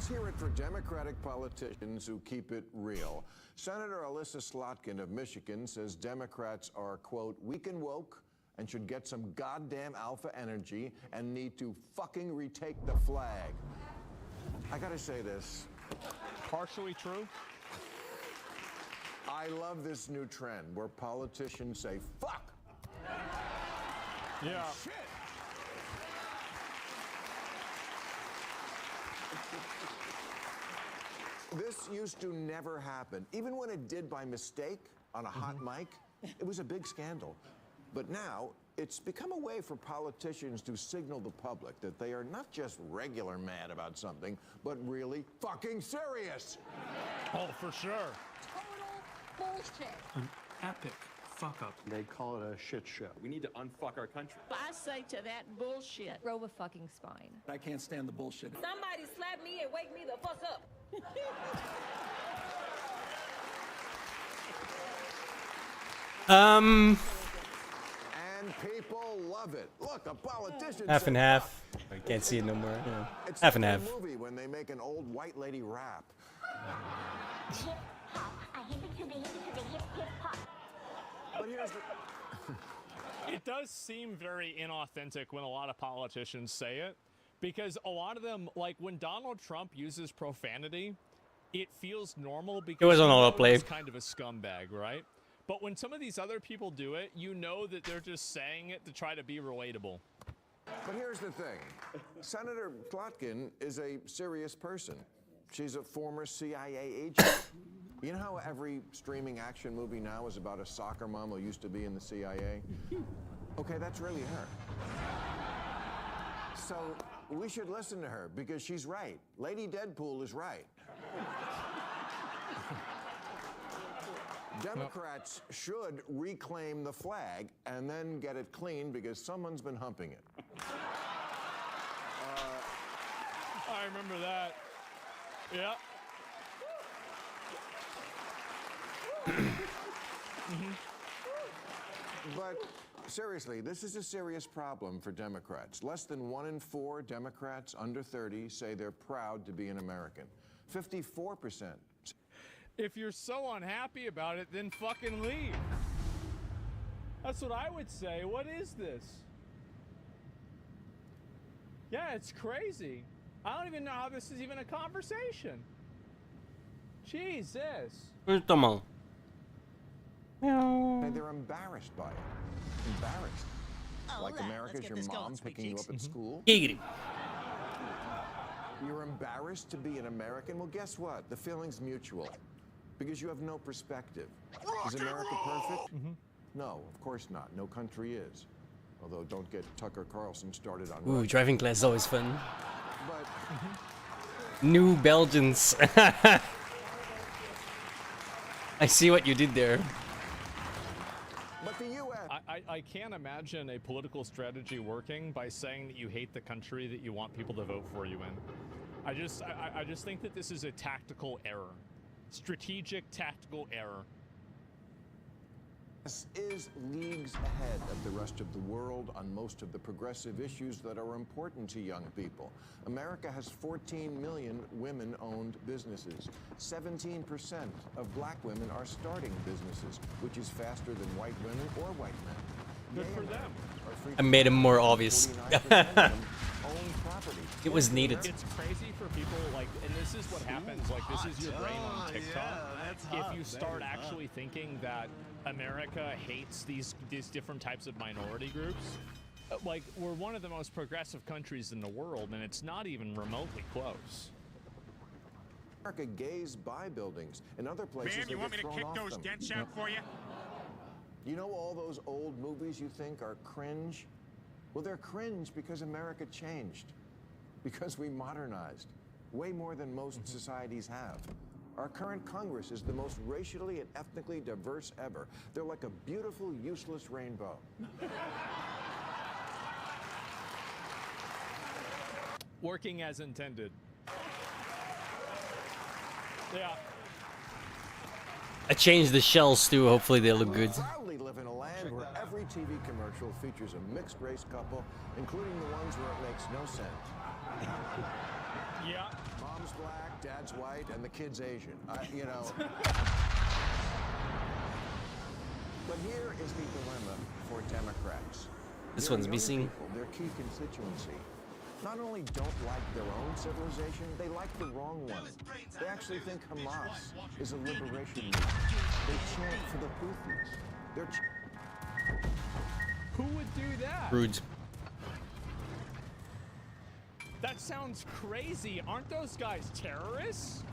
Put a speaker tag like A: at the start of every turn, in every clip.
A: hear it for Democratic politicians who keep it real. Senator Alyssa Slotkin of Michigan says Democrats are, quote, weak and woke and should get some goddamn alpha energy and need to fucking retake the flag. I gotta say this.
B: Partially true.
A: I love this new trend where politicians say, fuck.
B: Yeah.
A: Shit. This used to never happen. Even when it did by mistake on a hot mic, it was a big scandal. But now, it's become a way for politicians to signal the public that they are not just regular mad about something, but really fucking serious.
B: Oh, for sure.
C: Total bullshit.
D: An epic fuck-up.
E: They call it a shit show.
F: We need to unfuck our country.
C: I say to that bullshit,
G: Grow a fucking spine.
D: I can't stand the bullshit.
C: somebody slap me and wake me the fuck up.
A: And people love it. Look, a politician
H: Half and
A: said,
H: half. I can't see it no more. Yeah.
A: It's
H: Half
A: like
H: and
A: in
H: half.
A: a movie when they make an old white lady rap. But here's the...
B: It does seem very inauthentic when a lot of politicians say it, because a lot of them, like when Donald Trump uses profanity, it feels normal because
H: It was on
B: you know
H: autoplay.
B: he's kind of a scumbag, right? But when some of these other people do it, you know that they're just saying it to try to be relatable.
A: But here's the thing. Senator Slotkin is a serious person. She's a former CIA agent. You know how every streaming action movie now is about a soccer mom who used to be in the CIA? Okay, that's really her. So we should listen to her because she's right. Lady Deadpool is right. Democrats should reclaim the flag and then get it clean because someone's been humping it.
B: I remember that. Yeah.
A: But seriously, this is a serious problem for Democrats. Less than 1 in 4 Democrats under 30 say they're proud to be an American. 54%.
B: If you're so unhappy about it, then fucking leave. That's what I would say. What is this? Yeah, it's crazy. I don't even know how this is even a conversation. Jesus.
H: Where's the mom?
A: And they're embarrassed by it. Embarrassed. Like America's your mom picking you up at school.
H: Giggity.
A: You're embarrassed to be an American? Well, guess what? The feeling's mutual. Because you have no perspective. Is America perfect? No, of course not. No country is. Although don't get Tucker Carlson started on
H: Ooh,
A: Russia.
H: driving class is always fun.
A: But
H: New Belgians. I see what you did there.
A: the U.S.
B: I can't imagine a political strategy working by saying that you hate the country that you want people to vote for you in. I just think that this is a tactical error. Strategic tactical error.
A: is leagues ahead of the rest of the world on most of the progressive issues that are important to young people. America has 14 million women-owned businesses. 17% of black women are starting businesses, which is faster than white women or white men.
B: Good for them.
H: I made him more obvious.
A: 49% of them own property.
H: It was needed.
B: It's crazy for people like, and this is what happens, like this is your brain on TikTok. If you start actually thinking that America hates these different types of minority groups, like we're one of the most progressive countries in the world, and it's not even remotely close.
A: America gays buy buildings. In other places,
I: Man, you want me to kick those dents out for you?
A: You know all those old movies you think are cringe? Well, they're cringe because America changed, because we modernized, way more than most societies have. Our current Congress is the most racially and ethnically diverse ever. They're like a beautiful, useless rainbow.
B: Working as intended. Yeah.
H: I changed the shells too. Hopefully they look good.
A: We proudly live in a land where every TV commercial features a mixed-race couple, including the ones where it makes no sense.
B: Yeah.
A: Moms Mom's black, dad's white, and the kid's Asian. You know. But here is the dilemma for Democrats.
H: This
A: Their
H: one's
A: young
H: missing.
A: people, their key constituency, not only don't like their own civilization, they like the wrong one. They actually think Hamas is a liberation movement. They chant for the Houthis.
B: Who would do that?
H: Rude.
B: That sounds crazy. Aren't those guys terrorists?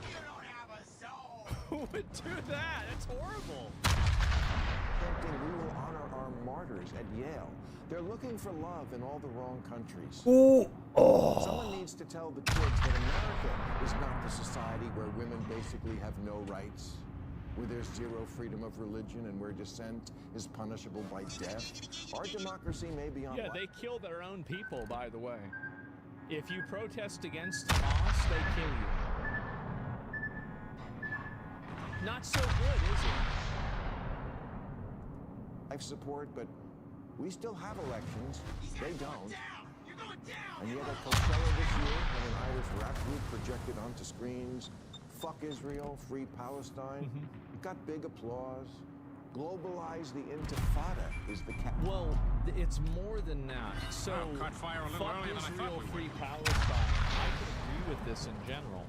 I: You don't have a soul.
B: Who would do that? That's horrible.
A: Thinking we will honor our martyrs at Yale. They're looking for love in all the wrong countries.
H: Ooh. Oh.
A: Someone needs to tell the kids that America is not the society where women basically have no rights, where there's zero freedom of religion and where dissent is punishable by death. Our democracy may be on.
B: Yeah, they kill their own people, by the way. If you protest against Hamas, they kill you. Not so good, is it?
A: I support, but we still have elections. They don't.
I: You're going down.
A: And yet at Coachella this year, when an Irish rap group projected onto screens, "Fuck Israel, Free Palestine," it got big applause. Globalize the Intifada is the
B: Well, it's more than that. So,
I: Oh, caught fire a little
B: fuck
I: earlier than I thought
B: Israel,
I: we would.
B: Free Palestine. I could agree with this in general.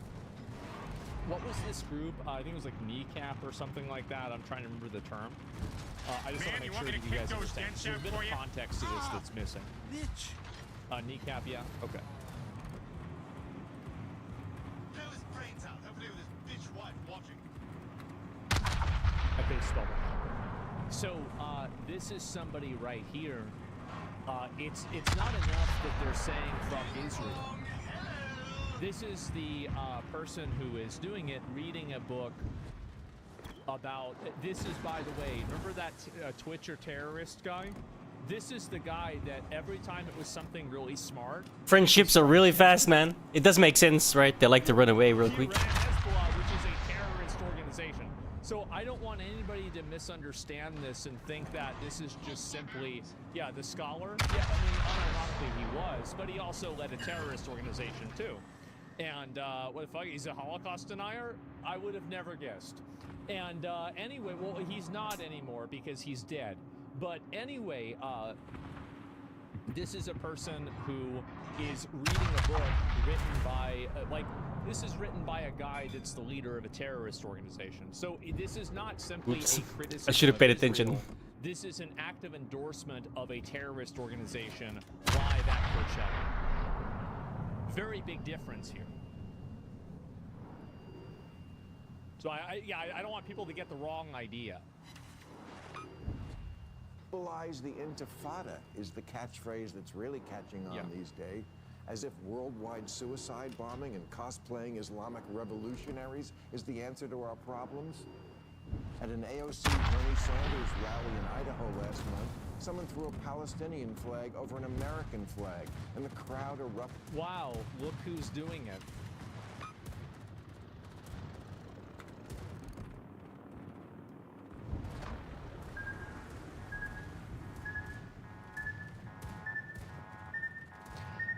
B: What was this group? I think it was like Kneecap or something like that. I'm trying to remember the term. I just
I: Man,
B: want to
I: you
B: make
I: want
B: sure
I: me
B: that
I: to
B: you
I: kick
B: guys
I: those
B: understand.
I: dents
B: There's a
I: out
B: bit
I: for
B: of
I: you?
B: context to this that's missing.
D: Bitch.
B: Kneecap, yeah? Okay.
I: Blow his brains out. Hopefully with his bitch wife watching.
B: I could have spelled it. So, this is somebody right here. It's not enough that they're saying from Israel. This is the person who is doing it, reading a book about. This is, by the way, remember that Twitcher terrorist guy? This is the guy that every time it was something really smart.
H: Friendships are really fast, man. It does make sense, right? They like to run away real
B: He
H: quick.
B: ran Hezbollah, which is a terrorist organization. So I don't want anybody to misunderstand this and think that this is just simply, yeah, the scholar. Yeah, I mean, unironically he was, but he also led a terrorist organization too. And what the fuck? He's a Holocaust denier? I would have never guessed. And anyway, well, he's not anymore because he's dead. But anyway, this is a person who is reading a book written by, this is written by a guy that's the leader of a terrorist organization. So this is not simply
H: Oops.
B: a criticism.
H: I should have paid
B: of Israel.
H: attention.
B: This is an active endorsement of a terrorist organization live at Coachella. Very big difference here. So I don't want people to get the wrong idea.
A: Globalize the Intifada is the catchphrase that's really catching on
B: Yeah.
A: these days. As if worldwide suicide bombing and cosplaying Islamic revolutionaries is the answer to our problems. At an AOC Bernie Sanders rally in Idaho last month, someone threw a Palestinian flag over an American flag, and the crowd erupted.
B: Wow, look who's doing it.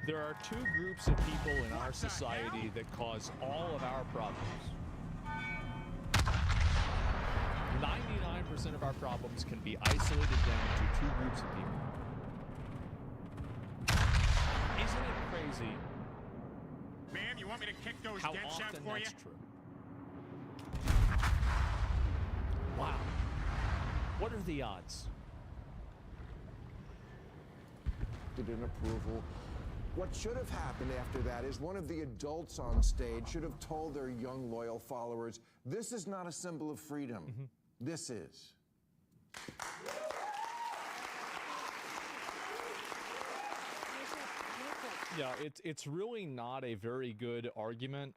B: There are two groups of people in our society that cause all of our problems. 99% of our problems can be isolated down to two groups of people. Isn't it crazy
I: Ma'am, you want me to kick those
B: how
I: dents out
B: often
I: for you?
B: that's true? Wow. What are the odds?
A: In approval. What should have happened after that is one of the adults on stage should have told their young, loyal followers, this is not a symbol of freedom. This is.
B: Yeah, it's really not a very good argument.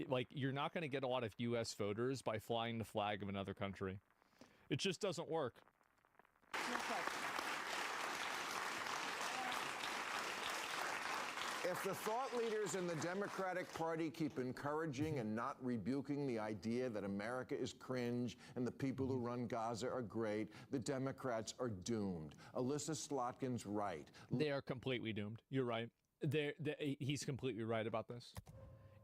B: Like, you're not going to get a lot of U.S. voters by flying the flag of another country. It just doesn't work.
A: If the thought leaders in the Democratic Party keep encouraging and not rebuking the idea that America is cringe and the people who run Gaza are great, the Democrats are doomed. Alyssa Slotkin's right.
B: They are completely doomed. You're right. He's completely right about this.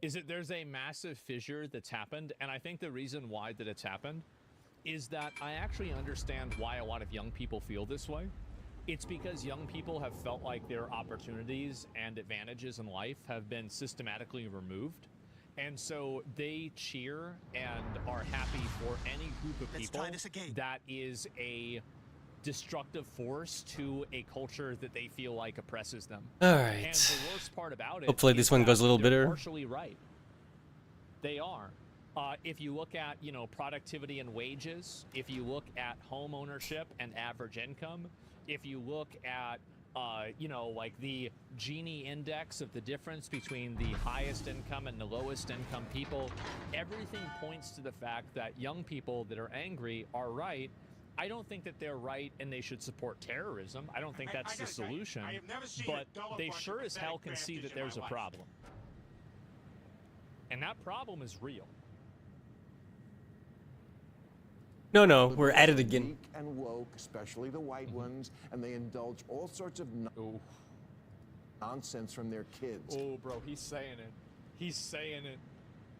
B: is that there's a massive fissure that's happened, and I think the reason why that it's happened is that I actually understand why a lot of young people feel this way. It's because young people have felt like their opportunities and advantages in life have been systematically removed. And so they cheer and are happy for any group of people that is a destructive force to a culture that they feel like oppresses them.
H: All right.
B: And the worst part about it,
H: hopefully this one goes a little
B: they're
H: better.
B: partially right. They are. If you look at, you know, productivity and wages, if you look at home ownership and average income, if you look at, you know, like the Gini index of the difference between the highest income and the lowest income people, everything points to the fact that young people that are angry are right. I don't think that they're right and they should support terrorism. I don't think that's the solution. But they sure as hell can see that there's a problem. And that problem is real.
H: No, we're at it again.
A: Weak and woke, especially the white ones, and they indulge all sorts of nonsense from their kids.
B: Oh, bro, he's saying it. He's saying it.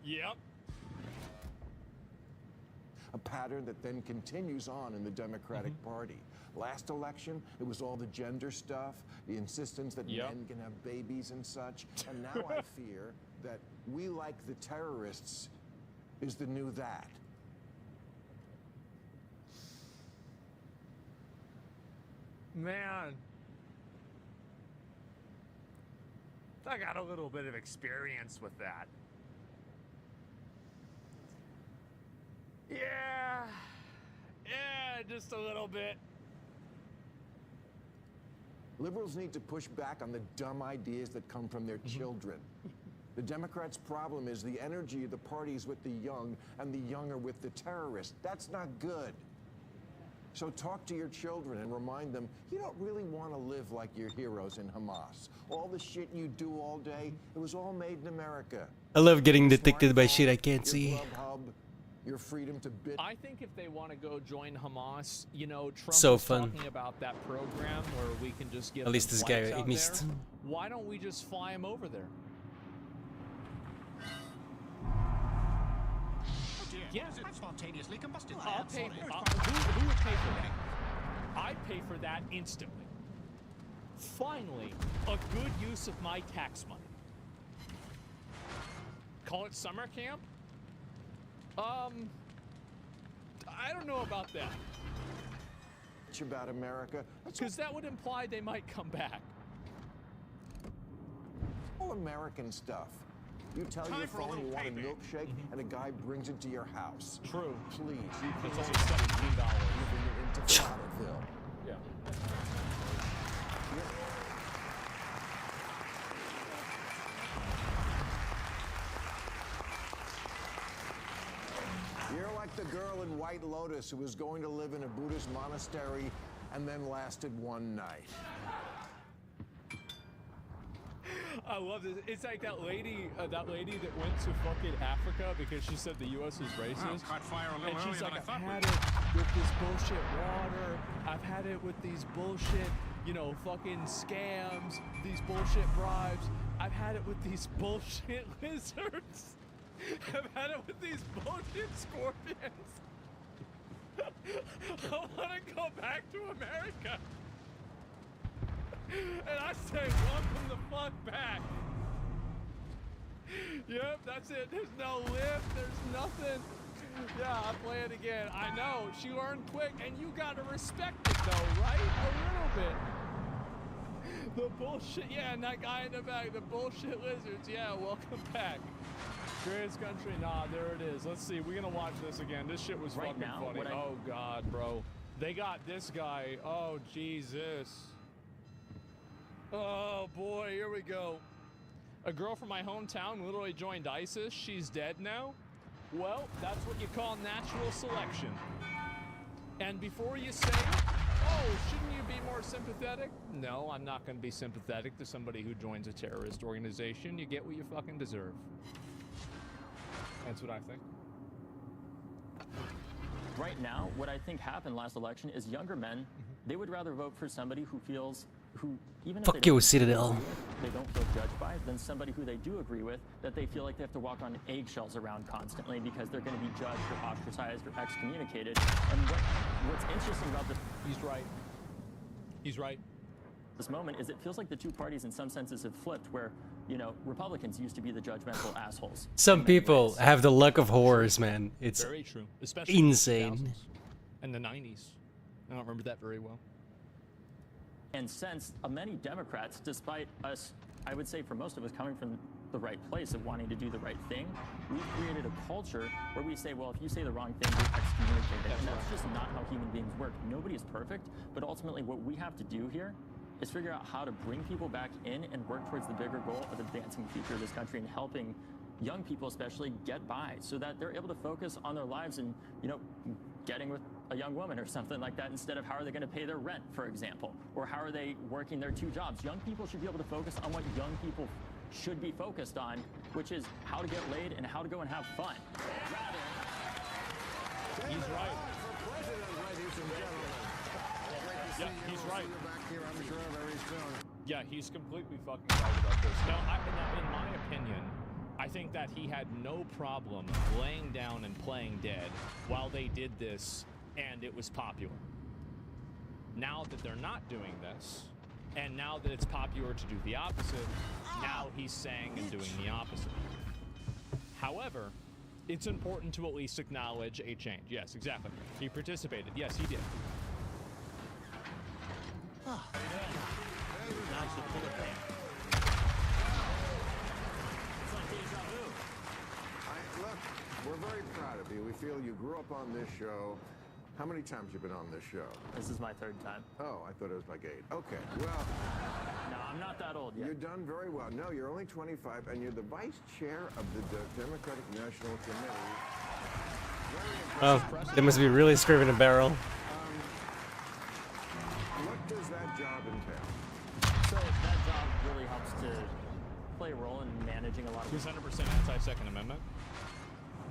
B: Yep.
A: A pattern that then continues on in the Democratic Party. Last election, it was all the gender stuff, the insistence that men can have babies and such. And now I fear that we like the terrorists is the new that.
B: Man, I got a little bit of experience with that. Yeah, just a little bit.
A: Liberals need to push back on the dumb ideas that come from their children. The Democrats' problem is the energy of the parties with the young and the young are with the terrorists. That's not good. So talk to your children and remind them you don't really want to live like your heroes in Hamas. All the shit you do all day, it was all made in America.
H: I love getting detected by shit I can't
A: Your
H: see.
A: Grubhub, your freedom to bid.
B: I think if they want to go join Hamas, you know, Trump
H: So
B: was
H: fun.
B: talking about that program where we can just give
H: At least
B: them
H: this guy
B: flights out
H: missed.
B: there. Why don't we just fly him over there? Yeah,
I: I've spontaneously combusted.
B: I'll pay. Who would pay for that? I'd pay for that instantly. Finally, a good use of my tax money. Call it summer camp? I don't know about that.
A: About America. That's
B: Because that would imply they might come back.
A: all American stuff. You tell
I: Time
A: your
I: for a
A: phone you
I: little
A: want a
I: payback.
A: milkshake, and a guy brings it to your house.
B: True.
A: Please, you
B: It's
A: can
B: only $17.
A: living it into Flotterville.
B: Yeah.
A: You're like the girl in White Lotus who was going to live in a Buddhist monastery and then lasted one night.
B: I love this. It's like that lady that went to fucking Africa because she said the U.S. was racist.
I: Caught fire a little
B: And she's
I: earlier
B: like,
I: than I
B: I've
I: thought
B: had it with this bullshit water. I've had it with these bullshit, you know, fucking scams, these bullshit bribes. I've had it with these bullshit lizards. I've had it with these bullshit scorpions. I want to go back to America. And I say, welcome the fuck back. Yep, that's it. There's no lift. There's nothing. Yeah, I'll play it again. I know. She learned quick, and you gotta respect it, though, right? A little bit. The bullshit. Yeah, and that guy in the back, the bullshit lizards. Yeah, welcome back. Greatest country. Nah, there it is. Let's see. We're gonna watch this again. This shit was fucking funny. Oh, God, bro. They got this guy. Oh, Jesus. Oh boy, here we go. A girl from my hometown literally joined ISIS. She's dead now. Well, that's what you call natural selection. And before you say, oh, shouldn't you be more sympathetic? No, I'm not going to be sympathetic to somebody who joins a terrorist organization. You get what you fucking deserve. That's what I think.
E: Right now, what I think happened last election is younger men, they would rather vote for somebody who, even if
H: Fuck
E: they
H: you,
E: don't
H: Citadel.
E: agree with, they don't feel judged by, than somebody who they do agree with that they feel like they have to walk on eggshells around constantly because they're going to be judged or ostracized or excommunicated. And what's interesting about
B: He's right. He's right.
E: this moment is it feels like the two parties in some senses have flipped where, you know, Republicans used to be the judgmental assholes.
H: Some
E: in many
H: people
E: ways.
H: have the luck of horrors, man. It's
B: Very true. Especially
H: insane.
B: in the 2000s and the 90s. I don't remember that very well.
E: And since many Democrats, despite us, I would say for most of us coming from the right place of wanting to do the right thing, we've created a culture where we say, well, if you say the wrong thing, you're excommunicated. And that's just not how human beings work. Nobody is perfect, but ultimately what we have to do here is figure out how to bring people back in and work towards the bigger goal of advancing the future of this country and helping young people especially get by so that they're able to focus on their lives and, you know, getting with a young woman or something like that instead of how are they going to pay their rent, for example, or how are they working their 2 jobs. Young people should be able to focus on what young people should be focused on, which is how to get laid and how to go and have fun.
B: He's right. Yeah, he's right. Yeah, he's completely fucking right about this. Now, in my opinion, I think that he had no problem laying down and playing dead while they did this, and it was popular. Now that they're not doing this, and now that it's popular to do the opposite, now he's saying and doing the opposite. However, it's important to at least acknowledge a change. Yes, exactly. He participated. Yes, he did.
A: Look, we're very proud of you. We feel you grew up on this show. How many times you been on this show?
E: This is my 3rd time.
A: Oh, I thought it was like 8. Okay, well,
E: No, I'm not that old yet.
A: you're done very well. No, you're only 25, and you're the vice chair of the Democratic National Committee. Very impressive.
H: Oh, they must be really scraping a barrel.
A: What does that job entail?
E: So that job really helps to play a role in managing a lot of
B: He's 100% anti-Second Amendment.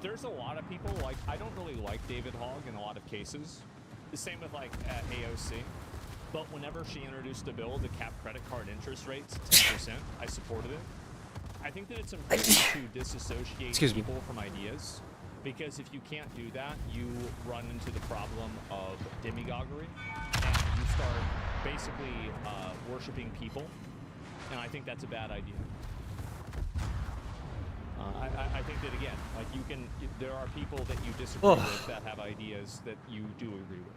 B: There's a lot of people, like, I don't really like David Hogg in a lot of cases. The same with, like, AOC. But whenever she introduced a bill to cap credit card interest rates at 10%, I supported it. I think that it's important to disassociate people from ideas. Because if you can't do that, you run into the problem of demagoguery. And you start basically worshiping people. And I think that's a bad idea. I think that, again, like there are people that you disagree with that have ideas that you do agree with.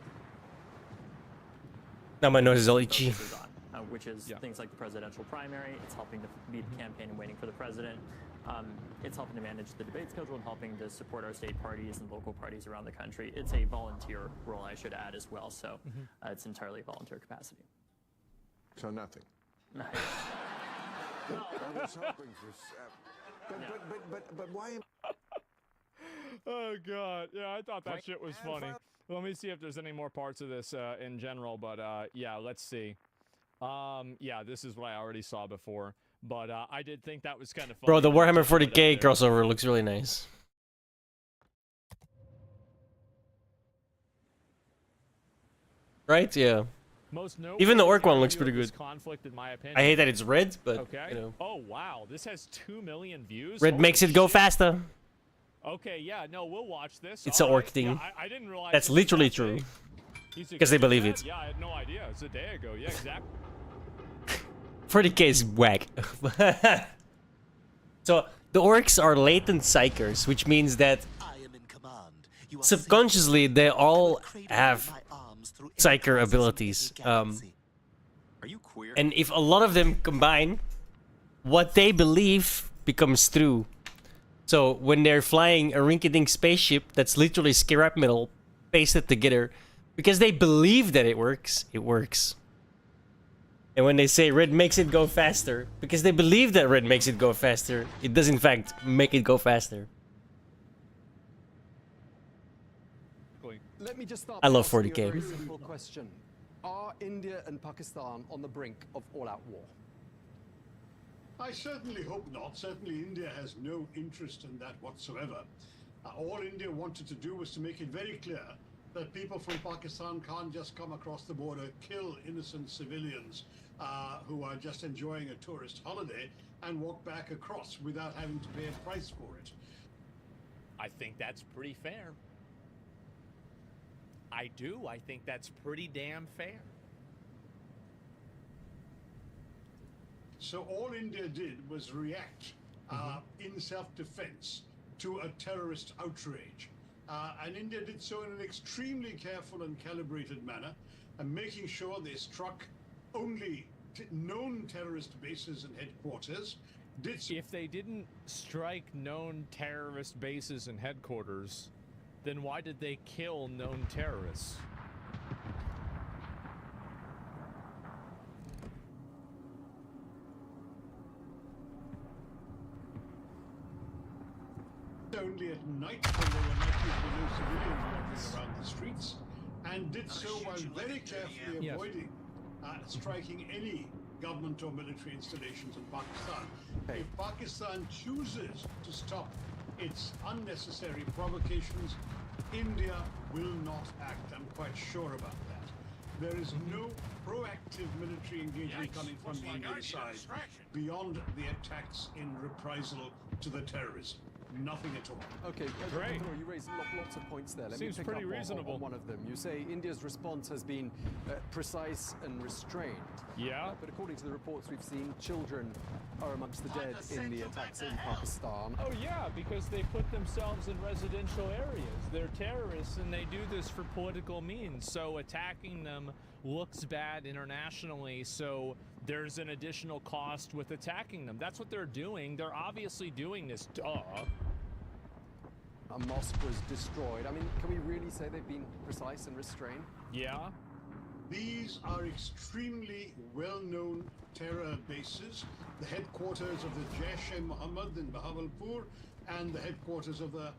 H: Now my nose is all itchy.
E: Which is things like the presidential primary. It's helping to lead the campaign and waiting for the president. It's helping to manage the debate schedule and helping to support our state parties and local parties around the country. It's a volunteer role, I should add, as well. So it's entirely volunteer capacity.
A: So nothing.
E: Nice.
A: I was hoping for... But why...
B: Oh, God. Yeah, I thought that shit was funny. Let me see if there's any more parts of this in general, but yeah, let's see. Yeah, this is what I already saw before, but I did think that was kind of funny.
H: Bro, the Warhammer 40k crossover looks really nice. Right? Yeah. Even the orc one looks pretty good.
B: Conflict, in my opinion.
H: I hate that it's red, but
B: okay.
H: You know.
B: Oh wow, this has 2 million views.
H: Red makes it go faster.
B: Okay, yeah, no, we'll watch this.
H: It's an orc thing.
B: Yeah, I didn't realize.
H: That's literally true. Because they believe it.
B: Yeah, I had no idea. It's a day ago. Yeah, exactly.
H: 40k is whack. So the orcs are latent psychers, which means that subconsciously they all have psyker abilities. And if a lot of them combine, what they believe becomes true. So when they're flying a rinky-dink spaceship that's literally scrap metal pasted together, because they believe that it works, it works. And when they say red makes it go faster, because they believe that red makes it go faster, it does in fact make it go faster.
F: Let me just start
H: I love
F: by asking
H: 40K.
F: you a very simple question. Are India and Pakistan on the brink of all-out war?
I: I certainly hope not. Certainly India has no interest in that whatsoever. All India wanted to do was to make it very clear that people from Pakistan can't just come across the border, kill innocent civilians, who are just enjoying a tourist holiday and walk back across without having to pay a price for it.
B: I think that's pretty fair. I do. I think that's pretty damn fair.
I: So all India did was react in self-defense to a terrorist outrage. And India did so in an extremely careful and calibrated manner, and making sure they struck only known terrorist bases and headquarters.
B: If they didn't strike known terrorist bases and headquarters, then why did they kill known terrorists?
I: Only at night when there were likely to be no civilians wandering around the streets, and did so while very carefully avoiding striking any government or military installations in Pakistan. If Pakistan chooses to stop its unnecessary provocations, India will not act. I'm quite sure about that. There is no proactive military engagement coming from the Indian side beyond the attacks in reprisal to the terrorism. Nothing at all.
F: Okay,
B: Great.
F: You raised lots of points there. Let
B: Seems
F: me pick
B: pretty
F: up
B: reasonable.
F: on one of them. You say India's response has been precise and restrained.
B: Yeah.
F: But according to the reports we've seen, children are amongst the dead in the attacks in Pakistan.
B: Oh yeah, because they put themselves in residential areas. They're terrorists and they do this for political means. So attacking them looks bad internationally, so there's an additional cost with attacking them. That's what they're doing. They're obviously doing this. Duh.
F: A mosque was destroyed. I mean, can we really say they've been precise and restrained?
B: Yeah.
I: These are extremely well-known terror bases. The headquarters of the Jaish-e-Mohammed in Bahawalpur and the headquarters of the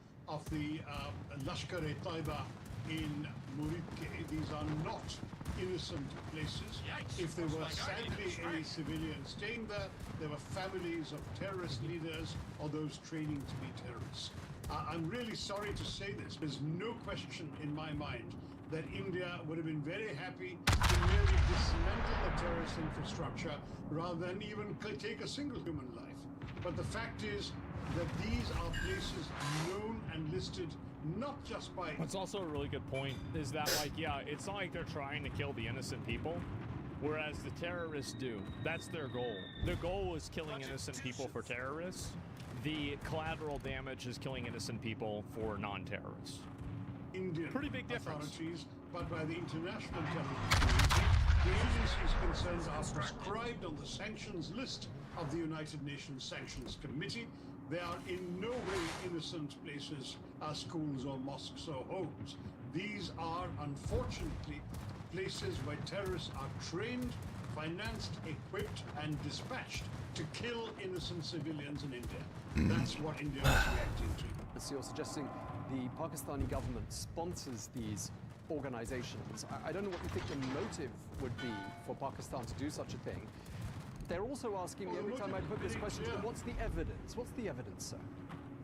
I: Lashkar-e-Taiba in Muridke. These are not innocent places. If there were sadly any civilians staying there, there were families of terrorist leaders or those training to be terrorists. I'm really sorry to say this. There's no question in my mind that India would have been very happy to merely dismantle the terrorist infrastructure rather than even take a single human life. But the fact is that these are places known and listed not just by...
B: What's also a really good point is that, like, yeah, it's not like they're trying to kill the innocent people, whereas the terrorists do. That's their goal. The goal is killing innocent people for terrorists. The collateral damage is killing innocent people for non-terrorists.
I: Indian
B: Pretty big difference.
I: Authorities, but by the international terrorist community. The agencies concerned are prescribed on the sanctions list of the United Nations Sanctions Committee. They are in no way innocent places, schools or mosques or homes. These are, unfortunately, places where terrorists are trained, financed, equipped, and dispatched to kill innocent civilians in India. That's what India is reacting to.
F: So you're suggesting the Pakistani government sponsors these organizations. I don't know what you think the motive would be for Pakistan to do such a thing. They're also asking me every time I put this question to them, what's the evidence? What's the evidence, sir?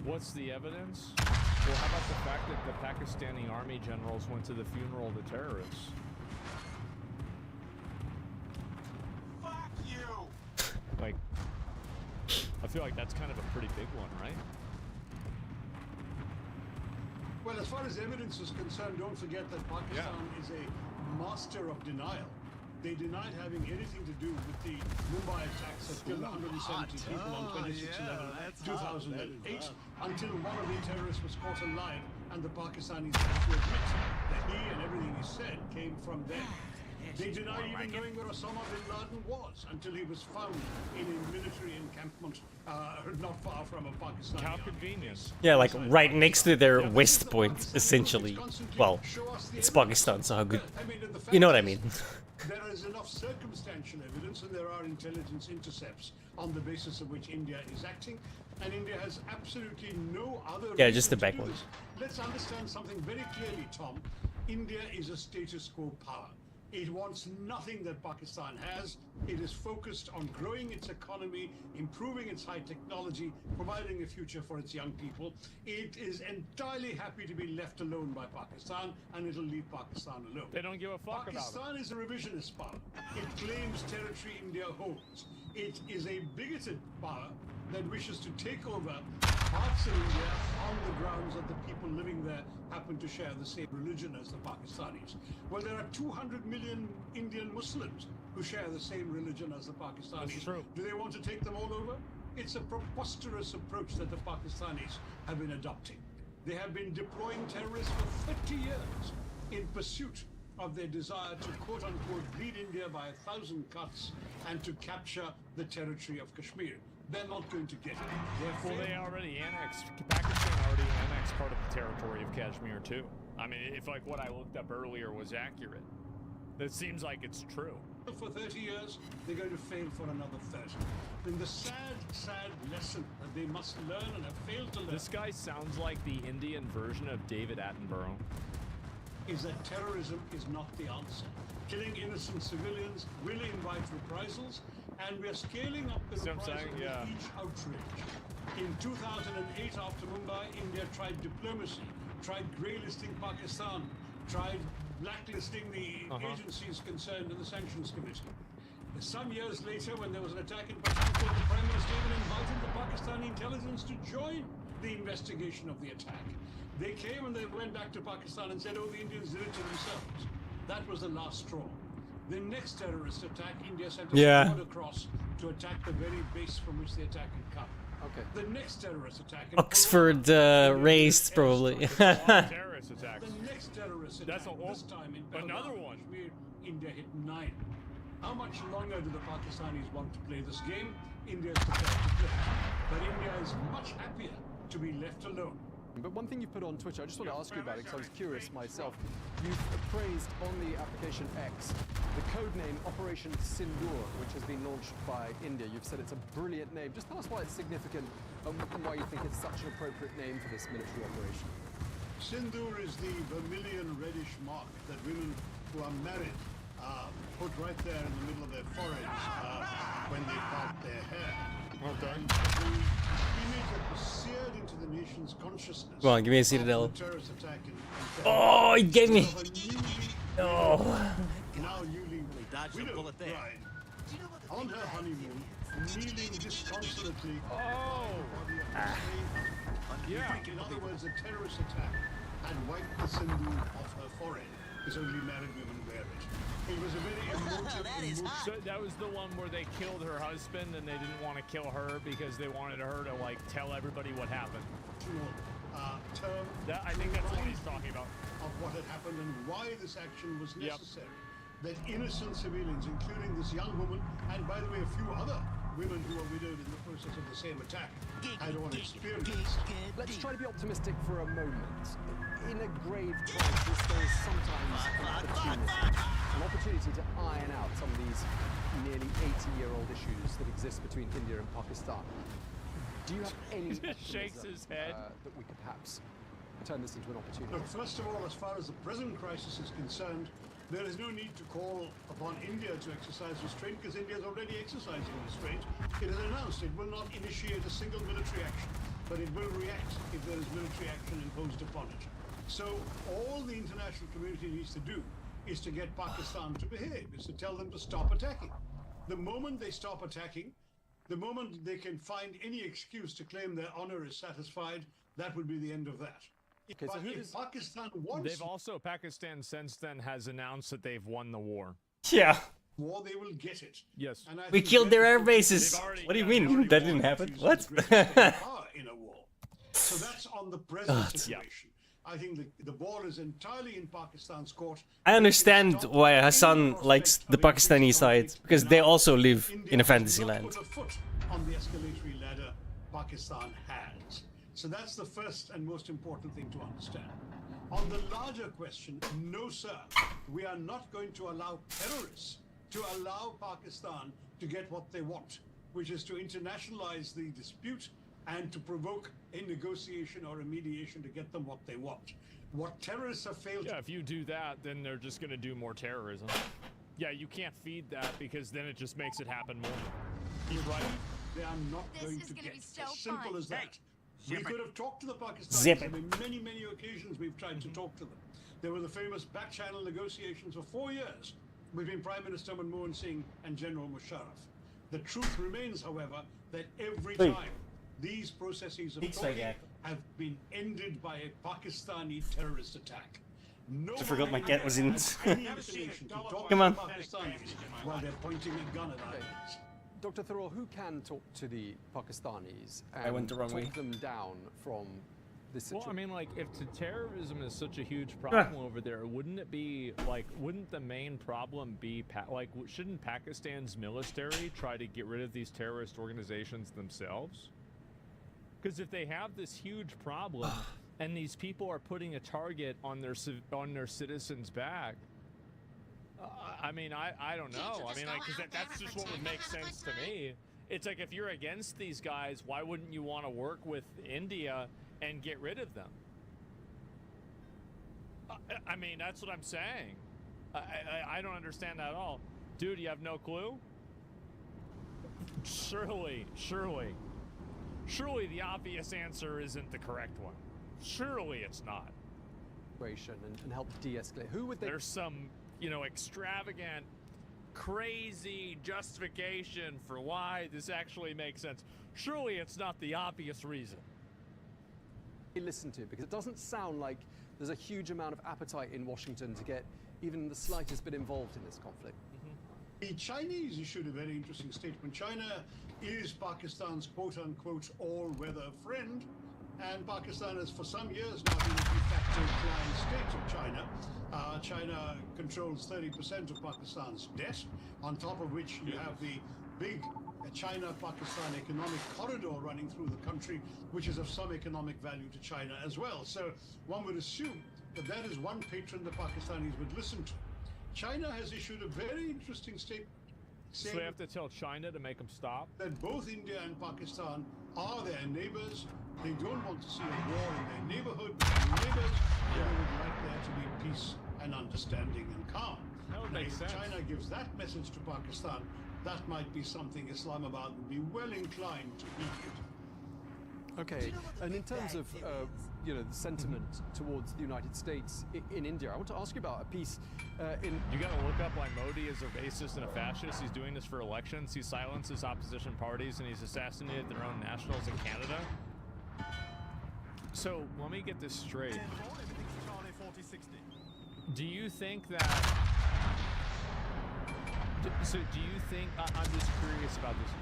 B: What's the evidence? Well, how about the fact that the Pakistani army generals went to the funeral of the terrorists?
G: Fuck you!
B: Like, I feel like that's kind of a pretty big one, right?
I: Well, as far as evidence is concerned, don't forget that Pakistan is a master of denial. They denied having anything to do with the Mumbai attacks that killed 170 people on 26/11/2008 until one of the terrorists was caught alive and the Pakistanis had to admit that he and everything he said came from them. They denied even knowing where Osama bin Laden was until he was found in a military encampment not far from a Pakistani.
B: How convenient.
H: Yeah, like right next to their West Point, essentially. Well, it's Pakistan, so how good... You know what I mean.
I: There is enough circumstantial evidence and there are intelligence intercepts on the basis of which India is acting, and India has absolutely no other
H: Yeah, just the
I: reason to do
H: backwards.
I: this. Let's understand something very clearly, Tom. India is a status quo power. It wants nothing that Pakistan has. It is focused on growing its economy, improving its high technology, providing a future for its young people. It is entirely happy to be left alone by Pakistan, and it'll leave Pakistan alone.
B: They don't give a fuck about it.
I: Pakistan is a revisionist power. It claims territory India holds. It is a bigoted power that wishes to take over parts of India on the grounds that the people living there happen to share the same religion as the Pakistanis. Well, there are 200 million Indian Muslims who share the same religion as the Pakistanis.
B: That's true.
I: Do they want to take them all over? It's a preposterous approach that the Pakistanis have been adopting. They have been deploying terrorists for 30 years in pursuit of their desire to quote-unquote bleed India by 1,000 cuts and to capture the territory of Kashmir. They're not going to get it.
B: Well, they already annexed, Pakistan already annexed part of the territory of Kashmir too. I mean, if like what I looked up earlier was accurate, it seems like it's true.
I: For 30 years, they're going to fail for another 30. Then the sad, sad lesson that they must learn and have failed to learn.
B: This guy sounds like the Indian version of David Attenborough.
I: Is that terrorism is not the answer. Killing innocent civilians will invite reprisals, and we are scaling up the reprisals with each outrage. In 2008, after Mumbai, India tried diplomacy, tried grey-listing Pakistan, tried blacklisting the agencies concerned in the Sanctions Committee. Some years later, when there was an attack in Pakistan, the Prime Minister even invited the Pakistani intelligence to join the investigation of the attack. They came and they went back to Pakistan and said, oh, the Indians did it to themselves. That was the last straw. The next terrorist attack, India sent a squad across to attack the very base from which the attack had come.
F: Okay.
I: The next terrorist attack...
H: Oxford raised, probably.
B: Terrorist attacks.
I: The next terrorist attack, this time in
B: another one.
I: Kashmir, India hit 9. How much longer do the Pakistanis want to play this game? India is prepared to play. But India is much happier to be left alone.
F: But one thing you put on Twitter, I just want to ask you about it because I was curious myself. You've praised on the application X the code name Operation Sindoor, which has been launched by India. You've said it's a brilliant name. Just tell us why it's significant and why you think it's such an appropriate name for this military operation.
I: Sindoor is the vermilion reddish mark that women who are married put right there in the middle of their foreheads when they part their hair.
B: Okay.
I: And the image that was seared into the nation's consciousness.
H: Go on, give me a Citadel.
I: Terrorist attack in
H: Oh, he gave me.
I: now newly widowed bride on her honeymoon, kneeling disconsolately.
B: Yeah.
I: In other words, a terrorist attack had wiped the sindoor off her forehead. Because only married women wear it. It was a very emotive...
B: So that was the one where they killed her husband and they didn't want to kill her because they wanted her to like tell everybody what happened.
I: Term
B: I think that's what he's talking about.
I: Of what had happened and why this action was necessary. That innocent civilians, including this young woman, and by the way, a few other women who were widowed in the process of the same attack, had all experienced.
F: Let's try to be optimistic for a moment. In a grave crisis, there is sometimes an opportunity to iron out some of these nearly 80-year-old issues that exist between India and Pakistan. Do you have any
B: shakes his head
F: that we could perhaps turn this into an opportunity?
I: Look, first of all, as far as the present crisis is concerned, there is no need to call upon India to exercise restraint because India is already exercising restraint. It has announced it will not initiate a single military action, but it will react if there is military action imposed upon it. So all the international community needs to do is to get Pakistan to behave, is to tell them to stop attacking. The moment they stop attacking, the moment they can find any excuse to claim their honor is satisfied, that would be the end of that.
F: Okay, so
I: if Pakistan wants...
B: They've also, Pakistan since then has announced that they've won the war.
H: Yeah.
I: War, they will get it.
B: Yes.
I: And I
H: We
I: think
H: killed their air
I: they've
H: bases.
B: already-
H: What do you
B: yeah,
H: mean?
B: they've
H: That
B: already
H: didn't
I: won
H: happen?
I: the
H: What?
I: greatest power in a war. So that's on the present situation. I think the ball is entirely in Pakistan's court.
H: I understand why Hassan likes the Pakistani side, because they also live in a fantasy land.
I: Put a foot on the escalatory ladder Pakistan has. So that's the first and most important thing to understand. On the larger question, no sir, we are not going to allow terrorists to allow Pakistan to get what they want, which is to internationalize the dispute and to provoke a negotiation or a mediation to get them what they want. What terrorists have failed to...
B: Yeah, if you do that, then they're just going to do more terrorism. Yeah, you can't feed that because then it just makes it happen more.
I: He's right. They are not going to get as simple as that. We could have talked to the Pakistanis. On many, many occasions we've tried to talk to them. There were the famous back-channel negotiations for 4 years between Prime Minister Manmohan Singh and General Musharraf. The truth remains, however, that every time these processes of talking have been ended by a Pakistani terrorist attack.
H: I forgot my cat was in it.
I: Come on. While they're pointing a gun at us.
F: Dr. Tharoor, who can talk to the Pakistanis and
H: I went the wrong way.
F: talk them down from this situation?
B: Well, I mean, like, if terrorism is such a huge problem over there, wouldn't it be, like, wouldn't the main problem be, shouldn't Pakistan's military try to get rid of these terrorist organizations themselves? Because if they have this huge problem and these people are putting a target on their citizens' back, I mean, I don't know. I mean, like, because that's just what would make sense to me. It's like, if you're against these guys, why wouldn't you want to work with India and get rid of them? I mean, that's what I'm saying. I don't understand that at all. Dude, you have no clue? Surely the obvious answer isn't the correct one. Surely it's not.
F: And help de-escalate. Who would they...
B: There's some, you know, extravagant, crazy justification for why this actually makes sense. Surely it's not the obvious reason.
F: Listen to, because it doesn't sound like there's a huge amount of appetite in Washington to get even the slightest bit involved in this conflict.
I: The Chinese issued a very interesting statement. China is Pakistan's quote-unquote all-weather friend, and Pakistan has for some years now been a de facto client state of China. China controls 30% of Pakistan's debt, on top of which you have the big China-Pakistan economic corridor running through the country, which is of some economic value to China as well. So one would assume that that is one patron the Pakistanis would listen to. China has issued a very interesting statement.
B: So they have to tell China to make them stop?
I: That both India and Pakistan are their neighbors. They don't want to see a war in their neighborhood between neighbors. They would like there to be peace and understanding and calm.
B: That would make sense.
I: If China gives that message to Pakistan, that might be something Islamabad would be well inclined to heed.
F: Okay, and in terms of you know, the sentiment towards the United States in India, I want to ask you about a piece in...
B: You gotta look up why Modi is a racist and a fascist. He's doing this for elections. He silences opposition parties and he's assassinated their own nationals in Canada. So, let me get this straight. Do you think that... So, do you think... I'm just curious about this.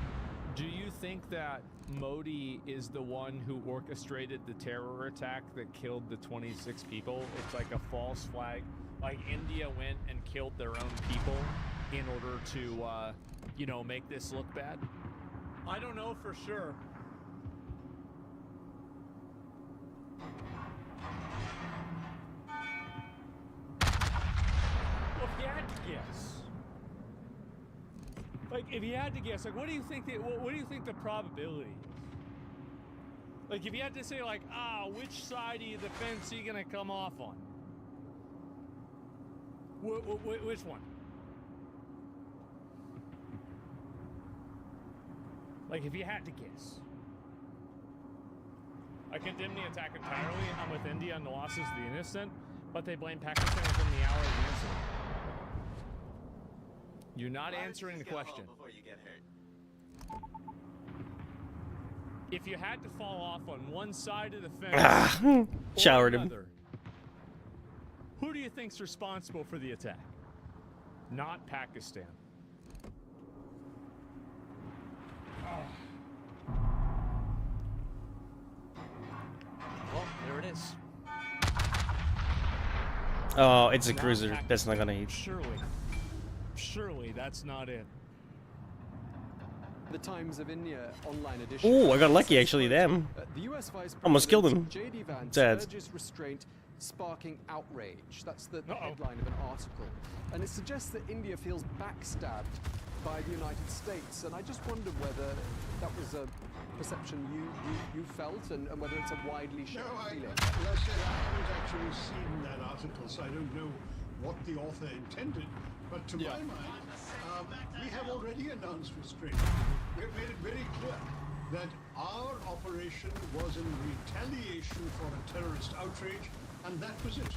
B: Do you think that Modi is the one who orchestrated the terror attack that killed the 26 people? It's like a false flag. Like, India went and killed their own people in order to, you know, make this look bad? I don't know for sure. Well, if you had to guess... Like, if you had to guess, like, what do you think the probability is? Like, if you had to say, like, which side of the fence are you gonna come off on? Which one? Like, if you had to guess. I condemn the attack entirely. I'm with India on the losses of the innocent, but they blame Pakistan within the hour of the incident. You're not answering the question.
J: You get hurt?
B: If you had to fall off on one side of the fence,
H: showered him.
B: Who do you think's responsible for the attack? Not Pakistan. Well, there it is.
H: Oh, it's a cruiser. That's not gonna hit.
B: Surely that's not it.
F: The Times of India online edition.
H: Oh, I got lucky actually. Damn.
F: The US Vice President
H: Almost killed him.
F: J.D. Vance
H: Sad.
F: urges restraint, sparking outrage. That's the headline of an article, and it suggests that India feels backstabbed by the United States. And I just wondered whether that was a perception you felt, and whether it's a widely shared feeling?
I: As I said, I haven't actually seen that article, so I don't know what the author intended. But to my mind, we have already announced restraint. We have made it very clear that our operation was in retaliation for a terrorist outrage, and that was it.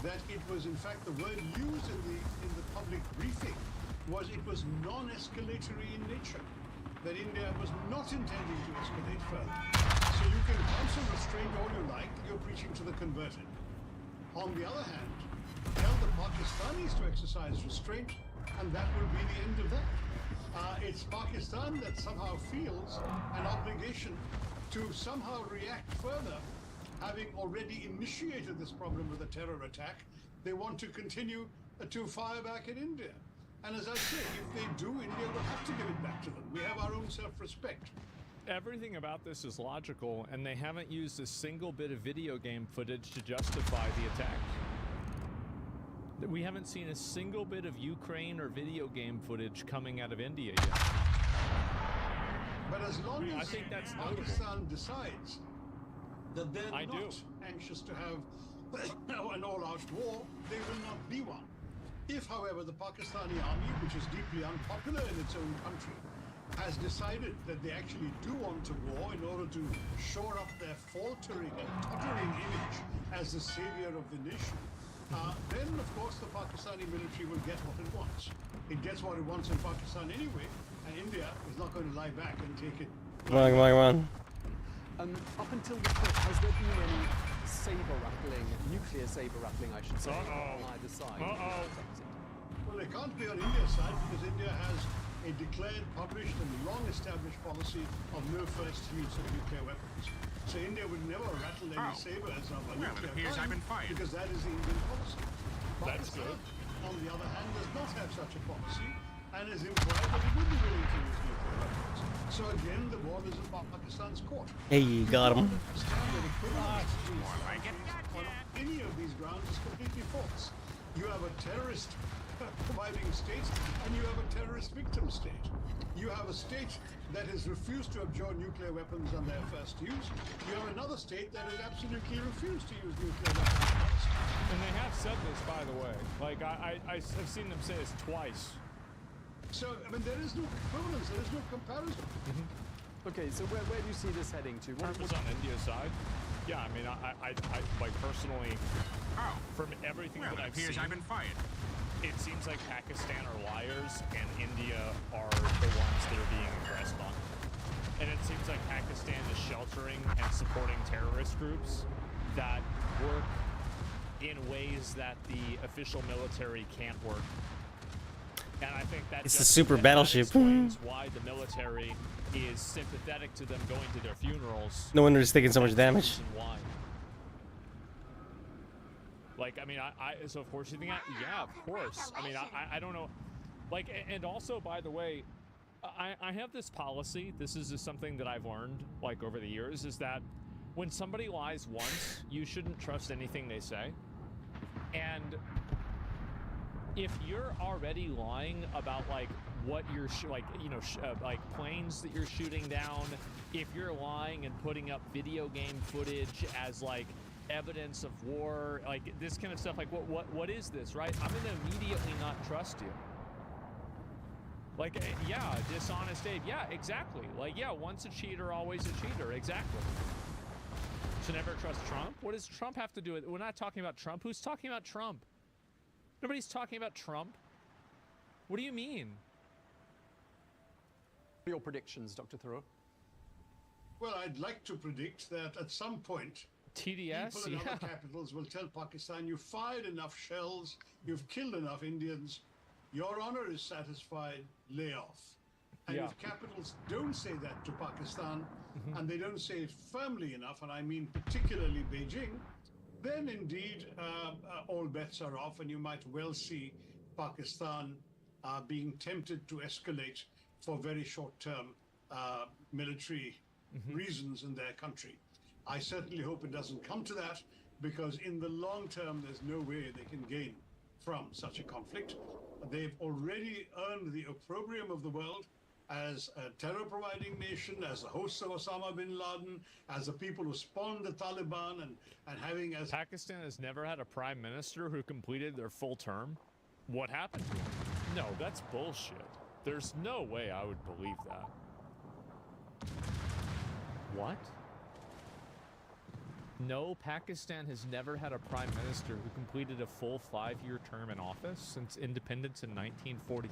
I: That it was, in fact, the word used in the public briefing was it was non-escalatory in nature. That India was not intending to escalate further. So you can counsel restraint all you like, you're preaching to the converted. On the other hand, tell the Pakistanis to exercise restraint, and that will be the end of that. It's Pakistan that somehow feels an obligation to somehow react further, having already initiated this problem with a terror attack. They want to continue to fire back at India. And as I say, if they do, India will have to give it back to them. We have our own self-respect.
B: Everything about this is logical, and they haven't used a single bit of video game footage to justify the attack. We haven't seen a single bit of Ukraine or video game footage coming out of India yet.
I: But as long as
B: I think that's
I: Pakistan decides that they're
B: not
I: anxious to have an all-out war, they will not be one. If, however, the Pakistani army, which is deeply unpopular in its own country, has decided that they actually do want to war in order to shore up their faltering and tottering image as the savior of the nation, then, of course, the Pakistani military will get what it wants. It gets what it wants in Pakistan anyway, and India is not going to lie back and take it.
H: Come on.
F: Up until this point, has there been any saber-rattling, nuclear saber-rattling, I should say, on either side?
I: Well, they can't be on India's side because India has a declared, published, and long-established policy of no first use of nuclear weapons. So India would never rattle any sabers of a nuclear kind because that is the Indian policy.
B: That's good.
I: On the other hand, does not have such a policy and is implied that it would be willing to use nuclear weapons. So again, the ball is in Pakistan's court.
H: Hey, you got him.
I: On any of these grounds is completely false. You have a terrorist providing state, and you have a terrorist victim state. You have a state that has refused to abjure nuclear weapons on their first use. You have another state that has absolutely refused to use nuclear weapons first.
B: And they have said this, by the way. Like, I've seen them say this twice.
I: So, I mean, there is no equivalence, there is no comparison.
F: Okay, so where do you see this heading to?
B: What was on India's side? Yeah, I mean, I like personally, from everything that I've seen, it seems like Pakistan are liars and India are the ones that are being aggressed on. And it seems like Pakistan is sheltering and supporting terrorist groups that work in ways that the official military can't work. And I think that
H: it's the super battleship.
B: Explains why the military is sympathetic to them going to their funerals.
H: No wonder it's taking so much damage.
B: Why? Like, I mean, so of course you think, yeah, of course. I mean, I don't know. Like, and also, by the way, I have this policy. This is just something that I've learned, like, over the years, is that when somebody lies once, you shouldn't trust anything they say. And if you're already lying about, like, what you're, like planes that you're shooting down, if you're lying and putting up video game footage as, like, evidence of war, like this kind of stuff, like what is this, right? I'm gonna immediately not trust you. Like, yeah, dishonest Dave, yeah, exactly. Like, yeah, once a cheater, always a cheater, exactly. Should never trust Trump. What does Trump have to do with it? We're not talking about Trump. Who's talking about Trump? Nobody's talking about Trump. What do you mean?
F: Your predictions, Dr. Thoreau?
I: Well, I'd like to predict that at some point
B: TDS,
I: people in other capitals will tell Pakistan, you've fired enough shells, you've killed enough Indians, your honor is satisfied, lay off. And if capitals don't say that to Pakistan, and they don't say it firmly enough, and I mean particularly Beijing, then indeed all bets are off, and you might well see Pakistan being tempted to escalate for very short-term military reasons in their country. I certainly hope it doesn't come to that, because in the long term, there's no way they can gain from such a conflict. They've already earned the opprobrium of the world. as a terror-providing nation, as the hosts of Osama bin Laden, as the people who spawned the Taliban, and having as...
B: Pakistan has never had a prime minister who completed their full term. What happened to him? No, that's bullshit. There's no way I would believe that. What? No, Pakistan has never had a prime minister who completed a full 5-year term in office since independence in 1940.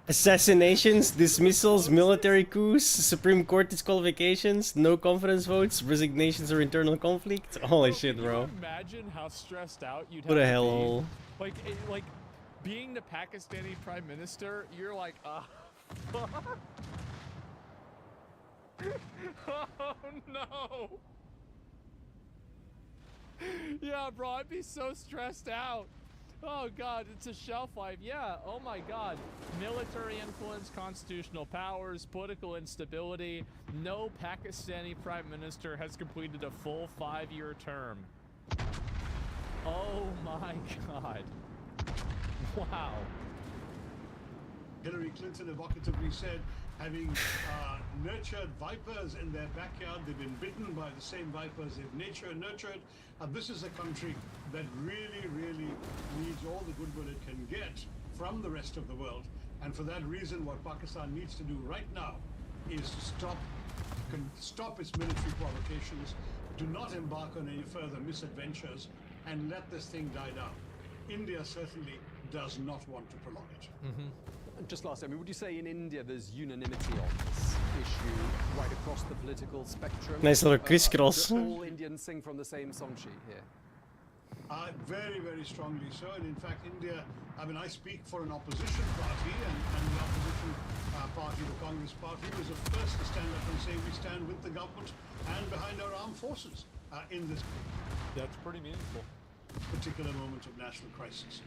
H: Assassinations, dismissals, military coups, Supreme Court disqualifications, no confidence votes, resignations or internal conflict. Holy shit, bro.
B: Can you imagine how stressed out you'd have
H: What a
B: to
H: hellhole.
B: be? Like, being the Pakistani prime minister, you're like, fuck. Oh, no. Yeah, bro, I'd be so stressed out. Oh god, it's a shelf life. Yeah, oh my god. Military influence, constitutional powers, political instability. No Pakistani prime minister has completed a full 5-year term. Oh my god. Wow.
I: Hillary Clinton evocatively said, having nurtured vipers in their backyard, they've been bitten by the same vipers they've nurtured. This is a country that really, really needs all the goodwill it can get from the rest of the world. And for that reason, what Pakistan needs to do right now is to stop its military provocations, do not embark on any further misadventures, and let this thing die down. India certainly does not want to prolong it.
F: Just lastly, I mean, would you say in India there's unanimity on this issue right across the political spectrum?
H: Nice little crisscross.
F: All Indians sing from the same song sheet here.
I: Very, very strongly so. And in fact, India, I mean, I speak for an opposition party, and the opposition party, the Congress party, was the first to stand up and say we stand with the government and behind our armed forces in this
B: That's pretty meaningful.
I: particular moment of national crisis.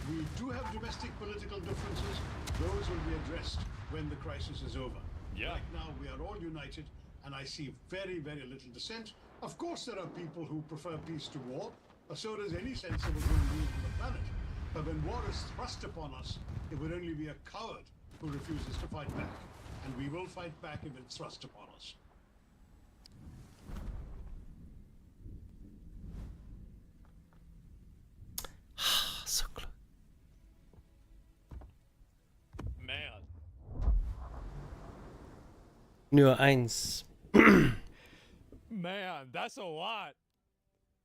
I: We do have domestic political differences. Those will be addressed when the crisis is over.
B: Yeah.
I: Right now, we are all united, and I see very, very little dissent. Of course, there are people who prefer peace to war. So does any sensible human being on the planet. But when war is thrust upon us, it would only be a coward who refuses to fight back. And we will fight back if it's thrust upon us.
H: So close.
B: Man.
H: Nur eins.
B: Man, that's a lot.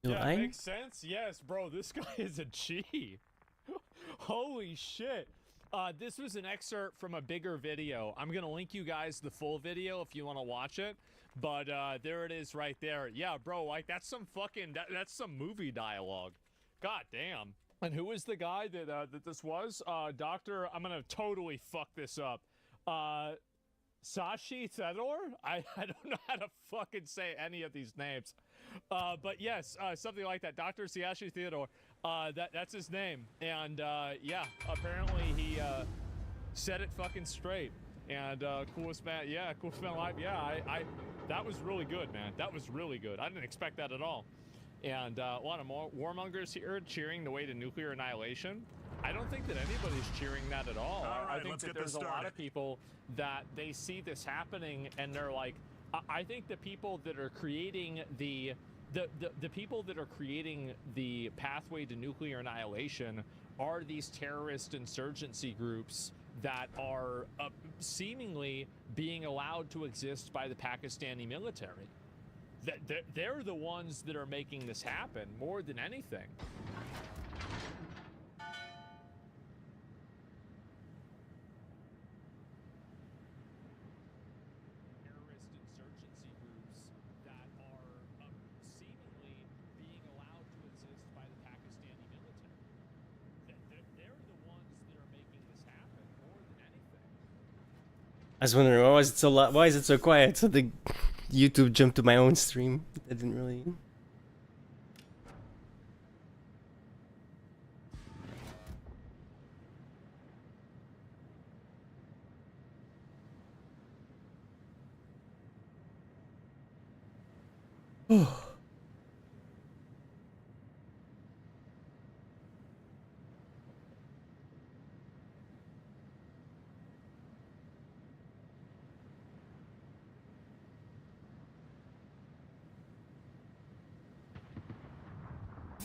H: Nur
B: Yeah,
H: ein?
B: makes sense. Yes, bro, this guy is a G. Holy shit. This was an excerpt from a bigger video. I'm gonna link you guys the full video if you want to watch it. But there it is right there. Yeah, bro, like that's some fucking that's some movie dialogue. God damn. And who was the guy that that this was? Doctor, I'm gonna totally fuck this up. Sashi Theodore? I don't know how to fucking say any of these names. But yes, something like that. Dr. Sashi Theodore. That's his name. And yeah, apparently he said it fucking straight. And coolest man, yeah, coolest man alive. Yeah, I that was really good, man. That was really good. I didn't expect that at all. And a lot of more warmongers here cheering the way to nuclear annihilation. I don't think that anybody's cheering that at all. I think that there's a lot of people that they see this happening and they're like, I think the people that are creating the people that are creating the pathway to nuclear annihilation are these terrorist insurgency groups that are seemingly being allowed to exist by the Pakistani military. They're the ones that are making this happen more than anything. Terrorist insurgency groups that are seemingly being allowed to exist by the Pakistani military. They're the ones that are making this happen more than anything.
H: I was wondering why is it so loud? Why is it so quiet? So the YouTube jumped to my own stream. I didn't really.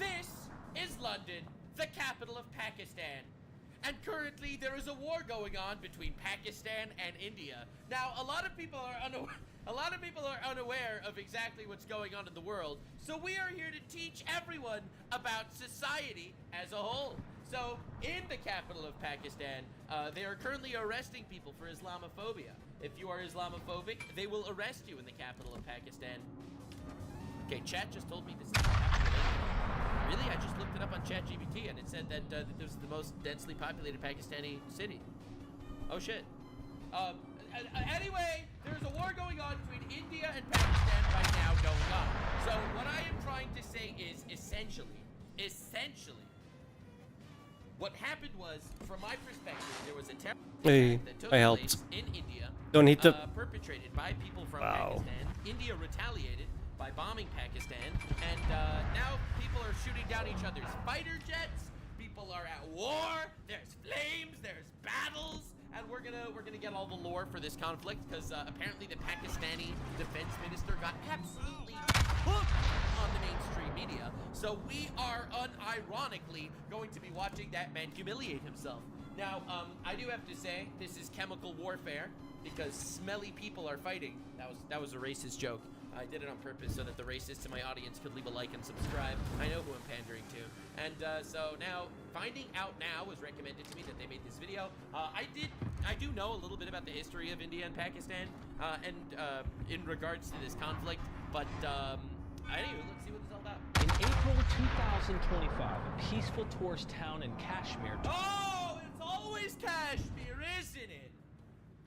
K: This is London, the capital of Pakistan. And currently there is a war going on between Pakistan and India. Now, a lot of people are unaware of exactly what's going on in the world. So we are here to teach everyone about society as a whole. So in the capital of Pakistan, they are currently arresting people for Islamophobia. If you are Islamophobic, they will arrest you in the capital of Pakistan. Okay, chat just told me this is the capital of India. Really? I just looked it up on ChatGPT and it said that this is the most densely populated Pakistani city. Oh shit. Anyway, there's a war going on between India and Pakistan right now going on. So what I am trying to say is essentially, what happened was, from my perspective, there was a terrorist attack that took place in India, perpetrated by people from Pakistan. India retaliated by bombing Pakistan, and now people are shooting down each other's fighter jets. People are at war. There's flames. There's battles, and we're gonna get all the lore for this conflict because apparently the Pakistani defense minister got absolutely hooked on the mainstream media. So we are unironically going to be watching that man humiliate himself. Now, I do have to say this is chemical warfare because smelly people are fighting. That was a racist joke. I did it on purpose so that the racists in my audience could leave a like and subscribe. I know who I'm pandering to. And so now, finding out now was recommended to me that they made this video. I do know a little bit about the history of India and Pakistan and in regards to this conflict, but anyway, let's see what it's all about.
L: In April 2025, a peaceful tourist town in Kashmir.
K: Oh, it's always Kashmir, isn't it?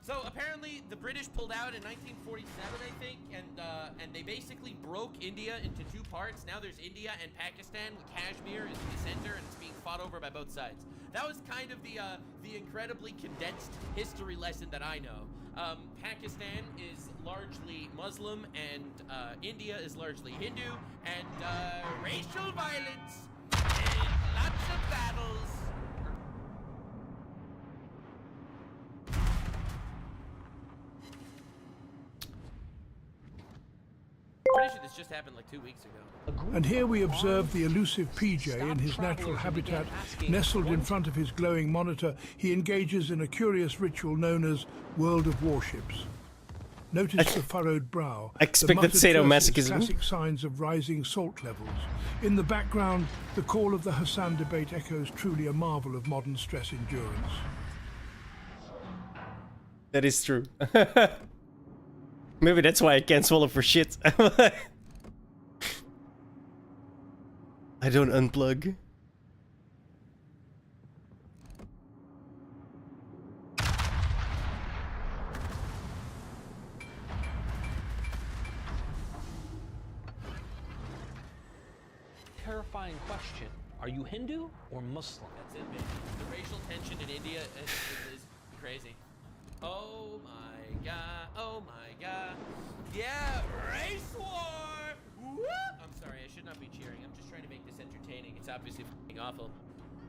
K: So apparently the British pulled out in 1947, I think, and they basically broke India into two parts. Now there's India and Pakistan, with Kashmir is in the center, and it's being fought over by both sides. That was kind of the incredibly condensed history lesson that I know. Pakistan is largely Muslim, and India is largely Hindu, and racial violence, and lots of battles. Pretty sure this just happened like 2 weeks ago.
M: And here we observe the elusive PJ in his natural habitat. Nestled in front of his glowing monitor, he engages in a curious ritual known as World of Warships. Notice the furrowed brow.
H: Expected sadomasochism.
M: Classic signs of rising salt levels. In the background, the call of the Hassan debate echoes truly a marvel of modern stress endurance.
H: That is true. Maybe that's why I can't swallow for shit. I don't unplug.
L: Terrifying question. Are you Hindu or Muslim?
K: That's it, baby. The racial tension in India is crazy. Oh my god. Oh my god. Yeah, race war! Woo! I'm sorry, I should not be cheering. I'm just trying to make this entertaining. It's obviously f***ing awful.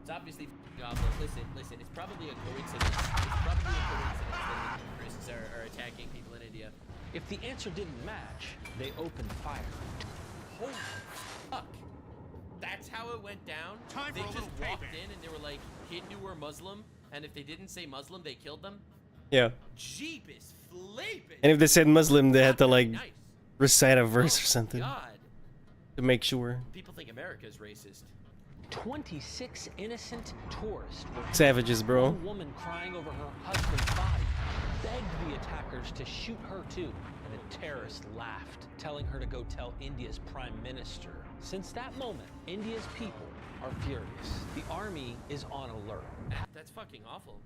K: It's obviously f***ing awful. Listen, it's probably a coincidence. It's probably a coincidence that the terrorists are attacking people in India.
L: If the answer didn't match, they opened fire.
K: Holy fuck. That's how it went down? They just walked in and they were like, Hindu or Muslim, and if they didn't say Muslim, they killed them?
H: Yeah.
K: Jeepers flippin'.
H: And if they said Muslim, they had to like recite a verse or something
K: God.
H: to make sure.
K: People think America is racist.
L: 26 innocent tourists were
H: Savages, bro.
L: One woman crying over her husband's body begged the attackers to shoot her too, and the terrorist laughed, telling her to go tell India's prime minister. Since that moment, India's people are furious. The army is on alert.
K: That's fucking awful.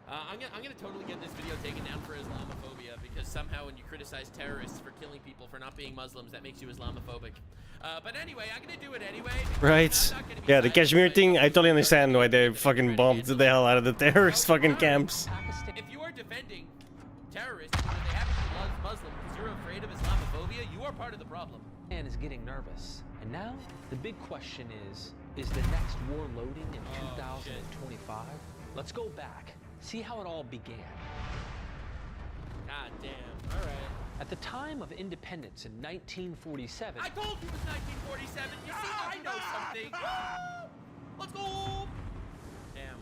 K: I'm gonna totally get this video taken down for Islamophobia because somehow when you criticize terrorists for killing people for not being Muslims, that makes you Islamophobic. But anyway, I'm gonna do it anyway.
H: Right. Yeah, the Kashmir thing, I totally understand why they fucking bombed the hell out of the terrorist fucking camps.
K: If you are defending terrorists because they happen to love Muslims because you're afraid of Islamophobia, you are part of the problem.
L: Man is getting nervous. And now, the big question is the next war loading in 2025? Let's go back. See how it all began.
K: God damn. All right.
L: At the time of independence in 1947...
K: I told you it was 1947! You see, I know something! Let's go! Damn.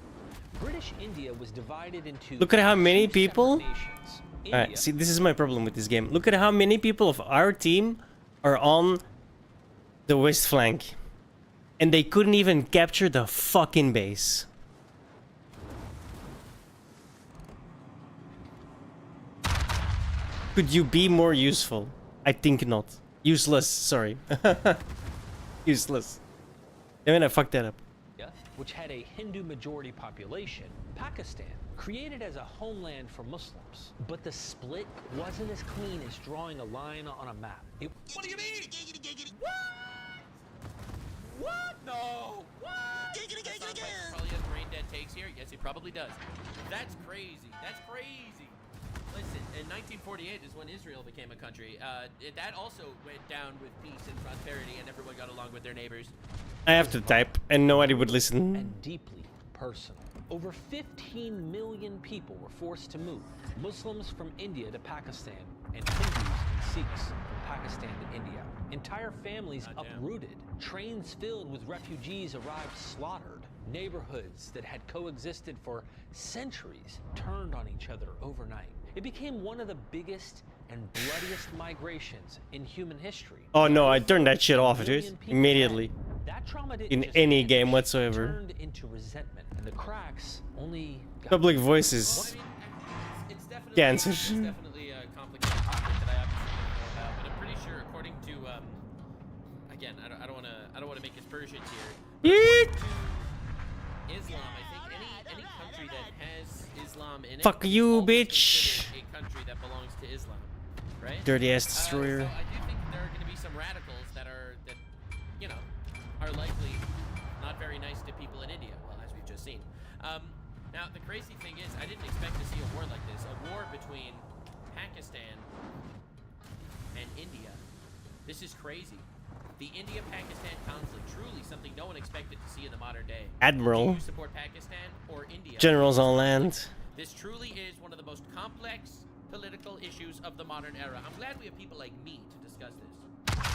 L: British India was divided into...
H: Look at how many people...
L: nations.
H: Alright, see, this is my problem with this game. Look at how many people of our team are on the west flank. And they couldn't even capture the fucking base. Could you be more useful? I think not. Useless, sorry. Useless. Damn it, I fucked that up.
L: Which had a Hindu majority population, Pakistan, created as a homeland for Muslims. But the split wasn't as clean as drawing a line on a map.
K: What do you mean? What? What? No. What? That sounds like probably has brain dead takes here. Yes, he probably does. That's crazy. That's crazy. Listen, in 1948 is when Israel became a country. That also went down with peace and prosperity, and everyone got along with their neighbors.
H: I have to type, and nobody would listen.
L: And deeply personal. Over 15 million people were forced to move. Muslims from India to Pakistan, and Hindus and Sikhs from Pakistan to India. Entire families uprooted. Trains filled with refugees arrived slaughtered. Neighborhoods that had coexisted for centuries turned on each other overnight. It became one of the biggest and bloodiest migrations in human history.
H: Oh no, I turned that shit off, dude. Immediately.
L: That trauma didn't
H: In
L: just
H: any
L: vanish,
H: game
L: it
H: whatsoever.
L: turned into resentment, and the cracks only got
H: Public voices.
K: It's definitely,
H: Cancer.
K: It's definitely a complicated topic that I obviously don't know about, but I'm pretty sure, according to, again, I don't want to make aspersions here.
H: Yeet.
K: To Islam, I think any country that has Islam in it,
H: Fuck you,
K: is
H: bitch.
K: considered a country that belongs to Islam, right?
H: Dirty ass destroyer.
K: So I do think there are going to be some radicals that you know, are likely not very nice to people in India. Well, as we've just seen. Now the crazy thing is, I didn't expect to see a war like this, a war between Pakistan and India. This is crazy. The India-Pakistan conflict, truly something no one expected to see in the modern day.
H: Admiral.
K: Do you support Pakistan or India?
H: Generals on land.
K: This truly is one of the most complex political issues of the modern era. I'm glad we have people like me to discuss this.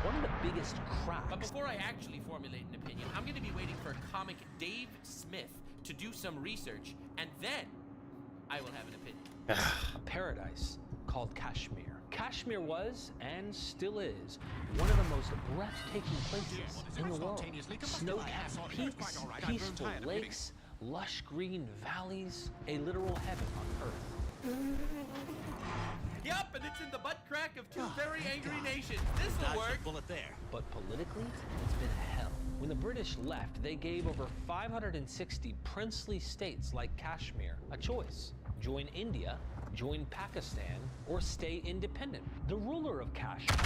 L: one of the biggest cracks.
K: But before I actually formulate an opinion, I'm going to be waiting for comic Dave Smith to do some research, and then I will have an opinion.
L: A paradise called Kashmir. Kashmir was, and still is, one of the most breathtaking places in the world. Snow-capped peaks, peaceful lakes, lush green valleys, a literal heaven on Earth.
K: Yup, and it's in the butt crack of two very angry nations. This'll work.
L: But politically, it's been hell. When the British left, they gave over 560 princely states like Kashmir a choice. Join India, join Pakistan, or stay independent. The ruler of Kashmir,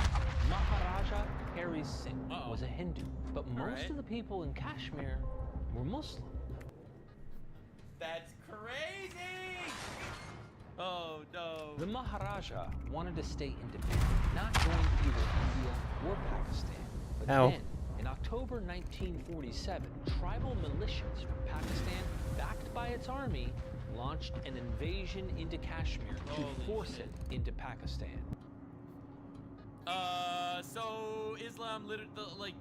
L: Maharaja Hari Singh, was a Hindu, but most of the people in Kashmir were Muslim.
K: That's crazy! Oh no.
L: The Maharaja wanted to stay independent, not join either India or Pakistan. But then, in October 1947, tribal militias from Pakistan, backed by its army, launched an invasion into Kashmir to force it into Pakistan.
K: So Islam,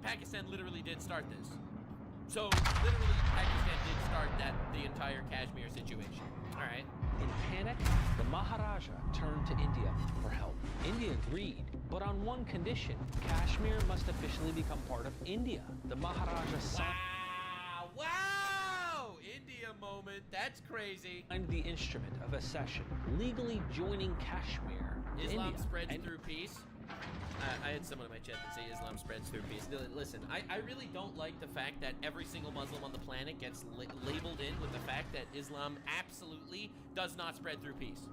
K: Pakistan literally did start this. So literally, Pakistan did start the entire Kashmir situation. All right.
L: In panic, the Maharaja turned to India for help. India agreed, but on one condition: Kashmir must officially become part of India. The Maharaja signed.
K: Wow! India moment. That's crazy.
L: Signed the instrument of accession, legally joining Kashmir.
K: Islam
L: India.
K: spreads through peace. I had someone in my chat that say Islam spreads through peace. Listen, I really don't like the fact that every single Muslim on the planet gets labeled in with the fact that Islam absolutely does not spread through peace.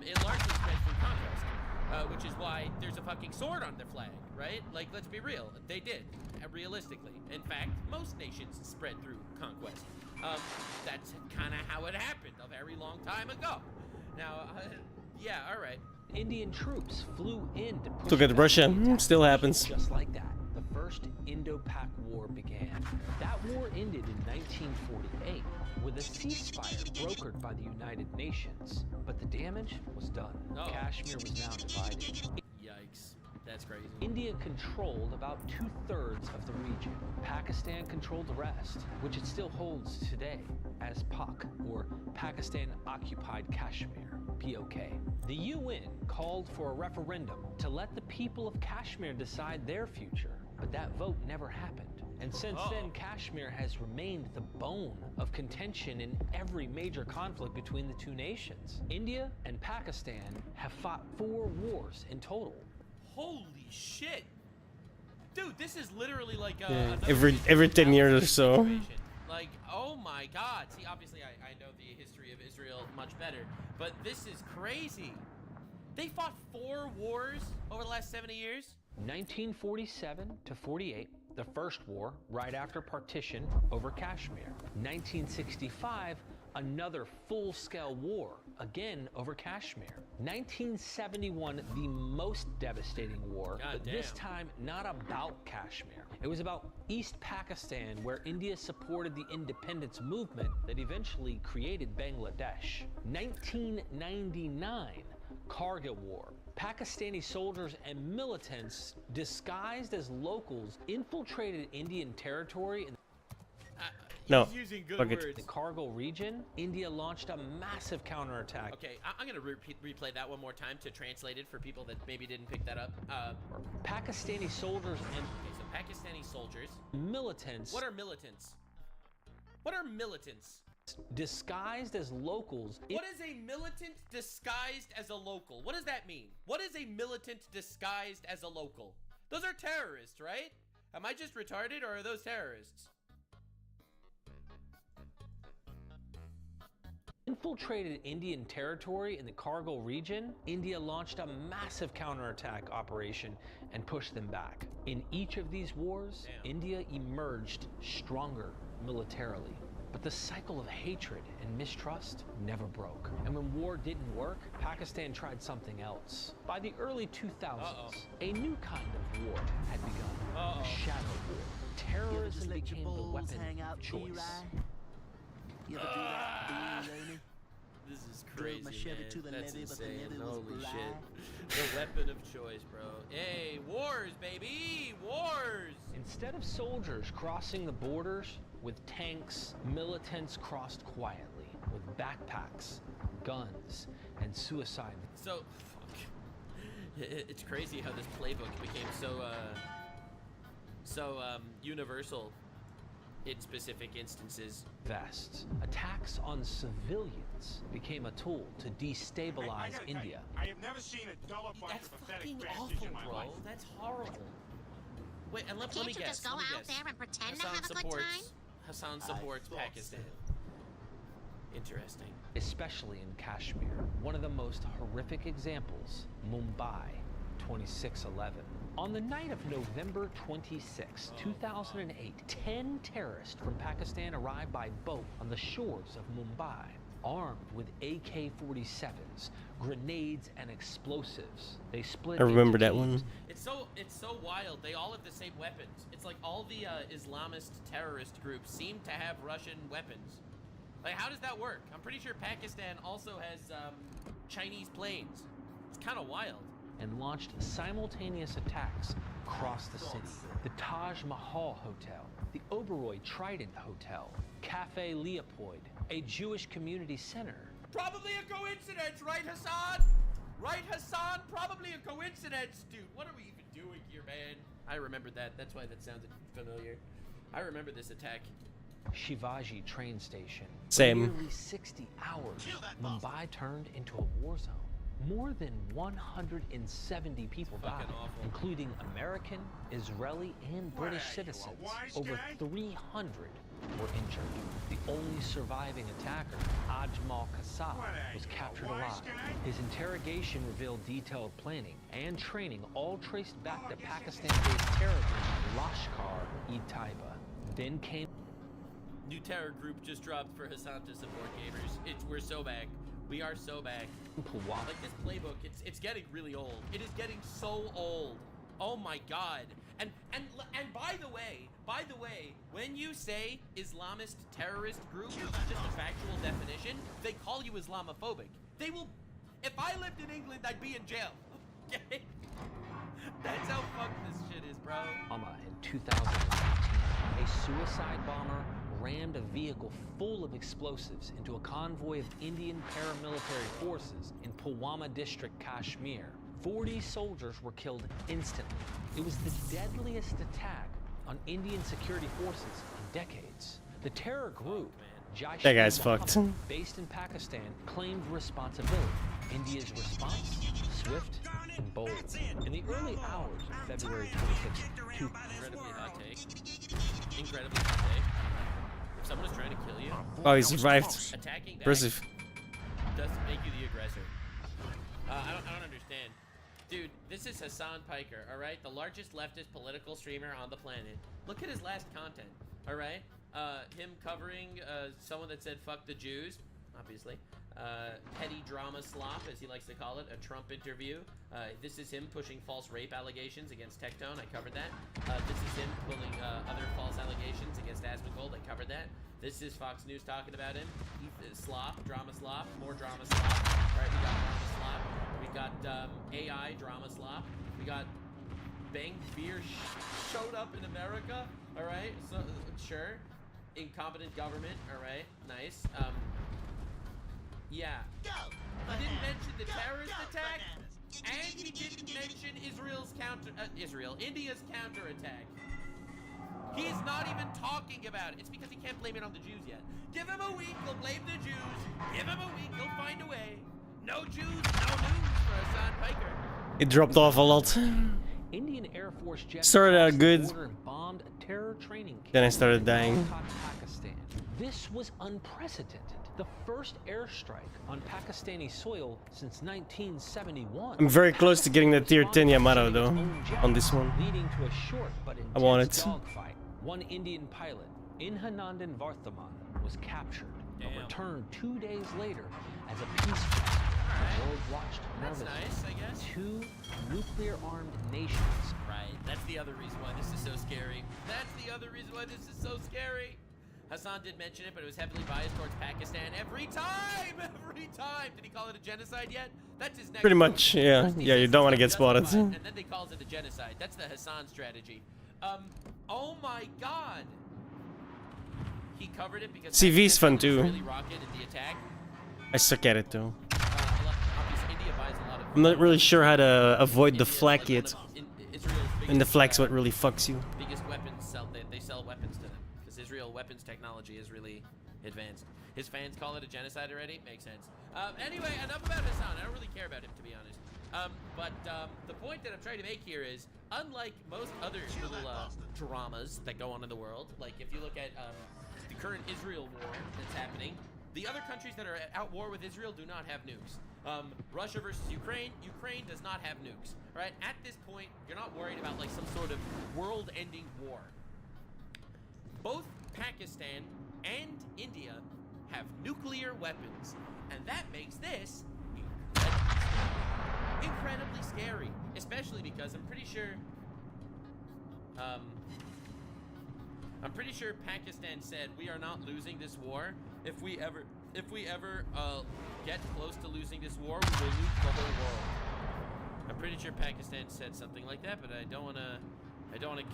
K: It largely spreads through conquest, which is why there's a fucking sword on their flag, right? Like, let's be real. They did, realistically. In fact, most nations spread through conquest. That's kind of how it happened a very long time ago. Now, yeah, all right.
L: Indian troops flew in to push
H: Look at Russia. Still happens.
L: Just like that, the first Indo-Pak War began. That war ended in 1948. with a ceasefire brokered by the United Nations. But the damage was done. Kashmir was now divided.
K: Yikes. That's crazy.
L: India controlled about 2/3 of the region. Pakistan controlled the rest, which it still holds today as POK, or Pakistan Occupied Kashmir, POK. The UN called for a referendum to let the people of Kashmir decide their future, but that vote never happened. And since then, Kashmir has remained the bone of contention in every major conflict between the two nations. India and Pakistan have fought 4 wars in total.
K: Holy shit. Dude, this is literally like
H: every 10 years or so.
K: Like, oh my god. See, obviously I know the history of Israel much better, but this is crazy. They fought 4 wars over the last 70 years?
L: 1947 to 48, the first war, right after partition over Kashmir. 1965, another full-scale war, again over Kashmir. 1971, the most devastating war, but this time not about Kashmir. It was about East Pakistan, where India supported the independence movement that eventually created Bangladesh. 1999, Kargil War. Pakistani soldiers and militants disguised as locals infiltrated Indian territory.
H: No.
K: Using good
H: Fuck it.
K: words.
L: The Kargil region, India launched a massive counterattack.
K: Okay, I'm gonna replay that one more time to translate it for people that maybe didn't pick that up.
L: Pakistani soldiers and
K: so Pakistani soldiers.
L: Militants.
K: What are militants? What are militants?
L: Disguised as locals.
K: What is a militant disguised as a local? What does that mean? What is a militant disguised as a local? Those are terrorists, right? Am I just retarded, or are those terrorists?
L: Infiltrated Indian territory in the Kargil region, India launched a massive counterattack operation and pushed them back. In each of these wars, India emerged stronger militarily. But the cycle of hatred and mistrust never broke. And when war didn't work, Pakistan tried something else. By the early 2000s, a new kind of war had begun. Shadow war. Terrorism became the weapon of choice.
N: You ever do that?
K: This is crazy,
N: my Chevy
K: man.
N: to the
K: That's
N: levee, but the
K: insane.
N: levee was
K: Holy
N: black.
K: shit. The weapon of choice, bro. Hey, wars, baby! Wars!
L: Instead of soldiers crossing the borders with tanks, militants crossed quietly with backpacks, guns, and suicide.
K: So, fuck. It's crazy how this playbook became so universal in specific instances.
L: Vests. Attacks on civilians became a tool to destabilize India.
G: I have never seen a duller bunch
K: That's
G: of pathetic
K: fucking
G: bastards
K: awful,
G: in my
K: bro.
G: life.
K: That's horrible. Wait, and let me
O: Can't you
K: guess.
O: just go
K: let me
O: out
K: guess.
O: there and pretend to
K: Hassan
O: have a good
K: supports,
O: time?
K: Hassan supports Pakistan. Interesting.
L: Especially in Kashmir. One of the most horrific examples, Mumbai, 26/11. On the night of November 26, 2008, 10 terrorists from Pakistan arrived by boat on the shores of Mumbai, armed with AK-47s, grenades, and explosives. They split.
H: I remember
L: into
H: that
L: teams.
H: one.
K: It's so wild. They all have the same weapons. It's like all the Islamist terrorist groups seem to have Russian weapons. Like, how does that work? I'm pretty sure Pakistan also has Chinese planes. It's kind of wild.
L: And launched simultaneous attacks across the city. The Taj Mahal Hotel, the Oberoi Trident Hotel, Cafe Leopold, a Jewish community center.
K: Probably a coincidence, right, Hassan? Right, Hassan? Probably a coincidence. Dude, what are we even doing here, man? I remember that. That's why that sounded familiar. I remember this attack.
L: Shivaji train station.
H: Same.
L: For nearly 60 hours, Mumbai turned into a war zone. More than 170 people died, including American, Israeli, and British citizens. Over 300 were injured. The only surviving attacker, Ajmal Kasab, was captured alive. His interrogation revealed detailed planning and training, all traced back to Pakistan-based terror group Lashkar-e-Taiba. Then came...
K: New terror group just dropped for Hassan to support gamers. We're so back. We are so back. Like this playbook, it's getting really old. It is getting so old. Oh my god. And by the way, when you say Islamist terrorist group, which is just a factual definition, they call you Islamophobic. They will. If I lived in England, I'd be in jail. Okay. That's how fucked this shit is, bro.
L: In 2019, a suicide bomber rammed a vehicle full of explosives into a convoy of Indian paramilitary forces in Pulwama district, Kashmir. 40 soldiers were killed instantly. It was the deadliest attack on Indian security forces in decades. The terror group,
H: That guy's fucked.
L: based in Pakistan, claimed responsibility. India's response? Swift and bold. In the early hours of February 26th,
K: Incredibly hot take. Incredibly hot take. If someone is trying to kill you,
H: Oh, he survived.
K: attacking back
H: Impressive.
K: doesn't make you the aggressor. I don't understand. Dude, this is Hassan Piker, all right? The largest leftist political streamer on the planet. Look at his last content, all right? Him covering someone that said fuck the Jews, obviously. Petty drama slop, as he likes to call it, a Trump interview. This is him pushing false rape allegations against Tectone. I covered that. This is him pulling other false allegations against Asmongold. I covered that. This is Fox News talking about him. Slop, drama slop, more drama slop. All right, we got drama slop. We got AI drama slop. We got Bang Beer showed up in America. All right, so sure. Incompetent government. All right, nice. Yeah. He didn't mention the terrorist attack, and he didn't mention India's counterattack. He's not even talking about it. It's because he can't blame it on the Jews yet. Give him a week, he'll blame the Jews. Give him a week, he'll find a way. No Jews, no news for Hassan Piker.
H: It dropped off a lot.
L: Indian Air Force jets
H: Started out good.
L: bombed a terror training camp
H: Then I started dying.
L: in Pakistan. This was unprecedented. The first airstrike on Pakistani soil since 1971.
H: I'm very close to getting the tier 10 Yamato though on this one.
L: Leading to a short but
H: I want
L: intense
H: it.
L: dogfight. One Indian pilot, Inhanandan Varthaman, was captured but returned 2 days later as a peace prisoner. The world watched
K: That's
L: nervously.
K: nice, I guess.
L: Two nuclear-armed nations.
K: Right, that's the other reason why this is so scary. That's the other reason why this is so scary. Hassan did mention it, but it was heavily biased towards Pakistan every time! Every time! Did he call it a genocide yet? That's his next
H: Pretty
K: move.
H: much, yeah. Yeah, you don't want to get spotted.
K: And then they calls it a genocide. That's the Hassan strategy. Oh my god! He covered it because
H: CV's fun too.
K: Really rocketed the attack.
H: I suck at it though.
K: Obviously, India buys a lot of
H: I'm not really sure how to avoid the flak
K: like
H: yet.
K: one of Israel's
H: And the
K: biggest,
H: flak's what really fucks you.
K: biggest weapons they sell weapons to them because Israel weapons technology is really advanced. His fans call it a genocide already. Makes sense. Anyway, enough about Hassan. I don't really care about him, to be honest. But the point that I'm trying to make here is, unlike most other little dramas that go on in the world, like if you look at the current Israel war that's happening, the other countries that are at war with Israel do not have nukes. Russia versus Ukraine, Ukraine does not have nukes. Right? At this point, you're not worried about like some sort of world-ending war. Both Pakistan and India have nuclear weapons, and that makes this incredibly scary, especially because I'm pretty sure Pakistan said we are not losing this war. If we ever get close to losing this war, we will lose the whole world. I'm pretty sure Pakistan said something like that, but I don't want to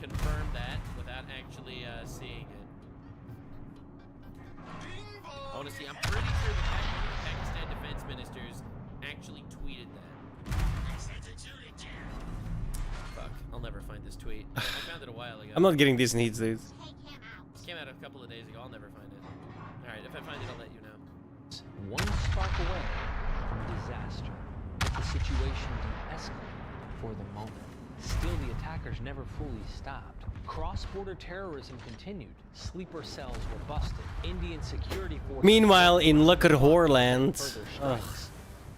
K: confirm that without actually seeing it. I want to see. I'm pretty sure the Pakistan defense ministers actually tweeted that. Fuck, I'll never find this tweet. I found it a while ago.
H: I'm not getting these needs, dude.
K: This came out a couple of days ago. I'll never find it. All right, if I find it, I'll let you know.
L: One spark away from disaster, but the situation de-escalated for the moment. Still, the attackers never fully stopped. Cross-border terrorism continued. Sleeper cells were busted. Indian security forces...
H: Meanwhile, in Luckadhor land...
L: further strikes.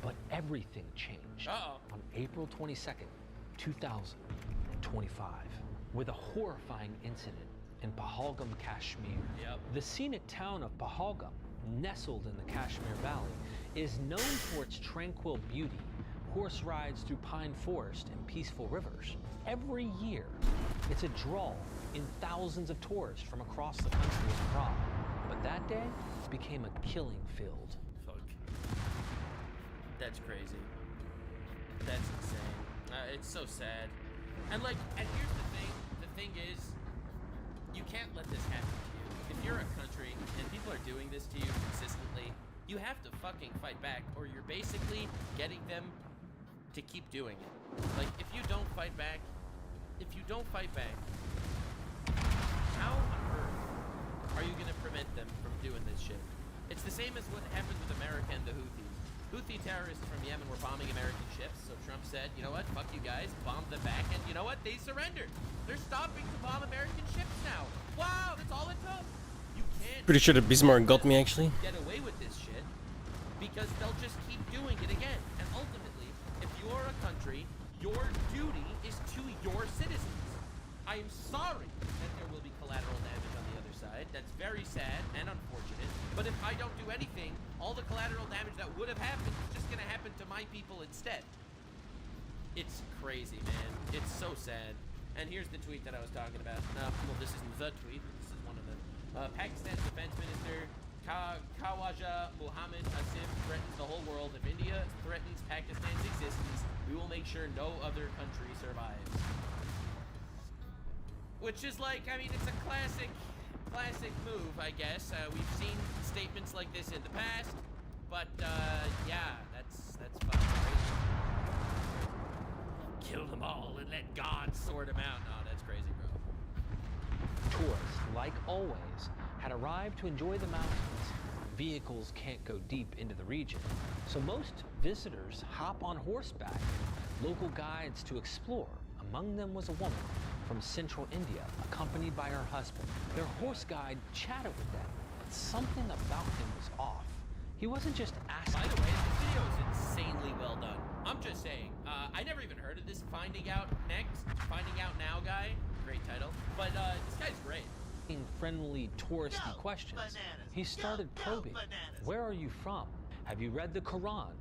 L: But everything changed on April 22nd, 2025, with a horrifying incident in Pahalgam, Kashmir. The scenic town of Pahalgam, nestled in the Kashmir Valley, is known for its tranquil beauty, horse rides through pine forest and peaceful rivers. Every year, it's a draw in thousands of tourists from across the country and abroad. But that day became a killing field.
K: Fuck. That's crazy. That's insane. It's so sad. And like, and here's the thing. The thing is, you can't let this happen to you. If you're a country and people are doing this to you consistently, you have to fucking fight back, or you're basically getting them to keep doing it. Like, if you don't fight back, how on earth are you gonna prevent them from doing this shit? It's the same as what happened with America and the Houthis. Houthi terrorists from Yemen were bombing American ships, so Trump said, you know what, fuck you guys, bombed them back, and you know what, they surrendered. They're stopping to bomb American ships now. Wow, that's all it took. You can't...
H: Pretty sure that Bismarck got me, actually.
K: ...get away with this shit, because they'll just keep doing it again. And ultimately, if you're a country, your duty is to your citizens. I am sorry that there will be collateral damage on the other side. That's very sad and unfortunate. But if I don't do anything, all the collateral damage that would have happened is just going to happen to my people instead. It's crazy, man. It's so sad. And here's the tweet that I was talking about. Well, this isn't the tweet. This is one of them. Pakistan's defense minister, Khawaja Mohammed Asif, threatens the whole world. If India threatens Pakistan's existence, we will make sure no other country survives. Which is like, I mean, it's a classic move, I guess. We've seen statements like this in the past, but yeah, that's fucking crazy. Kill them all and let God sort them out. No, that's crazy, bro.
L: Tourists, like always, had arrived to enjoy the mountains. Vehicles can't go deep into the region, so most visitors hop on horseback, local guides to explore. Among them was a woman from central India, accompanied by her husband. Their horse guide chatted with them, but something about him was off. He wasn't just asking.
K: By the way, this video is insanely well done. I'm just saying, I never even heard of this Finding Out Now guy. Great title. But this guy's great.
L: Friendly touristy questions. He started probing. Where are you from? Have you read the Quran?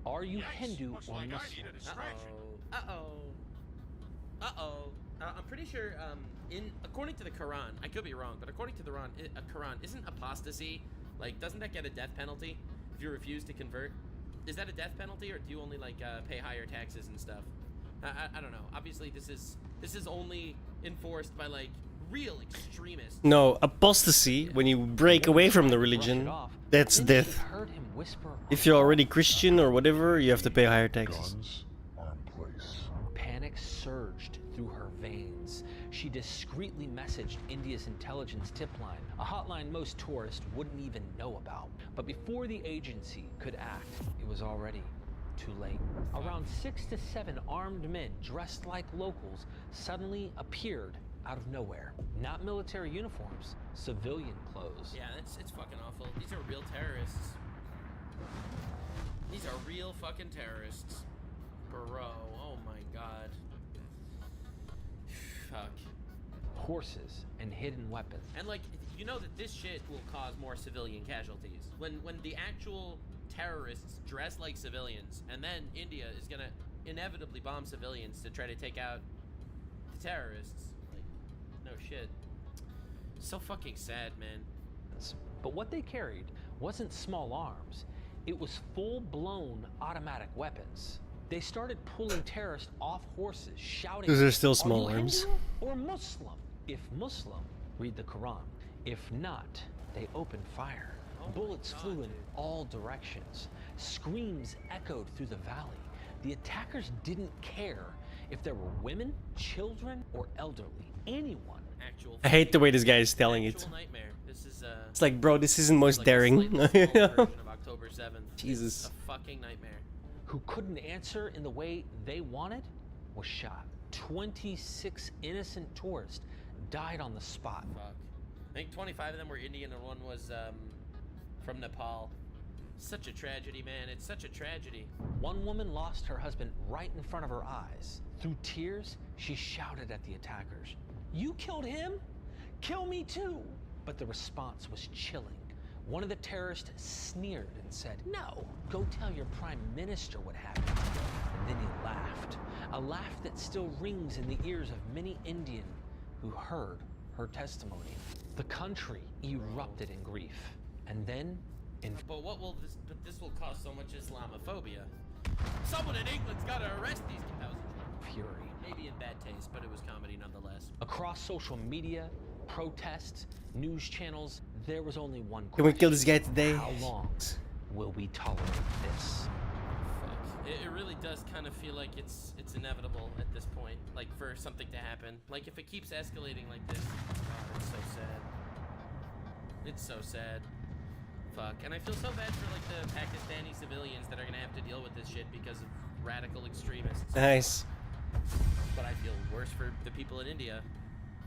L: Are you Hindu or Muslim?
K: I'm pretty sure, according to the Quran, I could be wrong, but according to the Quran, isn't apostasy, like, doesn't that get a death penalty if you refuse to convert? Is that a death penalty, or do you only, like, pay higher taxes and stuff? I don't know. Obviously, this is only enforced by, like, real extremists.
H: No, apostasy, when you break away from the religion, that's death. If you're already Christian or whatever, you have to pay higher taxes.
L: Panic surged through her veins. She discreetly messaged India's intelligence tip line, a hotline most tourists wouldn't even know about. But before the agency could act, it was already too late. Around 6 to 7 armed men dressed like locals suddenly appeared out of nowhere. Not military uniforms, civilian clothes.
K: Yeah, it's fucking awful. These are real terrorists. These are real fucking terrorists. Bro, oh my god. Fuck.
L: Horses and hidden weapons.
K: And like, you know that this shit will cause more civilian casualties. When the actual terrorists dress like civilians, and then India is gonna inevitably bomb civilians to try to take out the terrorists. Like, no shit. So fucking sad, man.
L: But what they carried wasn't small arms. It was full-blown automatic weapons. They started pulling terrorists off horses, shouting,
H: "Those are still small arms."
L: Hindu or Muslim? If Muslim, read the Quran. If not, they opened fire. Bullets flew in all directions. Screams echoed through the valley. The attackers didn't care if there were women, children, or elderly. Anyone.
H: I hate the way this guy is telling it.
K: Nightmare. This is
H: it's like, bro, this isn't most daring.
K: Of October 7th.
H: Jesus.
K: It's a fucking nightmare.
L: Who couldn't answer in the way they wanted was shot. 26 innocent tourists died on the spot.
K: Fuck. I think 25 of them were Indian and one was from Nepal. Such a tragedy, man. It's such a tragedy.
L: One woman lost her husband right in front of her eyes. Through tears, she shouted at the attackers, "You killed him? Kill me too!" But the response was chilling. One of the terrorists sneered and said, "No, go tell your prime minister what happened." And then he laughed, a laugh that still rings in the ears of many Indian who heard her testimony. The country erupted in grief, and then
K: But what will this? But this will cause so much Islamophobia. Someone in England's got to arrest these. That was a joke.
L: Fury.
K: Maybe in bad taste, but it was comedy nonetheless.
L: Across social media, protests, news channels, there was only one question.
H: Can we kill this guy today?
L: How long will we tolerate this?
K: Fuck. It really does kind of feel like it's inevitable at this point. Like for something to happen. Like if it keeps escalating like this. God, it's so sad. It's so sad. Fuck. And I feel so bad for like the Pakistani civilians that are gonna have to deal with this shit because of radical extremists.
H: Nice.
K: But I feel worse for the people in India.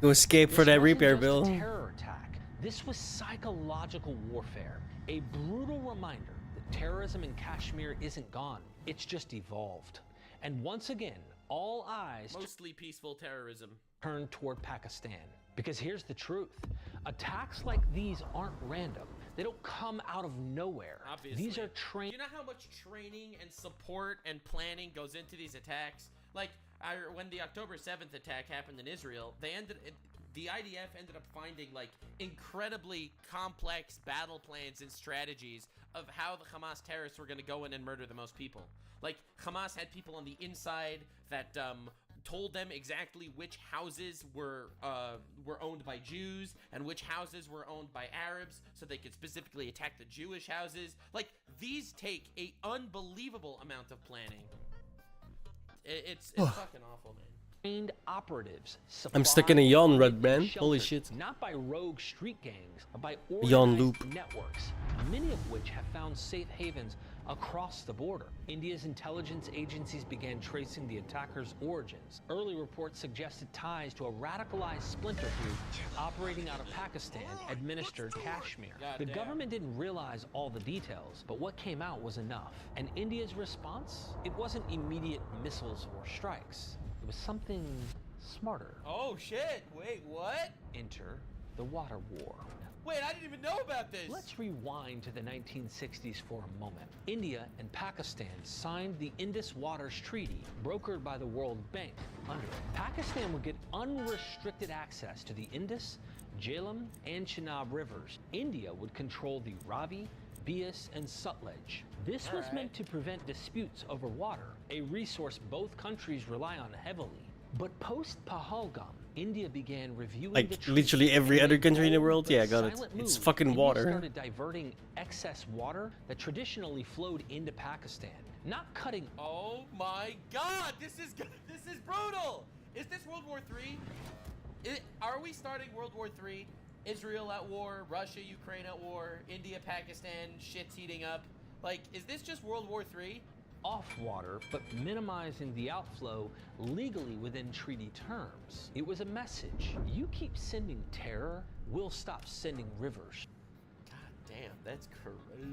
H: Go escape for that repair bill.
L: This wasn't just a terror attack. This was psychological warfare. A brutal reminder that terrorism in Kashmir isn't gone. It's just evolved. And once again, all eyes
K: Mostly peaceful terrorism.
L: turn toward Pakistan. Because here's the truth. Attacks like these aren't random. They don't come out of nowhere.
K: Obviously.
L: These are trained.
K: You know how much training and support and planning goes into these attacks? Like, when the October 7th attack happened in Israel, the IDF ended up finding like incredibly complex battle plans and strategies of how the Hamas terrorists were going to go in and murder the most people. Like, Hamas had people on the inside that told them exactly which houses were owned by Jews and which houses were owned by Arabs, so they could specifically attack the Jewish houses. Like, these take a unbelievable amount of planning. It's fucking awful, man.
L: Trained operatives.
H: I'm stuck in a yawn rut, man. Holy shit.
L: Not by rogue street gangs, but by
H: Yawn
L: organized
H: loop.
L: networks, many of which have found safe havens across the border. India's intelligence agencies began tracing the attackers' origins. Early reports suggested ties to a radicalized splinter group operating out of Pakistan-administered Kashmir. The government didn't realize all the details, but what came out was enough. And India's response? It wasn't immediate missiles or strikes. It was something smarter.
K: Oh shit, wait, what?
L: Enter the water war.
K: Wait, I didn't even know about this.
L: Let's rewind to the 1960s for a moment. India and Pakistan signed the Indus Waters Treaty, brokered by the World Bank. Under it, Pakistan would get unrestricted access to the Indus, Jhelum, and Chenab rivers. India would control the Ravi, Beas, and Sutlej. This was meant to prevent disputes over water, a resource both countries rely on heavily. But post-Pahalgam, India began reviewing the
H: Like
L: treaty,
H: literally every
L: and
H: other
L: in a
H: country in the
L: bold
H: world.
L: but
H: Yeah, I got it.
L: silent
H: It's
L: move,
H: fucking
L: India
H: water.
L: started diverting excess water that traditionally flowed into Pakistan, not cutting.
K: Oh my God, this is brutal. Is this World War III? Are we starting World War III? Israel at war, Russia, Ukraine at war, India, Pakistan, shit's heating up. Like, is this just World War III?
L: Off water, but minimizing the outflow legally within treaty terms. It was a message. You keep sending terror, we'll stop sending rivers.
K: God damn, that's crazy.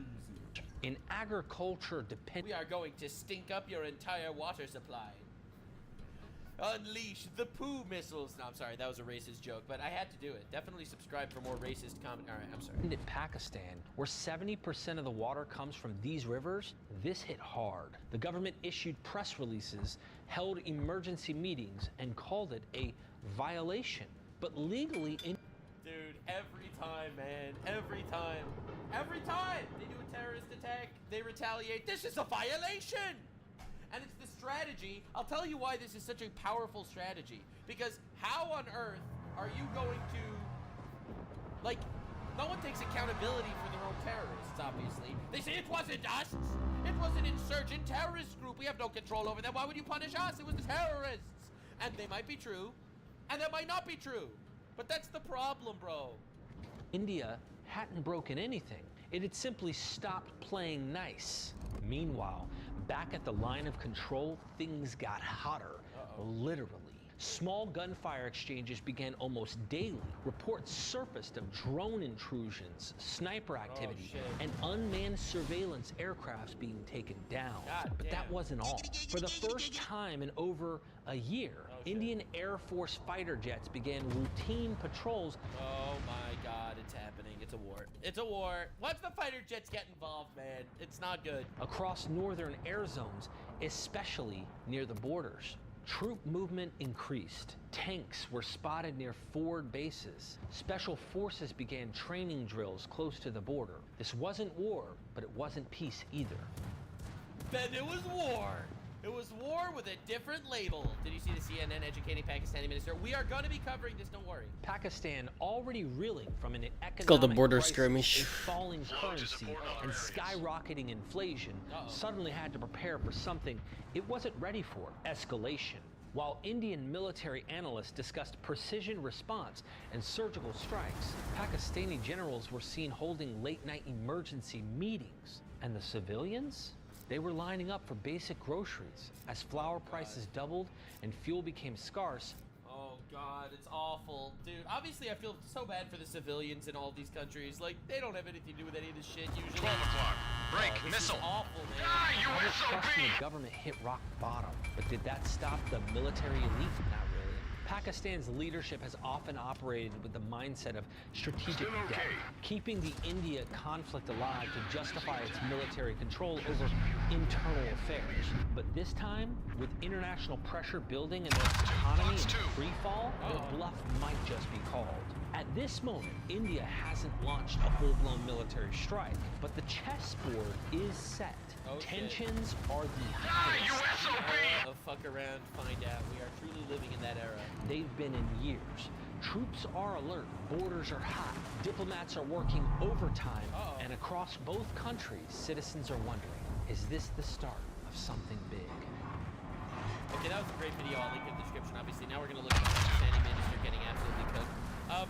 L: In agriculture,
K: We are going to stink up your entire water supply. Unleash the poo missiles. No, I'm sorry, that was a racist joke, but I had to do it. Definitely subscribe for more racist comment. All right, I'm sorry.
L: In Pakistan, where 70% of the water comes from these rivers, this hit hard. The government issued press releases, held emergency meetings, and called it a violation. But legally,
K: Dude, every time, man. Every time they do a terrorist attack, they retaliate. This is a violation! And it's the strategy. I'll tell you why this is such a powerful strategy. Because how on earth are you going to... Like, no one takes accountability for their own terrorists, obviously. They say, it wasn't us! It was an insurgent terrorist group. We have no control over them. Why would you punish us? It was the terrorists! And they might be true, and they might not be true. But that's the problem, bro.
L: India hadn't broken anything. It had simply stopped playing nice. Meanwhile, back at the line of control, things got hotter, literally. Small gunfire exchanges began almost daily. Reports surfaced of drone intrusions, sniper activity, and unmanned surveillance aircrafts being taken down. But that wasn't all. For the first time in over a year, Indian Air Force fighter jets began routine patrols.
K: Oh my God, it's happening. It's a war. It's a war. Once the fighter jets get involved, man, it's not good.
L: Across northern air zones, especially near the borders. Troop movement increased. Tanks were spotted near forward bases. Special forces began training drills close to the border. This wasn't war, but it wasn't peace either.
K: Then it was war. It was war with a different label. Did you see the CNN educating Pakistani minister? We are going to be covering this, don't worry.
L: Pakistan, already reeling from an economic
H: called the border
L: crisis,
H: skirmish.
L: a falling currency, and skyrocketing inflation, suddenly had to prepare for something it wasn't ready for: escalation. While Indian military analysts discussed precision response and surgical strikes, Pakistani generals were seen holding late-night emergency meetings. And the civilians? They were lining up for basic groceries. As flour prices doubled and fuel became scarce.
K: Oh God, it's awful. Dude, obviously I feel so bad for the civilians in all these countries. Like, they don't have anything to do with any of this shit usually.
O: 12 o'clock. Break.
K: This
O: Missile.
K: is awful, man.
L: Public trust in the government hit rock bottom. But did that stop the military elite? Not really. Pakistan's leadership has often operated with the mindset of strategic debt, keeping the India conflict alive to justify its military control over internal affairs. But this time, with international pressure building and their economy in free fall, their bluff might just be called. At this moment, India hasn't launched a full-blown military strike, but the chessboard is set. Tensions are the highest.
K: Fuck around, find out. We are truly living in that era.
L: They've been in years. Troops are alert, borders are hot, diplomats are working overtime, and across both countries, citizens are wondering, is this the start of something big?
K: Okay, that was a great video. I'll link in the description, obviously. Now we're going to look at the Pakistani minister getting absolutely cooked.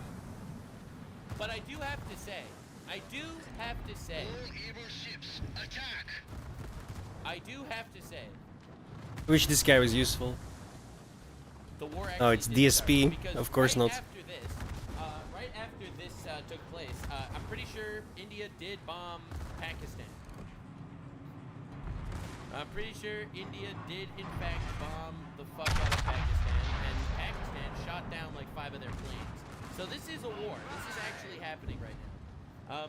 K: But I do have to say,
O: All evil ships, attack!
K: I do have to say,
H: I wish this guy was useful.
K: the war
H: Oh,
K: actually
H: it's
K: did
H: DSP.
K: start, because
H: Of course
K: right
H: not.
K: Right after this took place, I'm pretty sure India did bomb Pakistan. I'm pretty sure India did, in fact, bomb the fuck out of Pakistan, and Pakistan shot down like 5 of their planes. So this is a war. This is actually happening right now.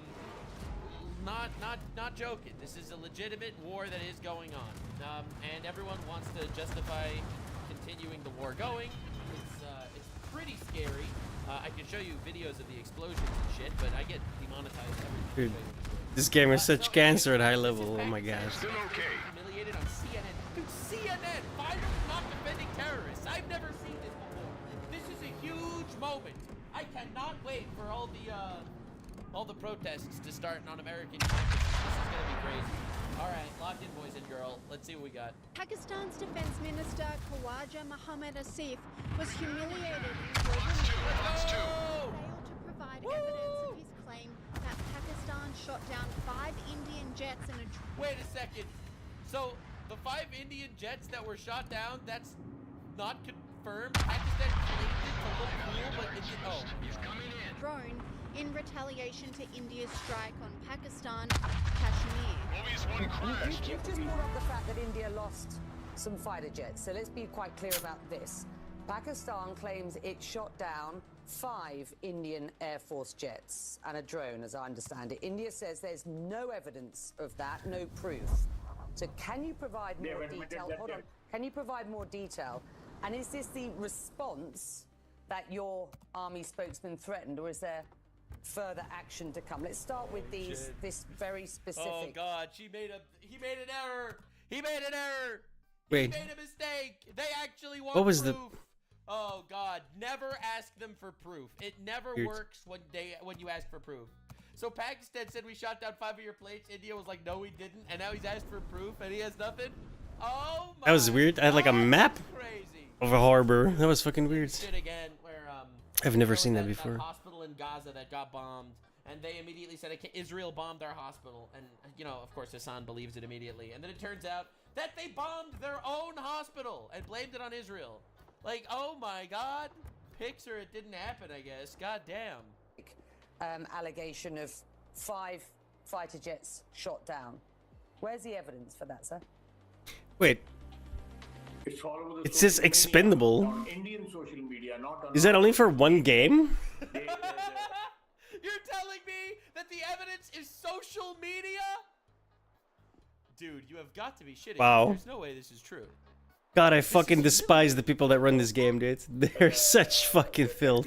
K: Not joking. This is a legitimate war that is going on, and everyone wants to justify continuing the war going. It's pretty scary. I can show you videos of the explosions and shit, but I get demonetized every time.
H: Dude, this game is such cancer at high level. Oh my gosh.
O: Still okay.
K: Humiliated on CNN. Dude, CNN! Fighters not defending terrorists. I've never seen this before. This is a huge moment. I cannot wait for all the protests to start on American campuses. This is gonna be crazy. All right, locked in, boys and girls. Let's see what we got.
P: Pakistan's Defense Minister Khawaja Mohammad Asif was humiliated in
O: Let's do.
P: failed to provide evidence of his claim that Pakistan shot down 5 Indian jets in a...
K: Wait a second. So the 5 Indian jets that were shot down, that's not confirmed. Pakistan claimed it to look cool, but it did. Oh,
O: He's coming in.
P: drone in retaliation to India's strike on Pakistan, Kashmir.
O: Always one crashed.
Q: You've just brought up the fact that India lost some fighter jets, so let's be quite clear about this. Pakistan claims it shot down 5 Indian Air Force jets and a drone, as I understand it. India says there's no evidence of that, no proof. So can you provide more detail? Hold on. Can you provide more detail? And is this the response that your army spokesman threatened, or is there further action to come? Let's start with this very specific...
K: Oh God, he made an error. He made an error.
H: Wait.
K: He made a mistake. They actually want
H: What was
K: proof.
H: the...
K: Oh God, never ask them for proof. It never
H: Weird.
K: works when you ask for proof. So Pakistan said we shot down 5 of your planes. India was like, no, we didn't. And now he's asked for proof and he has nothing. Oh my.
H: That was weird. I had like a map
K: Crazy.
H: of a harbor. That was fucking weird.
K: Shit again, where
H: I've never
K: there was
H: seen that before.
K: hospital in Gaza that got bombed, and they immediately said Israel bombed our hospital, and of course Hassan believes it immediately, and then it turns out that they bombed their own hospital and blamed it on Israel. Like, oh my God, Pixar, it didn't happen, I guess. God damn.
Q: Allegation of 5 fighter jets shot down. Where's the evidence for that, sir?
H: Wait.
R: It's all over the
H: It says
R: social
H: expendable.
R: media, on Indian social media, not on
H: Is that only for one game?
K: You're telling me that the evidence is social media? Dude, you have got to be shitting.
H: Wow.
K: There's no way this is true.
H: God, I fucking despise the people that run this game, dude. They're such fucking filth.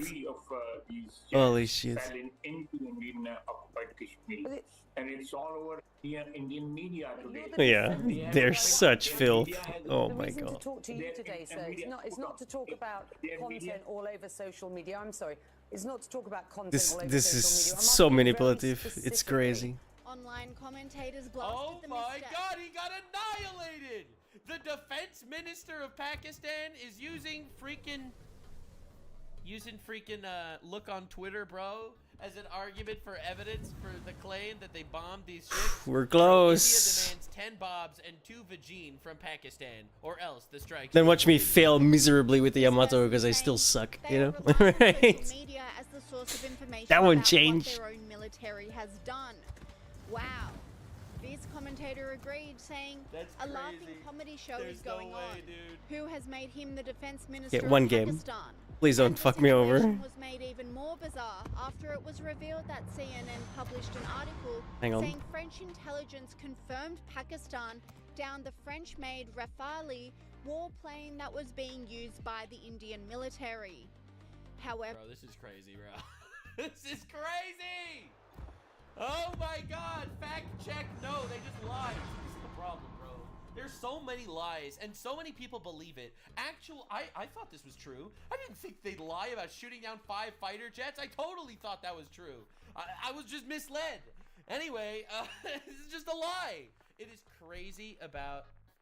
H: Holy shit.
R: Into Indian occupied Kashmir. And it's all over Indian media today.
H: Yeah, they're such filth. Oh
Q: The
H: my
Q: reason to
H: god.
Q: talk to you today, sir, it's not to talk about content all over social media. I'm sorry. It's not to talk about content all over
H: This is
Q: social media. I'm
H: so
Q: asking very
H: manipulative. It's
Q: specifically.
H: crazy.
P: Online commentators blasted
K: Oh
P: the
K: my
P: misstep.
K: god, he got annihilated! The defense minister of Pakistan is using freaking look on Twitter, bro, as an argument for evidence for the claim that they bombed these ships.
H: We're close.
K: India demands 10 bobs and 2 vagine from Pakistan, or else the strike.
H: Then watch me fail miserably with the Yamato because I still suck, you know? Right?
P: Media as the source of information
H: That won't
P: about
H: change.
P: what their own military has done. Wow. This commentator agreed, saying a laughing comedy show is going on. Who has made him the defense minister
H: Get one
P: of
H: game.
P: Pakistan?
H: Please don't fuck me over.
P: Was made even more bizarre after it was revealed that CNN published an article saying French intelligence confirmed Pakistan downed the French-made Rafale warplane that was being used by the Indian military. However,
K: Bro, this is crazy, bro. This is crazy! Oh my god, fact check, no, they just lied. This is the problem, bro. There's so many lies, and so many people believe it. I thought this was true. I didn't think they'd lie about shooting down 5 fighter jets. I totally thought that was true. I was just misled. Anyway, this is just a lie. It is crazy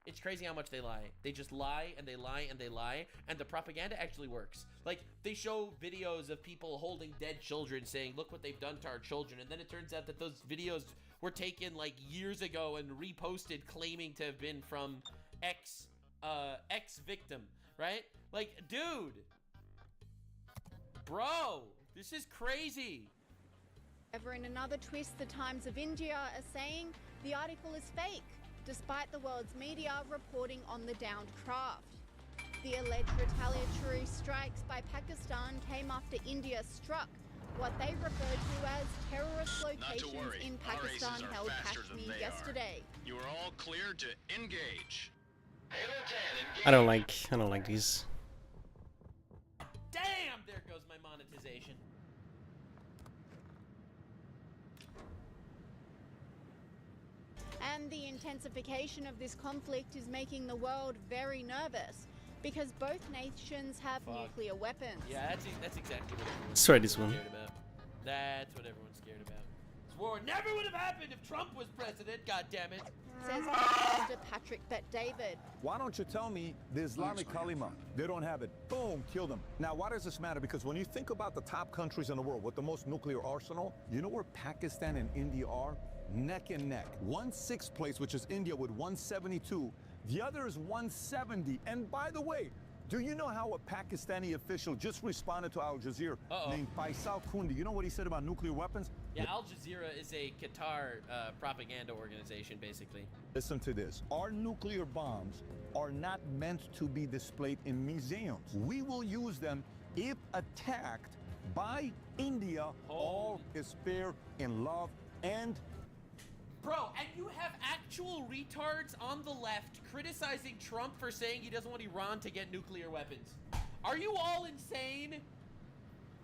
K: it's crazy how much they lie. They just lie, and they lie, and they lie, and the propaganda actually works. Like, they show videos of people holding dead children saying, look what they've done to our children, and then it turns out that those videos were taken like years ago and reposted claiming to have been from ex victim, right? Like, dude, bro, this is crazy.
P: in another twist, the Times of India are saying the article is fake, despite the world's media reporting on the downed craft. The alleged retaliatory strikes by Pakistan came after India struck what they referred to as terrorist locations in Pakistan-held Kashmir yesterday.
O: You are all clear to engage.
H: I don't like these.
K: Damn, there goes my monetization.
P: And the intensification of this conflict is making the world very nervous because both nations have nuclear weapons.
K: Yeah, that's exactly what everyone's
H: Let's try this one.
K: scared about. That's what everyone's scared about. This war never would have happened if Trump was president, God damn it.
P: Says Ambassador Patrick Bet-David.
S: Why don't you tell me the Islamic Kalima? They don't have it. Boom, kill them. Now, why does this matter? Because when you think about the top countries in the world with the most nuclear arsenal, you know where Pakistan and India are? Neck and neck. 1/6 place, which is India with 172. The other is 170. And by the way, do you know how a Pakistani official just responded to Al Jazeera named Faisal Kundi? You know what he said about nuclear weapons?
K: Yeah, Al Jazeera is a Qatar propaganda organization, basically.
S: Listen to this. Our nuclear bombs are not meant to be displayed in museums. We will use them if attacked by India. All is fair in love and...
K: Bro, and you have actual retards on the left criticizing Trump for saying he doesn't want Iran to get nuclear weapons. Are you all insane?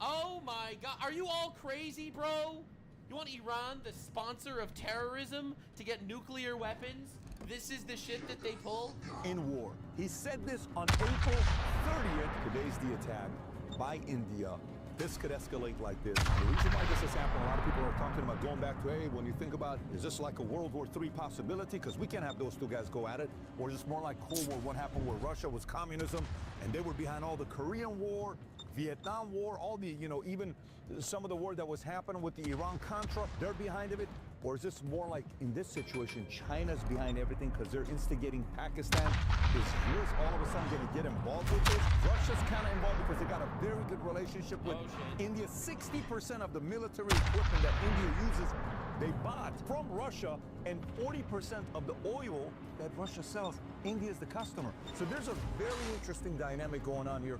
K: Oh my god, are you all crazy, bro? You want Iran, the sponsor of terrorism, to get nuclear weapons? This is the shit that they pull?
S: In war. He said this on April 30th. Today's the attack by India. This could escalate like this. The reason why this is happening, a lot of people are talking about going back to, hey, when you think about, is this like a World War III possibility? Because we can't have those two guys go at it. Or is this more like Cold War, what happened where Russia was communism and they were behind all the Korean War, Vietnam War, all the, you know, even some of the war that was happening with the Iran-Contra, they're behind of it? Or is this more like, in this situation, China's behind everything because they're instigating Pakistan? Is US all of a sudden going to get involved with this? Russia's kind of involved because they got a very good relationship with India. 60% of the military equipment that India uses They bought from Russia, and 40% of the oil that Russia sells, India is the customer. So there's a very interesting dynamic going on here.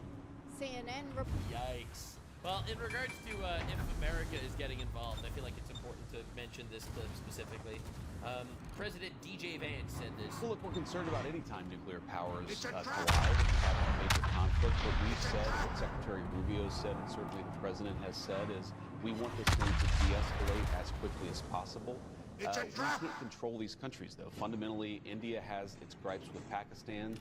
P: CNN.
K: Yikes. Well, in regards to if America is getting involved, I feel like it's important to mention this clip specifically. President DJ Vance said this.
T: Well, look, we're concerned about any time nuclear powers collide and have a major conflict. What we've said, what Secretary Rubio said, and certainly the president has said, is we want this thing to de-escalate as quickly as possible. We can't control these countries, though. Fundamentally, India has its gripes with Pakistan.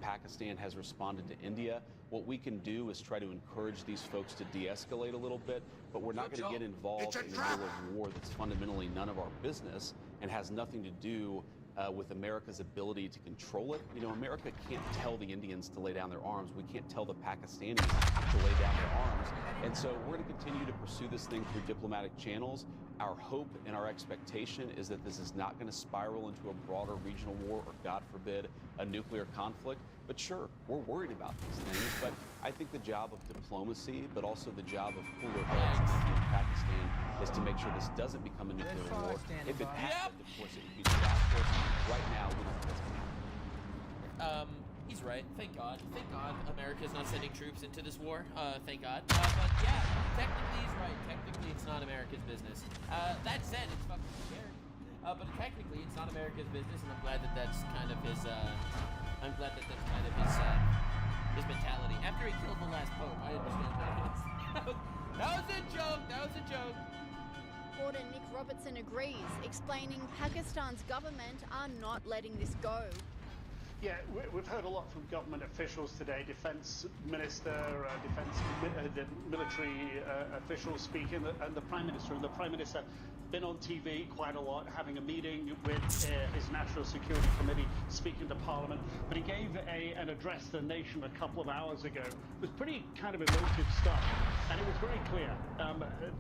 T: Pakistan has responded to India. What we can do is try to encourage these folks to de-escalate a little bit, but we're not going to get involved in the middle of war that's fundamentally none of our business and has nothing to do with America's ability to control it. You know, America can't tell the Indians to lay down their arms. We can't tell the Pakistanis to lay down their arms. And so we're going to continue to pursue this thing through diplomatic channels. Our hope and our expectation is that this is not going to spiral into a broader regional war or, God forbid, a nuclear conflict. But sure, we're worried about these things, but I think the job of diplomacy, but also the job of cooler heads in India and Pakistan is to make sure this doesn't become a nuclear war. If it happened, of course, it would be disastrous. Right now, we don't think that's going to happen.
K: He's right. Thank God. Thank God America's not sending troops into this war. Thank God. But yeah, technically he's right. Technically it's not America's business. That said, it's fucking scary. But technically it's not America's business, and I'm glad that that's kind of his, his mentality. After he killed the last pope, I understand that. That was a joke. That was a joke.
P: Reporter Nick Robertson agrees, explaining Pakistan's government are not letting this go.
U: Yeah, we've heard a lot from government officials today, defense minister, the military officials speaking, and the prime minister. And the prime minister been on TV quite a lot, having a meeting with his National Security Committee, speaking to Parliament. But he gave an address to the nation a couple of hours ago. It was pretty kind of emotive stuff, and it was very clear.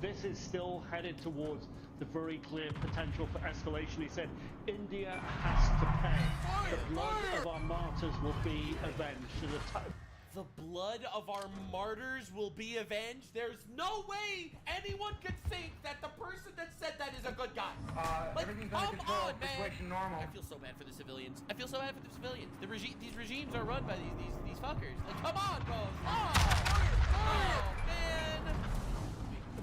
U: This is still headed towards the very clear potential for escalation. He said, India has to pay. The blood of our martyrs will be avenged.
K: The blood of our martyrs will be avenged? There's no way anyone could think that the person that said that is a good guy. Like, come on, man. Normal. I feel so bad for the civilians. I feel so bad for the civilians. These regimes are run by these fuckers. Like, come on, bro. Oh, man.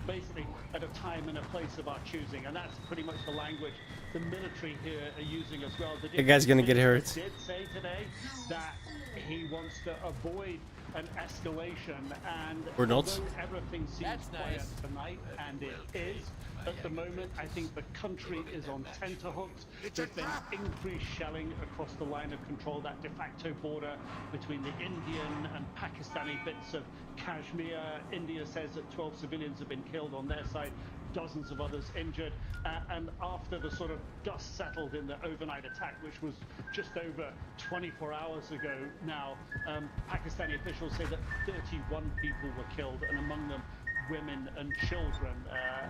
U: Basically at a time and a place of our choosing, and that's pretty much the language the military here are using as well.
H: The guy's gonna get hurt.
U: Did say today that he wants to avoid an escalation, and
H: or not.
U: Everything seems quiet tonight, and it is. At the moment, I think the country is on tenterhooks. There's been increased shelling across the line of control, that de facto border between the Indian and Pakistani bits of Kashmir. India says that 12 civilians have been killed on their side, dozens of others injured. And after the sort of dust settled in the overnight attack, which was just over 24 hours ago now, Pakistani officials say that 31 people were killed, and among them women and children,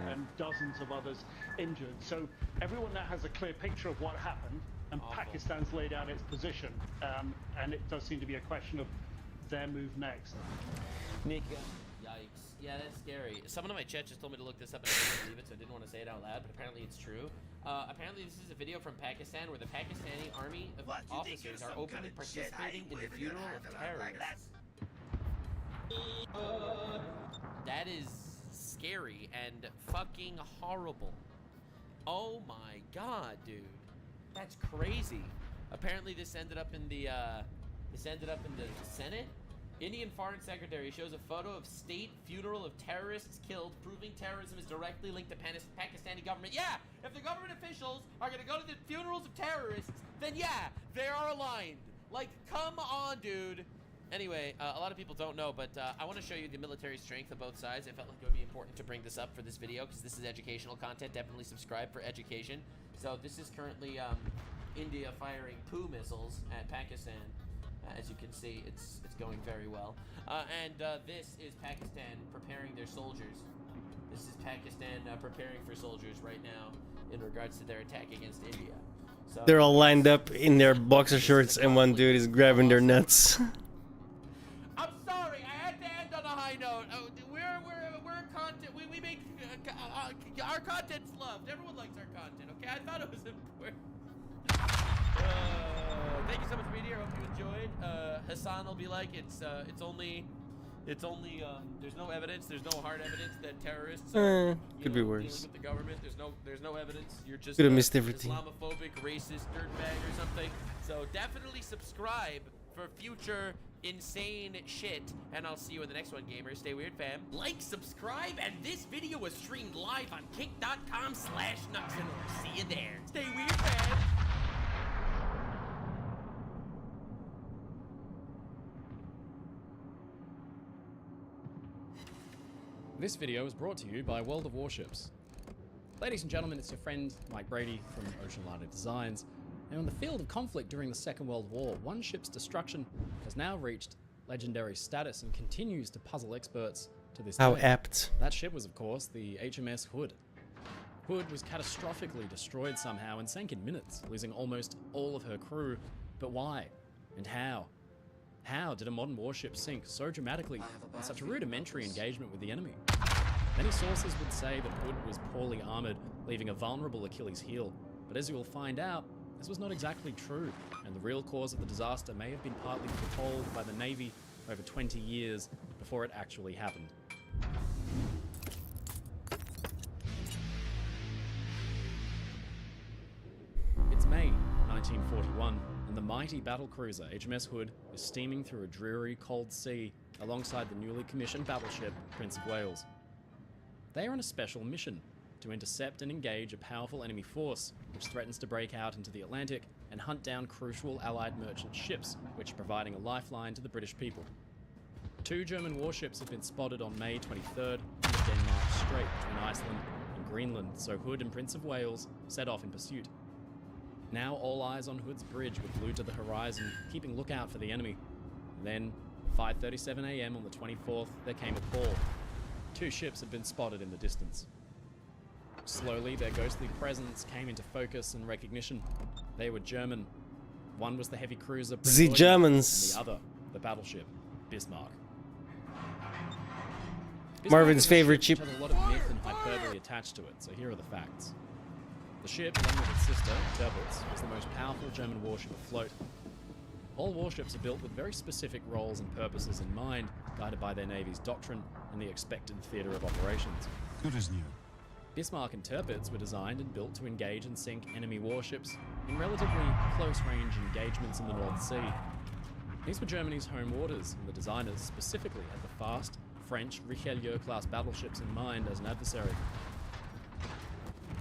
U: and dozens of others injured. So everyone now has a clear picture of what happened, and Pakistan's laid out its position, and it does seem to be a question of their move next.
K: Nick. Yikes. Yeah, that's scary. Someone in my chat just told me to look this up and I didn't believe it, so I didn't want to say it out loud, but apparently it's true. Apparently this is a video from Pakistan where the Pakistani army officers are openly participating in the funeral of terrorists. That is scary and fucking horrible. Oh my god, dude. That's crazy. Apparently this ended up in the Senate. Indian Foreign Secretary shows a photo of state funeral of terrorists killed, proving terrorism is directly linked to Pakistani government. Yeah, if the government officials are gonna go to the funerals of terrorists, then yeah, they are aligned. Like, come on, dude. Anyway, a lot of people don't know, but I want to show you the military strength of both sides. I felt like it would be important to bring this up for this video because this is educational content. Definitely subscribe for education. So this is currently India firing poo missiles at Pakistan. As you can see, it's going very well. And this is Pakistan preparing their soldiers. This is Pakistan preparing for soldiers right now in regards to their attack against India. So,
H: they're all lined up in their boxer shorts, and one dude is grabbing their nuts.
K: I'm sorry, I had to end on a high note. We're a content. We make our content's loved. Everyone likes our content. Okay, I thought it was important. Thank you so much for being here. Hope you enjoyed. Hassan will be like, it's only there's no evidence. There's no hard evidence that terrorists are
H: could be
K: dealing
H: worse.
K: with the government. There's no evidence. You're just
H: Could have missed everything.
K: Islamophobic, racist dirtbag or something. So definitely subscribe for future insane shit, and I'll see you in the next one, gamers. Stay weird, fam. Like, subscribe, and this video was streamed live on kick.com/Nuxenor. See you there. Stay weird, fam.
C: This video is brought to you by World of Warships. Ladies and gentlemen, it's your friend Mike Brady from Ocean Liner Designs. And on the field of conflict during the Second World War, one ship's destruction has now reached legendary status and continues to puzzle experts to this
H: How
C: day.
H: apt.
C: That ship was, of course, the HMS Hood. Hood was catastrophically destroyed somehow and sank in minutes, losing almost all of her crew. But why? And how? How did a modern warship sink so dramatically in such a rudimentary engagement with the enemy? Many sources would say that Hood was poorly armored, leaving a vulnerable Achilles heel. But as you will find out, this was not exactly true, and the real cause of the disaster may have been partly foretold by the Navy over 20 years before it actually happened. It's May 1941, and the mighty battlecruiser HMS Hood is steaming through a dreary, cold sea alongside the newly commissioned battleship Prince of Wales. They are on a special mission to intercept and engage a powerful enemy force which threatens to break out into the Atlantic and hunt down crucial Allied merchant ships, which are providing a lifeline to the British people. 2 German warships have been spotted on May 23rd in the Denmark Strait between Iceland and Greenland, so Hood and Prince of Wales set off in pursuit. Now all eyes on Hood's bridge were glued to the horizon, keeping lookout for the enemy. Then, 5:37 AM on the 24th, there came a call. 2 ships had been spotted in the distance. Slowly, their ghostly presence came into focus and recognition. They were German. One was the heavy cruiser Prinz
H: The
C: Eugen,
H: Germans.
C: and the other, the battleship Bismarck.
H: Marvin's favorite
C: ship
H: ship.
C: had a lot of myth and hyperbole attached to it, so here are the facts. The ship, along with its sister, Tirpitz, was the most powerful German warship afloat. All warships are built with very specific roles and purposes in mind, guided by their Navy's doctrine and the expected theatre of operations.
V: Good as new.
C: Bismarck and Tirpitz were designed and built to engage and sink enemy warships in relatively close-range engagements in the North Sea. These were Germany's home waters, and the designers specifically had the fast, French Richelieu-class battleships in mind as an adversary.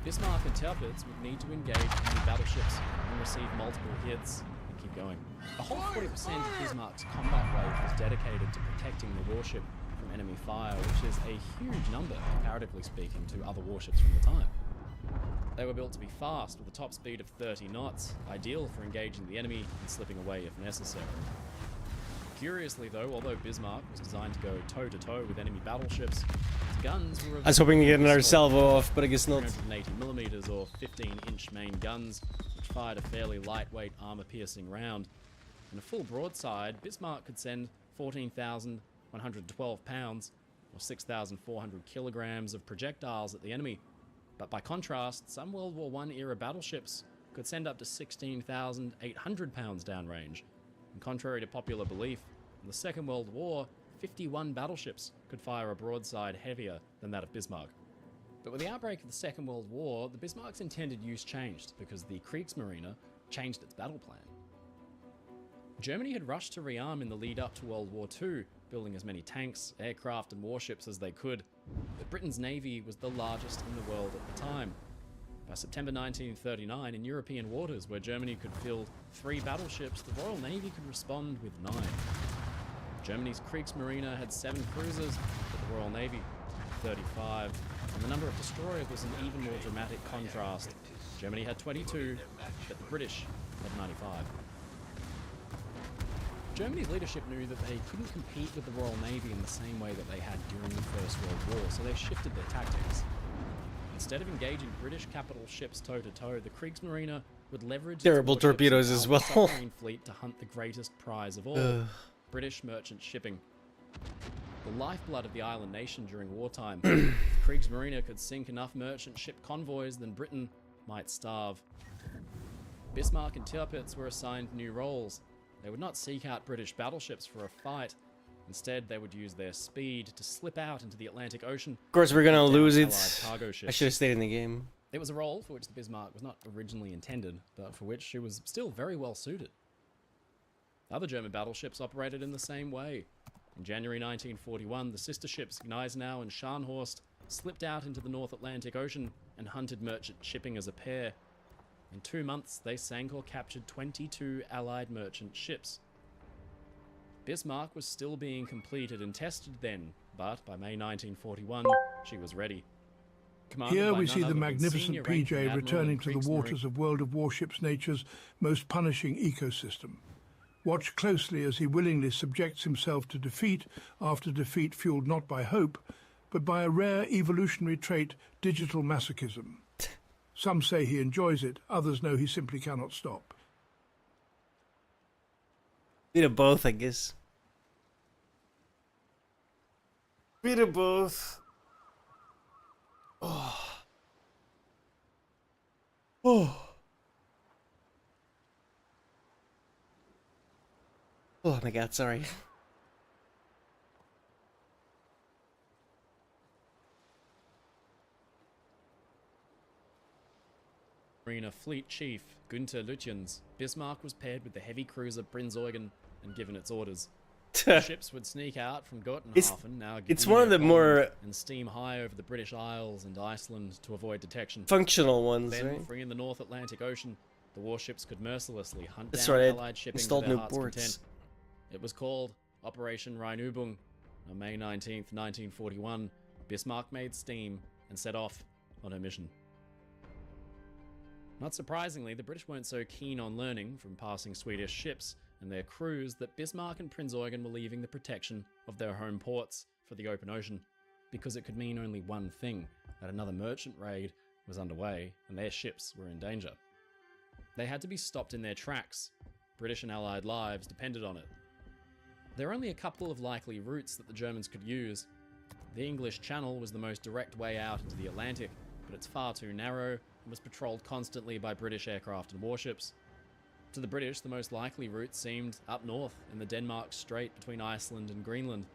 C: Bismarck and Tirpitz would need to engage enemy battleships and receive multiple hits and keep going. A whole 40% of Bismarck's combat wave was dedicated to protecting the warship from enemy fire, which is a huge number, comparatively speaking, to other warships from the time. They were built to be fast, with a top speed of 30 knots, ideal for engaging the enemy and slipping away if necessary. Curiously though, although Bismarck was designed to go toe-to-toe with enemy battleships, its guns were...
H: I was hoping to get another salvo off, but I guess not.
C: 380mm or 15-inch main guns, which fired a fairly lightweight armor-piercing round. In a full broadside, Bismarck could send 14,112 pounds, or 6,400 kilograms of projectiles at the enemy. But by contrast, some World War I era battleships could send up to 16,800 pounds downrange. And contrary to popular belief, in the Second World War, 51 battleships could fire a broadside heavier than that of Bismarck. But with the outbreak of the Second World War, the Bismarck's intended use changed because the Kriegsmarine changed its battle plan. Germany had rushed to rearm in the lead up to World War II, building as many tanks, aircraft and warships as they could. But Britain's navy was the largest in the world at the time. By September 1939, in European waters where Germany could field 3 battleships, the Royal Navy could respond with 9. Germany's Kriegsmarine had 7 cruisers, but the Royal Navy had 35, and the number of destroyers was an even more dramatic contrast. Germany had 22, but the British had 95. Germany's leadership knew that they couldn't compete with the Royal Navy in the same way that they had during the First World War, so they shifted their tactics. Instead of engaging British capital ships toe-to-toe, the Kriegsmarine would leverage
H: terrible
C: its warships
H: torpedoes
C: and
H: as
C: powerful
H: well.
C: submarine fleet to hunt the greatest prize of all, British merchant shipping. the lifeblood of the island nation during wartime. If Kriegsmarine could sink enough merchant ship convoys, then Britain might starve. Bismarck and Tirpitz were assigned new roles. They would not seek out British battleships for a fight. Instead, they would use their speed to slip out into the Atlantic Ocean.
H: Of course, we're gonna lose it.
C: Cargo ships.
H: I should have stayed in the game.
C: It was a role for which the Bismarck was not originally intended, but for which she was still very well suited. Other German battleships operated in the same way. In January 1941, the sister ships Gneisenau and Scharnhorst slipped out into the North Atlantic Ocean and hunted merchant shipping as a pair. In 2 months, they sank or captured 22 Allied merchant ships. Bismarck was still being completed and tested then, but by May 1941, she was ready.
M: Here we see the magnificent PJ returning to the waters of World of Warships nature's most punishing ecosystem. Watch closely as he willingly subjects himself to defeat after defeat fueled not by hope, but by a rare evolutionary trait, digital masochism. Some say he enjoys it, others know he simply cannot stop.
H: Bit of both, I guess. Bit of both. Oh. Oh. Oh my god, sorry.
C: Marine Fleet Chief Günther Lütjens, Bismarck was paired with the heavy cruiser Prinz Eugen and given its orders. The ships would sneak out from Gotenhafen, now
H: it's one of the more
C: and steam high over the British Isles and Iceland to avoid detection.
H: Functional ones,
C: then,
H: right?
C: free in the North Atlantic Ocean, the warships could mercilessly hunt
H: That's
C: down
H: right,
C: Allied shipping
H: installed
C: to their
H: new
C: heart's
H: ports.
C: content. It was called Operation Rheinübung. On May 19th, 1941, Bismarck made steam and set off on her mission. Not surprisingly, the British weren't so keen on learning from passing Swedish ships and their crews that Bismarck and Prinz Eugen were leaving the protection of their home ports for the open ocean, because it could mean only one thing, that another merchant raid was underway and their ships were in danger. They had to be stopped in their tracks. British and Allied lives depended on it. There are only a couple of likely routes that the Germans could use. The English Channel was the most direct way out into the Atlantic, but it's far too narrow and was patrolled constantly by British aircraft and warships. To the British, the most likely route seemed up north in the Denmark Strait between Iceland and Greenland.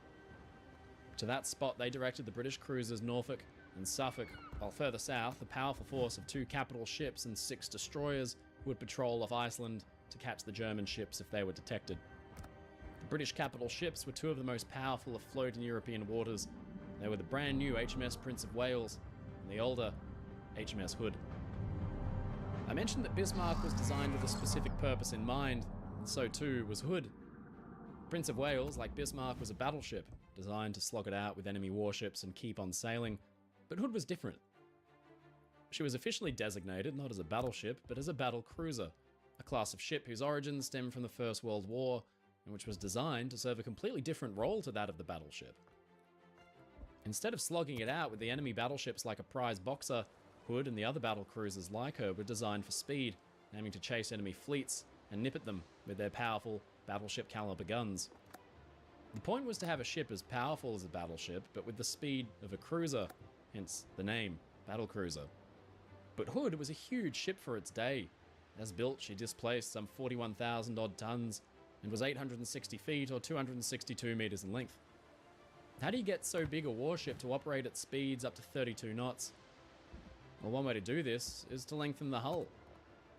C: To that spot, they directed the British cruisers Norfolk and Suffolk, while further south, a powerful force of 2 capital ships and 6 destroyers would patrol off Iceland to catch the German ships if they were detected. The British capital ships were 2 of the most powerful afloat in European waters. They were the brand new HMS Prince of Wales and the older HMS Hood. I mentioned that Bismarck was designed with a specific purpose in mind, and so too was Hood. Prince of Wales, like Bismarck, was a battleship, designed to slog it out with enemy warships and keep on sailing, but Hood was different. She was officially designated not as a battleship, but as a battle cruiser, a class of ship whose origins stem from the First World War, and which was designed to serve a completely different role to that of the battleship. Instead of slogging it out with the enemy battleships like a prize boxer, Hood and the other battle cruisers like her were designed for speed, aiming to chase enemy fleets and nip at them with their powerful battleship caliber guns. The point was to have a ship as powerful as a battleship, but with the speed of a cruiser, hence the name, battle cruiser. But Hood was a huge ship for its day. As built, she displaced some 41,000 odd tons and was 860 feet or 262 meters in length. How do you get so big a warship to operate at speeds up to 32 knots? Well, one way to do this is to lengthen the hull.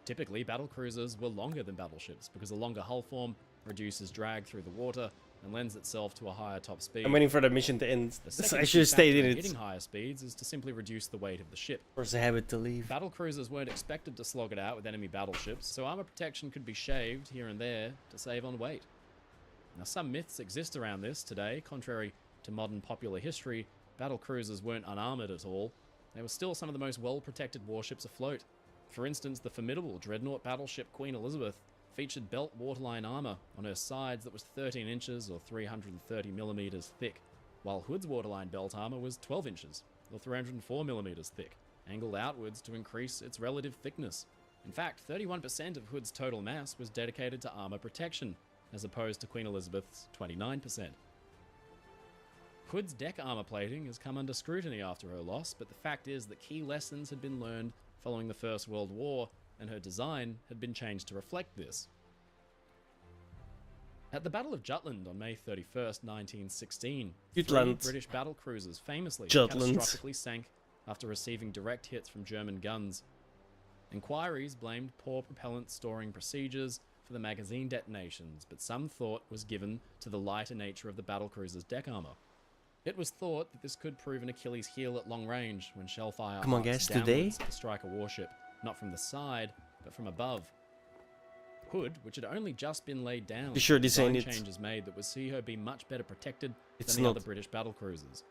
C: Typically, battle cruisers were longer than battleships because a longer hull form reduces drag through the water and lends itself to a higher top speed.
H: I'm waiting for the mission to end.
C: The
H: I should have stayed in it.
C: Hitting higher speeds is to simply reduce the weight of the ship.
H: Force the habit to leave.
C: Battle cruisers weren't expected to slog it out with enemy battleships, so armor protection could be shaved here and there to save on weight. Now, some myths exist around this today. Contrary to modern popular history, battle cruisers weren't unarmored at all. They were still some of the most well-protected warships afloat. For instance, the formidable dreadnought battleship Queen Elizabeth featured belt waterline armor on her sides that was 13 inches or 330 millimeters thick, while Hood's waterline belt armor was 12 inches or 304 millimeters thick, angled outwards to increase its relative thickness. In fact, 31% of Hood's total mass was dedicated to armor protection, as opposed to Queen Elizabeth's 29%. Hood's deck armor plating has come under scrutiny after her loss, but the fact is that key lessons had been learned following the First World War, and her design had been changed to reflect this. At the Battle of Jutland on May 31st, 1916, three British battle cruisers famously catastrophically sank after receiving direct hits from German guns. Inquiries blamed poor propellant storing procedures for the magazine detonations, but some thought was given to the lighter nature of the battlecruiser's deck armor. It was thought that this could prove an Achilles heel at long range when shellfire arcs downwards to strike a warship, not from the side, but from above. Hood, which had only just been laid down, design changes made that would see her be much better protected than the other British battlecruisers.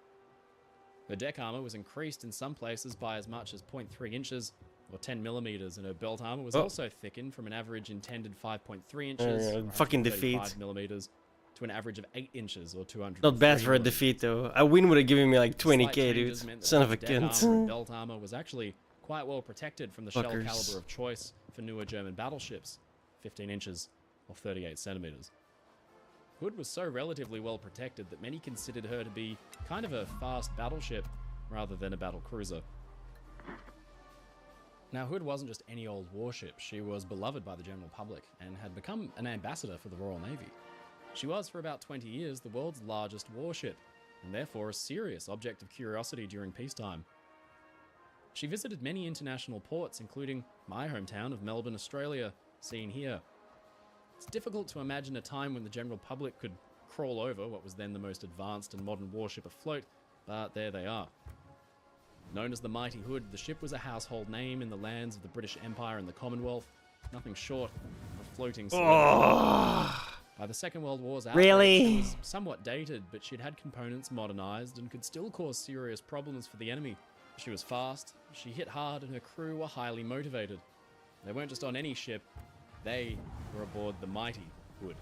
C: Her deck armor was increased in some places by as much as 0.3 inches, or 10 millimeters, and her belt armor was also thickened from an average intended 5.3 inches,
H: fucking defeat,
C: millimeters, to an average of 8 inches, or 200.
H: Not bad for a defeat though. A win would have given me like 20k, dude. Son of a cunt.
C: Belt armor was actually quite well protected from the shell caliber of choice for newer German battleships, 15 inches or 38 centimeters. Hood was so relatively well protected that many considered her to be kind of a fast battleship rather than a battle cruiser. Now, Hood wasn't just any old warship. She was beloved by the general public and had become an ambassador for the Royal Navy. She was, for about 20 years, the world's largest warship, and therefore a serious object of curiosity during peacetime. She visited many international ports, including my hometown of Melbourne, Australia, seen here. It's difficult to imagine a time when the general public could crawl over what was then the most advanced and modern warship afloat, but there they are. Known as the Mighty Hood, the ship was a household name in the lands of the British Empire and the Commonwealth, nothing short of a floating celebrity. By the Second World War's outbreak, she was somewhat dated, but she'd had components modernized and could still cause serious problems for the enemy. She was fast, she hit hard, and her crew were highly motivated. They weren't just on any ship, they were aboard the Mighty Hood.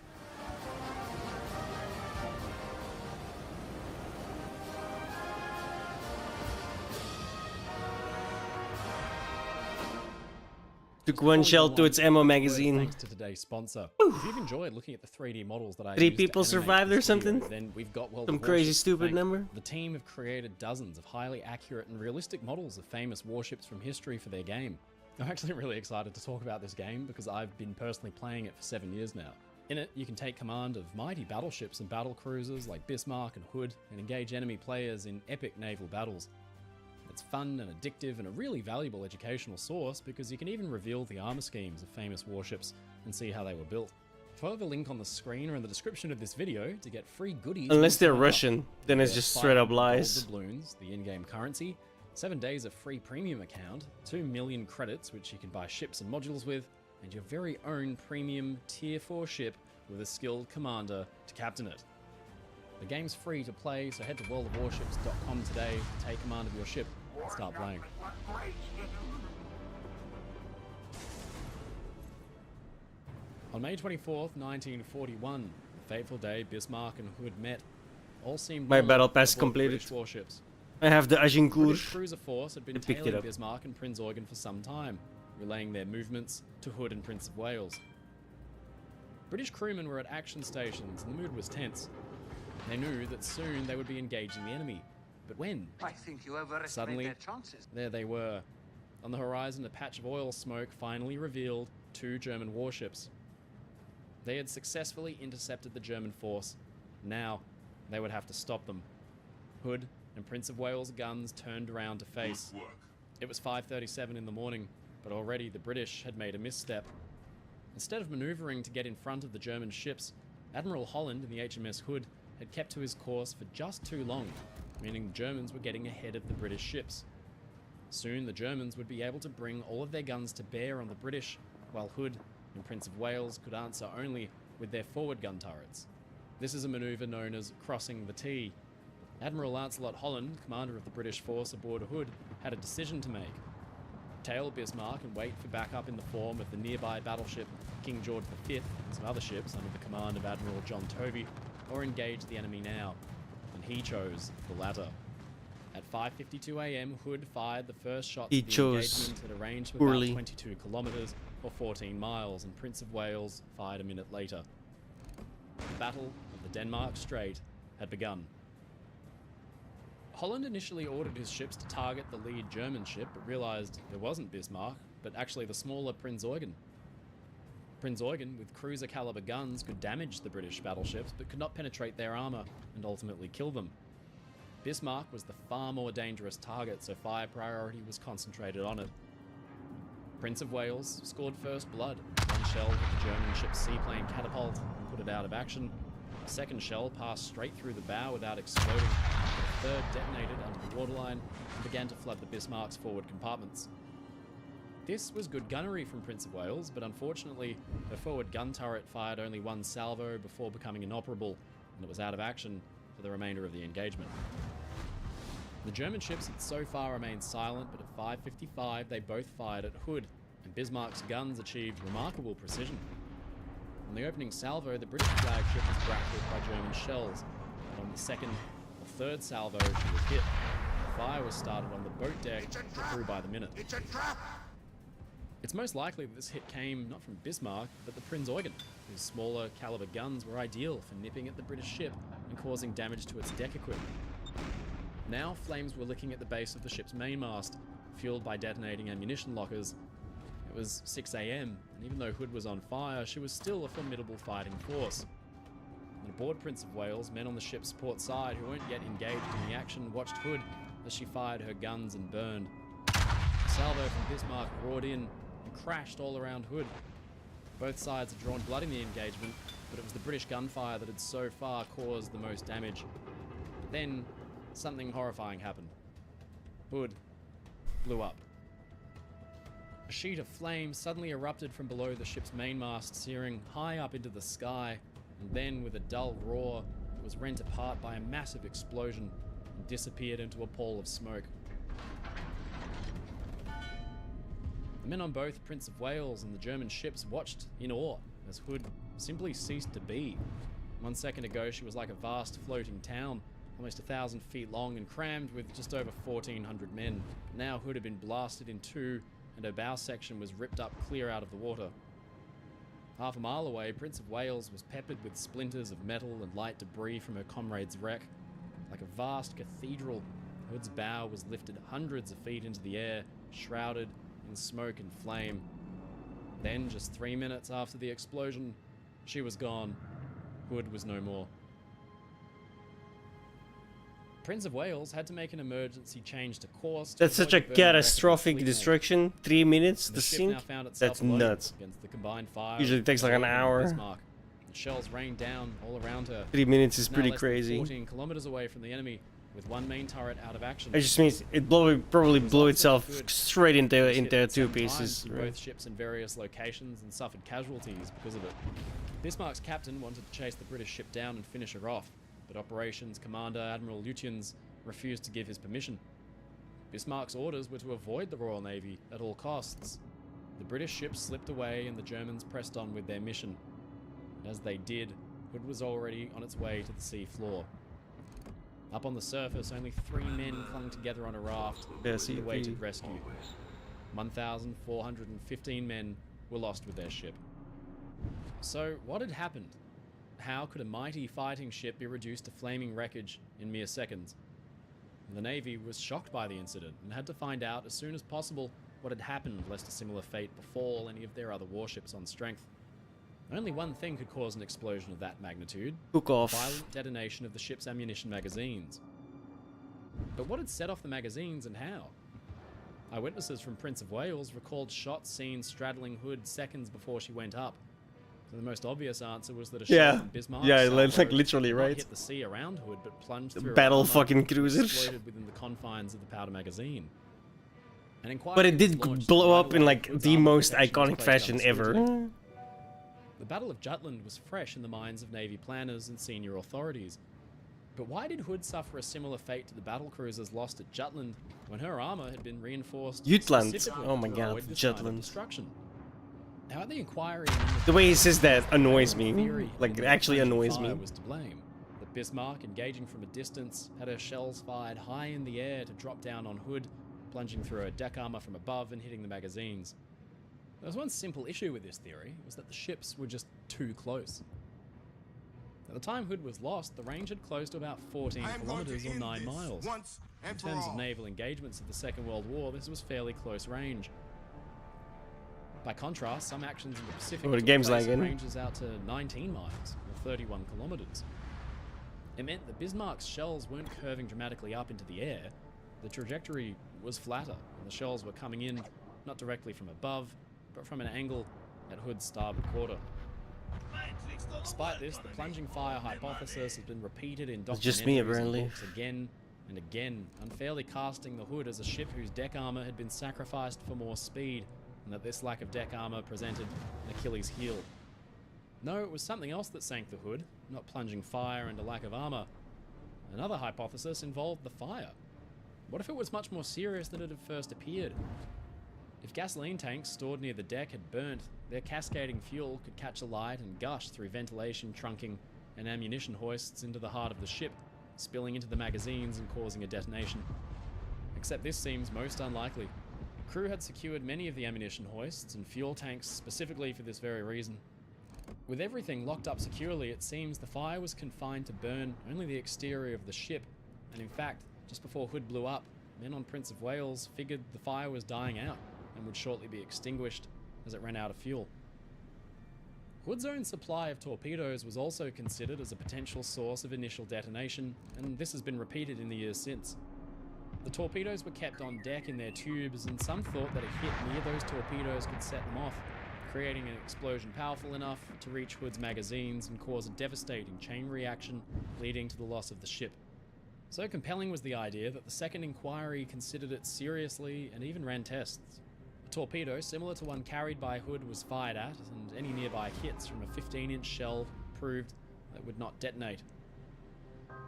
H: Took one shell to its ammo magazine.
C: Thanks to today's sponsor. If you've enjoyed looking at the 3D models that I
H: 3
C: used
H: people
C: to
H: survived or something?
C: Then we've got
H: some crazy stupid number.
C: The team have created dozens of highly accurate and realistic models of famous warships from history for their game. I'm actually really excited to talk about this game because I've been personally playing it for 7 years now. In it, you can take command of mighty battleships and battle cruisers like Bismarck and Hood and engage enemy players in epic naval battles. It's fun and addictive and a really valuable educational source because you can even reveal the armor schemes of famous warships and see how they were built. Follow the link on the screen or in the description of this video to get free goodies.
H: Unless they're Russian, then it's just straight up lies.
C: Doubloons, the in-game currency, 7 days of free premium account, 2 million credits which you can buy ships and modules with, and your very own premium tier 4 ship with a skilled commander to captain it. The game's free to play, so head to worldofwarships.com today to take command of your ship and start playing. On May 24th, 1941, the fateful day Bismarck and Hood met, all seemed
H: my battle pass completed.
C: Warships.
H: I have the
C: British
H: Agincourt.
C: cruiser force had been tailing Bismarck and Prince Eugen for some time, relaying their movements to Hood and Prince of Wales. British crewmen were at action stations and the mood was tense. They knew that soon they would be engaging the enemy. But when?
N: I think you overestimate
C: Suddenly,
N: their chances.
C: there they were. On the horizon, a patch of oil smoke finally revealed 2 German warships. They had successfully intercepted the German force. Now, they would have to stop them. Hood and Prince of Wales' guns turned around to face. It was 5:37 in the morning, but already the British had made a misstep. Instead of maneuvering to get in front of the German ships, Admiral Holland in the HMS Hood had kept to his course for just too long, meaning the Germans were getting ahead of the British ships. Soon the Germans would be able to bring all of their guns to bear on the British, while Hood and Prince of Wales could answer only with their forward gun turrets. This is a maneuver known as crossing the T. Admiral Lancelot Holland, commander of the British force aboard Hood, had a decision to make. Tail Bismarck and wait for backup in the form of the nearby battleship King George V and some other ships under the command of Admiral John Tovey, or engage the enemy now, and he chose the latter. At 5:52 a.m, Hood fired the first shots of the engagement at a range of about 22 kilometers or 14 miles, and Prince of Wales fired a minute later. The Battle of the Denmark Strait had begun. Holland initially ordered his ships to target the lead German ship, but realized it wasn't Bismarck, but actually the smaller Prinz Eugen. Prinz Eugen, with cruiser-caliber guns, could damage the British battleships, but could not penetrate their armor and ultimately kill them. Bismarck was the far more dangerous target, so fire priority was concentrated on it. Prince of Wales scored first blood. One shell hit the German ship's seaplane catapult and put it out of action. A second shell passed straight through the bow without exploding. The third detonated under the waterline and began to flood the Bismarck's forward compartments. This was good gunnery from Prince of Wales, but unfortunately, her forward gun turret fired only one salvo before becoming inoperable, and it was out of action for the remainder of the engagement. The German ships had so far remained silent, but at 5:55 they both fired at Hood, and Bismarck's guns achieved remarkable precision. On the opening salvo, the British flagship was bracketed by German shells, but on the second or third salvo she was hit. The fire was started on the boat deck and grew by the minute.
N: It's a trap!
C: It's most likely that this hit came not from Bismarck, but the Prinz Eugen, whose smaller caliber guns were ideal for nipping at the British ship and causing damage to its deck equipment. Now, flames were licking at the base of the ship's mainmast, fueled by detonating ammunition lockers. It was 6 a.m., and even though Hood was on fire, she was still a formidable fighting force. And aboard Prince of Wales, men on the ship's port side who weren't yet engaged in the action watched Hood as she fired her guns and burned. A salvo from Bismarck roared in and crashed all around Hood. Both sides had drawn blood in the engagement, but it was the British gunfire that had so far caused the most damage. But then, something horrifying happened. Hood blew up. A sheet of flame suddenly erupted from below the ship's mainmast, searing high up into the sky, and then, with a dull roar, it was rent apart by a massive explosion and disappeared into a pall of smoke. The men on both Prince of Wales and the German ships watched in awe as Hood simply ceased to be. 1 second ago, she was like a vast floating town, almost 1,000 feet long and crammed with just over 1,400 men. But now Hood had been blasted in two, and her bow section was ripped up clear out of the water. Half a mile away, Prince of Wales was peppered with splinters of metal and light debris from her comrade's wreck. Like a vast cathedral, Hood's bow was lifted hundreds of feet into the air, shrouded in smoke and flame. Then, just 3 minutes after the explosion, she was gone. Hood was no more. Prince of Wales had to make an emergency change to course.
H: That's such a catastrophic destruction. 3 minutes to sink? That's nuts.
C: Against the combined fire.
H: Usually it takes like an hour.
C: The shells rained down all around her.
H: 3 minutes is pretty
C: Now less
H: crazy.
C: than 14 kilometers away from the enemy, with one main turret out of action.
H: It just means it probably blew itself straight into two pieces.
C: Right? Both ships in various locations and suffered casualties because of it. Bismarck's captain wanted to chase the British ship down and finish her off, but Operations Commander Admiral Lutyens refused to give his permission. Bismarck's orders were to avoid the Royal Navy at all costs. The British ships slipped away and the Germans pressed on with their mission. And as they did, Hood was already on its way to the sea floor. Up on the surface, only 3 men clung together on a raft and awaited rescue. 1,415 men were lost with their ship. So, what had happened? How could a mighty fighting ship be reduced to flaming wreckage in mere seconds? The Navy was shocked by the incident and had to find out as soon as possible what had happened, lest a similar fate befall any of their other warships on strength. Only one thing could cause an explosion of that magnitude:
H: Hook off.
C: Violent detonation of the ship's ammunition magazines. But what had set off the magazines and how? Eyewitnesses from Prince of Wales recalled shots seen straddling Hood seconds before she went up. So the most obvious answer was that a shot from Bismarck
H: like literally, right?
C: hit the sea around Hood, but plunged
H: The
C: through
H: battle
C: armor
H: fucking
C: and
H: cruisers.
C: exploded within the confines of the powder magazine. An inquiry
H: But it
C: was
H: did
C: launched
H: blow
C: right
H: up in
C: away.
H: like
C: Hood's
H: the
C: armor
H: most
C: protection was
H: iconic
C: placed
H: fashion
C: under
H: ever.
C: scrutiny. The Battle of Jutland was fresh in the minds of Navy planners and senior authorities. But why did Hood suffer a similar fate to the battle cruisers lost at Jutland when her armor had been reinforced
H: Jutland.
C: specifically
H: Oh my
C: to
H: god,
C: avoid this kind of
H: Jutland.
C: destruction? Now at the inquiry,
H: The way he says that annoys me.
C: theory
H: Like,
C: that
H: it actually
C: the
H: annoys
C: fire
H: me.
C: was to blame. That Bismarck, engaging from a distance, had her shells fired high in the air to drop down on Hood, plunging through her deck armor from above and hitting the magazines. There was one simple issue with this theory, was that the ships were just too close. At the time Hood was lost, the range had closed to about 14 kilometers or 9 miles. In terms of naval engagements of the Second World War, this was fairly close range. By contrast, some actions in the Pacific took place at ranges out to 19 miles, or 31 kilometers. It meant that Bismarck's shells weren't curving dramatically up into the air. The trajectory was flatter, and the shells were coming in not directly from above, but from an angle at Hood's starboard quarter. Despite this, the plunging fire hypothesis has been repeated in documentaries and books again and again, unfairly casting the Hood as a ship whose deck armor had been sacrificed for more speed, and that this lack of deck armor presented an Achilles heel. No, it was something else that sank the Hood, not plunging fire and a lack of armor. Another hypothesis involved the fire. What if it was much more serious than it had first appeared? If gasoline tanks stored near the deck had burnt, their cascading fuel could catch alight and gush through ventilation trunking and ammunition hoists into the heart of the ship, spilling into the magazines and causing a detonation. Except this seems most unlikely. Crew had secured many of the ammunition hoists and fuel tanks specifically for this very reason. With everything locked up securely, it seems the fire was confined to burn only the exterior of the ship, and in fact, just before Hood blew up, men on Prince of Wales figured the fire was dying out and would shortly be extinguished as it ran out of fuel. Hood's own supply of torpedoes was also considered as a potential source of initial detonation, and this has been repeated in the years since. The torpedoes were kept on deck in their tubes, and some thought that a hit near those torpedoes could set them off, creating an explosion powerful enough to reach Hood's magazines and cause a devastating chain reaction leading to the loss of the ship. So compelling was the idea that the second inquiry considered it seriously and even ran tests. A torpedo similar to one carried by Hood was fired at, and any nearby hits from a 15-inch shell proved that it would not detonate.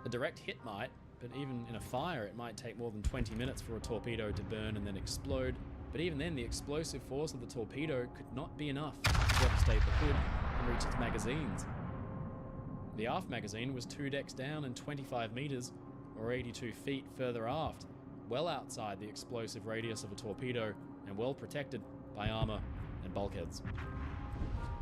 C: A direct hit might, but even in a fire it might take more than 20 minutes for a torpedo to burn and then explode, but even then the explosive force of the torpedo could not be enough to devastate the Hood and reach its magazines. The aft magazine was 2 decks down and 25 meters, or 82 feet further aft, well outside the explosive radius of a torpedo and well protected by armor and bulkheads.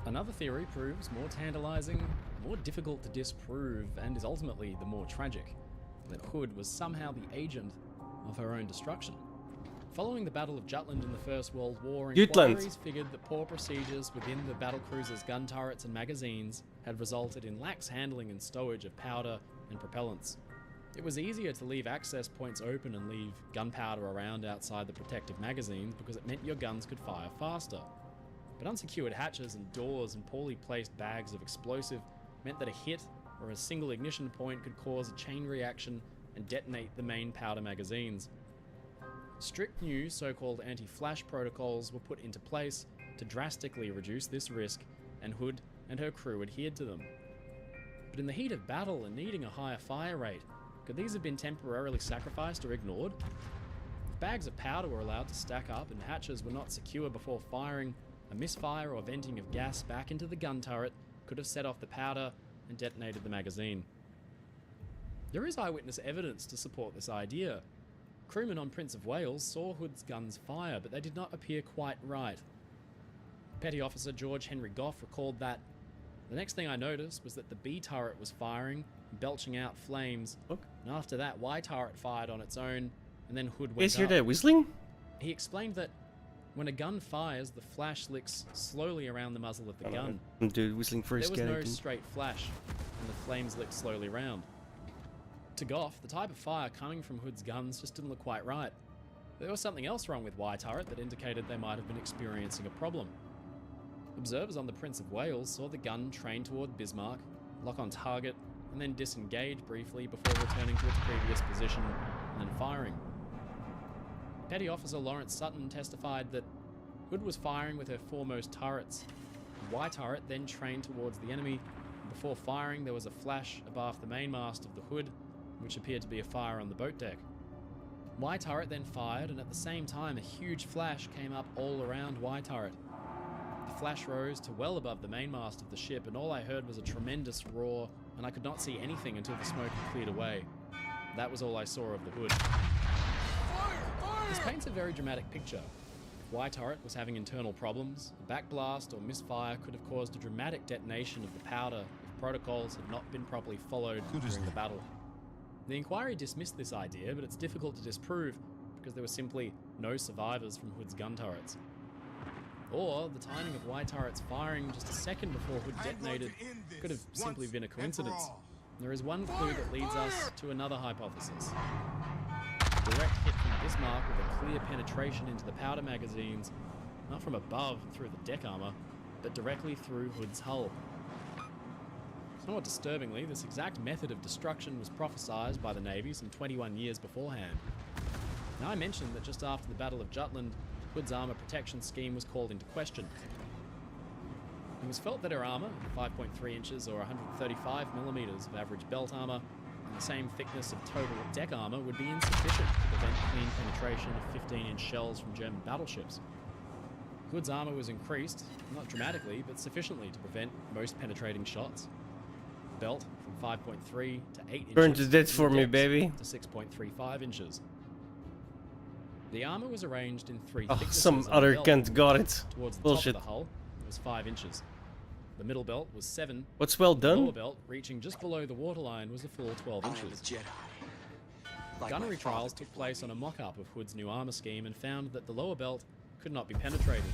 C: Another theory proves more tantalizing, more difficult to disprove, and is ultimately the more tragic, that Hood was somehow the agent of her own destruction. Following the Battle of Jutland in the First World War, inquiries figured that poor procedures within the battlecruiser's gun turrets and magazines had resulted in lax handling and stowage of powder and propellants. It was easier to leave access points open and leave gunpowder around outside the protective magazines because it meant your guns could fire faster. But unsecured hatches and doors and poorly placed bags of explosive meant that a hit or a single ignition point could cause a chain reaction and detonate the main powder magazines. Strict new so-called anti-flash protocols were put into place to drastically reduce this risk, and Hood and her crew adhered to them. But in the heat of battle and needing a higher fire rate, could these have been temporarily sacrificed or ignored? If bags of powder were allowed to stack up and hatches were not secure before firing, a misfire or venting of gas back into the gun turret could have set off the powder and detonated the magazine. There is eyewitness evidence to support this idea. Crewmen on Prince of Wales saw Hood's guns fire, but they did not appear quite right. Petty Officer George Henry Goff recalled that, "The next thing I noticed was that the B turret was firing, belching out flames, and after that Y turret fired on its own, and then Hood went up."
H: Is here that whistling?
C: He explained that when a gun fires, the flash licks slowly around the muzzle of the gun.
H: Dude, whistling for his
C: There was no straight flash, and the flames licked slowly round. To Goff, the type of fire coming from Hood's guns just didn't look quite right. There was something else wrong with Y turret that indicated they might have been experiencing a problem. Observers on the Prince of Wales saw the gun train toward Bismarck, lock on target, and then disengage briefly before returning to its previous position and then firing. Petty Officer Lawrence Sutton testified that Hood was firing with her foremost turrets. The Y turret then trained towards the enemy, and before firing there was a flash abaft the mainmast of the Hood, which appeared to be a fire on the boat deck. Y turret then fired, and at the same time a huge flash came up all around Y turret. The flash rose to well above the mainmast of the ship, and all I heard was a tremendous roar, and I could not see anything until the smoke had cleared away. That was all I saw of the Hood. This paints a very dramatic picture. If Y turret was having internal problems, a backblast or misfire could have caused a dramatic detonation of the powder if protocols had not been properly followed during the battle. The inquiry dismissed this idea, but it's difficult to disprove because there were simply no survivors from Hood's gun turrets. Or the timing of Y turrets firing just a second before Hood detonated could have simply been a coincidence. There is one clue that leads us to another hypothesis. Direct hit from Bismarck with a clear penetration into the powder magazines, not from above through the deck armor, but directly through Hood's hull. Somewhat disturbingly, this exact method of destruction was prophesied by the Navy some 21 years beforehand. Now, I mentioned that just after the Battle of Jutland, Hood's armor protection scheme was called into question. It was felt that her armor, 5.3 inches or 135 millimeters of average belt armor, and the same thickness of total deck armor would be insufficient to prevent clean penetration of 15-inch shells from German battleships. Hood's armor was increased, not dramatically, but sufficiently to prevent most penetrating shots. The belt from 5.3 to 8 inches.
H: Burn to death for me, baby.
C: To 6.35 inches. The armor was arranged in three
H: Oh,
C: thicknesses.
H: some other cunt got it.
C: Towards the
H: Bullshit.
C: top of the hull, it was 5 inches. The middle belt was 7.
H: What's well
C: The
H: done?
C: lower belt, reaching just below the waterline, was a full 12 inches. Gunnery trials took place on a mock-up of Hood's new armor scheme and found that the lower belt could not be penetrated,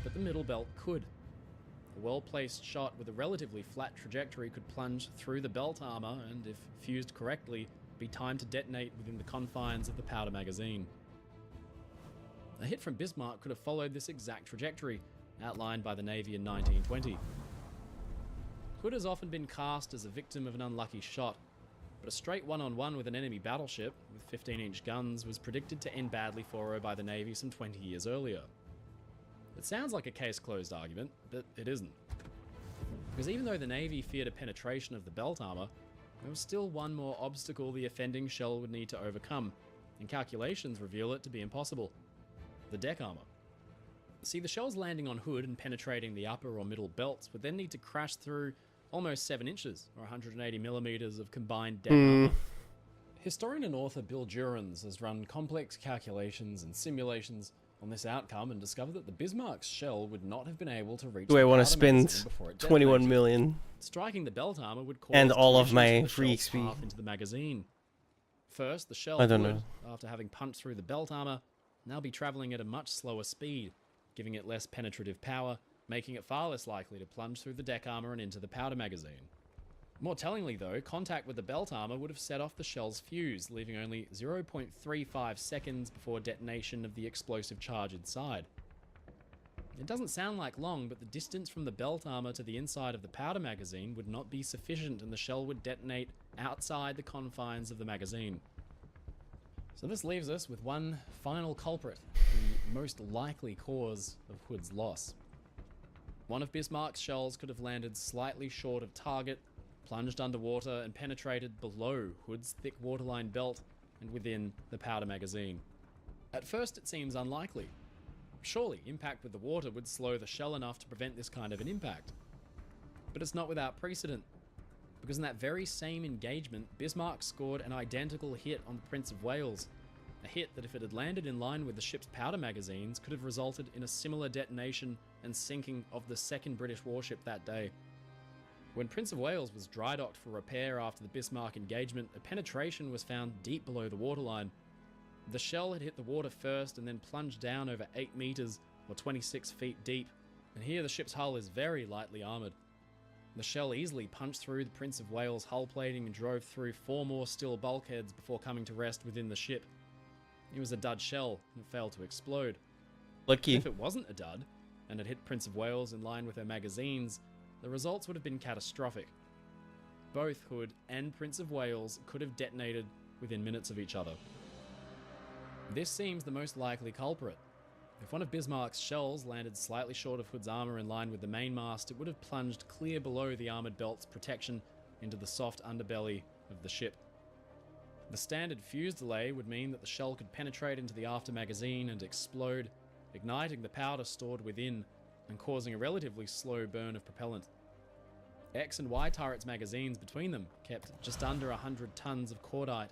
C: but the middle belt could. A well-placed shot with a relatively flat trajectory could plunge through the belt armor and, if fused correctly, be timed to detonate within the confines of the powder magazine. A hit from Bismarck could have followed this exact trajectory, outlined by the Navy in 1920. Hood has often been cast as a victim of an unlucky shot, but a straight one-on-one with an enemy battleship with 15-inch guns was predicted to end badly for her by the Navy some 20 years earlier. It sounds like a case-closed argument, but it isn't. Because even though the Navy feared a penetration of the belt armor, there was still one more obstacle the offending shell would need to overcome, and calculations reveal it to be impossible: the deck armor. See, the shells landing on Hood and penetrating the upper or middle belts would then need to crash through almost 7 inches, or 180 millimeters of combined deck armor. Historian and author Bill Jurens has run complex calculations and simulations on this outcome and discovered that the Bismarck's shell would not have been able to reach
H: Do I
C: the
H: want to
C: powder
H: spend
C: magazine before it
H: 21
C: detonated.
H: million?
C: Striking the belt armor would cause
H: And all of
C: collisions
H: my
C: with the
H: free
C: shell's
H: XP.
C: path into the magazine. First, the shell
H: I don't
C: would,
H: know.
C: after having punched through the belt armor, now be traveling at a much slower speed, giving it less penetrative power, making it far less likely to plunge through the deck armor and into the powder magazine. More tellingly though, contact with the belt armor would have set off the shell's fuse, leaving only 0.35 seconds before detonation of the explosive charge inside. It doesn't sound like long, but the distance from the belt armor to the inside of the powder magazine would not be sufficient, and the shell would detonate outside the confines of the magazine. So this leaves us with one final culprit, the most likely cause of Hood's loss. One of Bismarck's shells could have landed slightly short of target, plunged underwater, and penetrated below Hood's thick waterline belt and within the powder magazine. At first it seems unlikely. Surely impact with the water would slow the shell enough to prevent this kind of an impact. But it's not without precedent, because in that very same engagement, Bismarck scored an identical hit on the Prince of Wales, a hit that if it had landed in line with the ship's powder magazines could have resulted in a similar detonation and sinking of the second British warship that day. When Prince of Wales was dry docked for repair after the Bismarck engagement, a penetration was found deep below the waterline. The shell had hit the water first and then plunged down over 8 meters or 26 feet deep, and here the ship's hull is very lightly armored. The shell easily punched through the Prince of Wales hull plating and drove through 4 more steel bulkheads before coming to rest within the ship. It was a dud shell and it failed to explode.
H: Lucky.
C: If it wasn't a dud, and it hit Prince of Wales in line with her magazines, the results would have been catastrophic. Both Hood and Prince of Wales could have detonated within minutes of each other. This seems the most likely culprit. If one of Bismarck's shells landed slightly short of Hood's armor in line with the mainmast, it would have plunged clear below the armored belt's protection into the soft underbelly of the ship. The standard fuse delay would mean that the shell could penetrate into the after magazine and explode, igniting the powder stored within and causing a relatively slow burn of propellant. X and Y turrets' magazines between them kept just under 100 tons of cordite.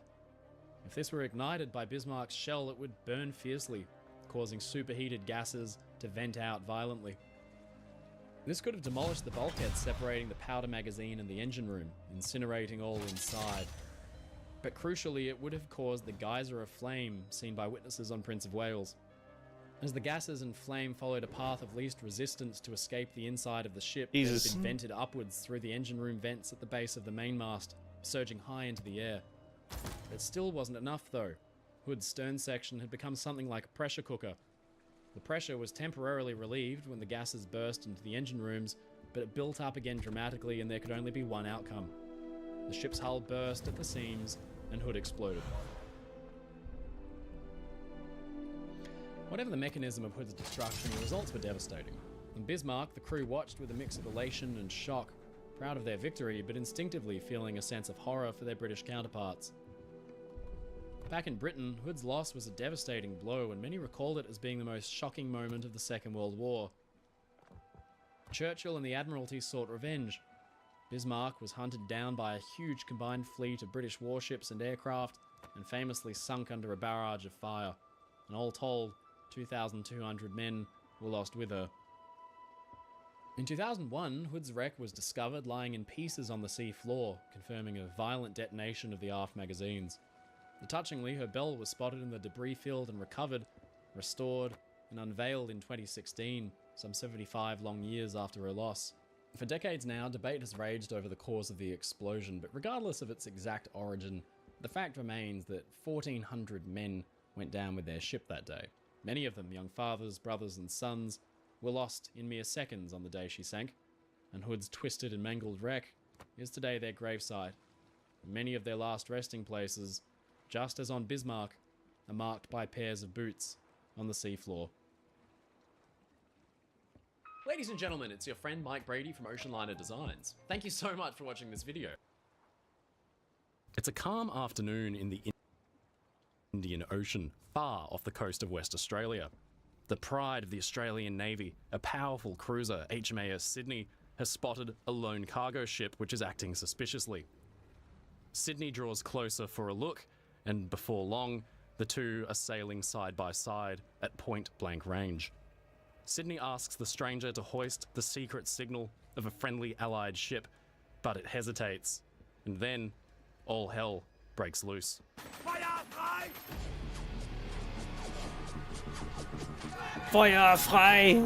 C: If this were ignited by Bismarck's shell, it would burn fiercely, causing superheated gases to vent out violently. This could have demolished the bulkhead separating the powder magazine and the engine room, incinerating all inside. But crucially, it would have caused the geyser of flame seen by witnesses on Prince of Wales. As the gases and flame followed a path of least resistance to escape the inside of the ship, it had been vented upwards through the engine room vents at the base of the mainmast, surging high into the air. It still wasn't enough though. Hood's stern section had become something like a pressure cooker. The pressure was temporarily relieved when the gases burst into the engine rooms, but it built up again dramatically and there could only be one outcome. The ship's hull burst at the seams and Hood exploded. Whatever the mechanism of Hood's destruction, the results were devastating. In Bismarck, the crew watched with a mix of elation and shock, proud of their victory, but instinctively feeling a sense of horror for their British counterparts. Back in Britain, Hood's loss was a devastating blow, and many recalled it as being the most shocking moment of the Second World War. Churchill and the Admiralty sought revenge. Bismarck was hunted down by a huge combined fleet of British warships and aircraft, and famously sunk under a barrage of fire. And all told, 2,200 men were lost with her. In 2001, Hood's wreck was discovered lying in pieces on the sea floor, confirming a violent detonation of the aft magazines. Touchingly, her bell was spotted in the debris field and recovered, restored, and unveiled in 2016, some 75 long years after her loss. For decades now, debate has raged over the cause of the explosion, but regardless of its exact origin, the fact remains that 1,400 men went down with their ship that day. Many of them, young fathers, brothers, and sons, were lost in mere seconds on the day she sank, and Hood's twisted and mangled wreck is today their gravesite. Many of their last resting places, just as on Bismarck, are marked by pairs of boots on the seafloor. Ladies and gentlemen, it's your friend Mike Brady from Ocean Liner Designs. Thank you so much for watching this video. It's a calm afternoon in the Indian Ocean, far off the coast of West Australia. The pride of the Australian Navy, a powerful cruiser, HMAS Sydney, has spotted a lone cargo ship which is acting suspiciously. Sydney draws closer for a look, and before long, the two are sailing side by side at point-blank range. Sydney asks the stranger to hoist the secret signal of a friendly Allied ship, but it hesitates, and then all hell breaks loose.
H: Feuer frei!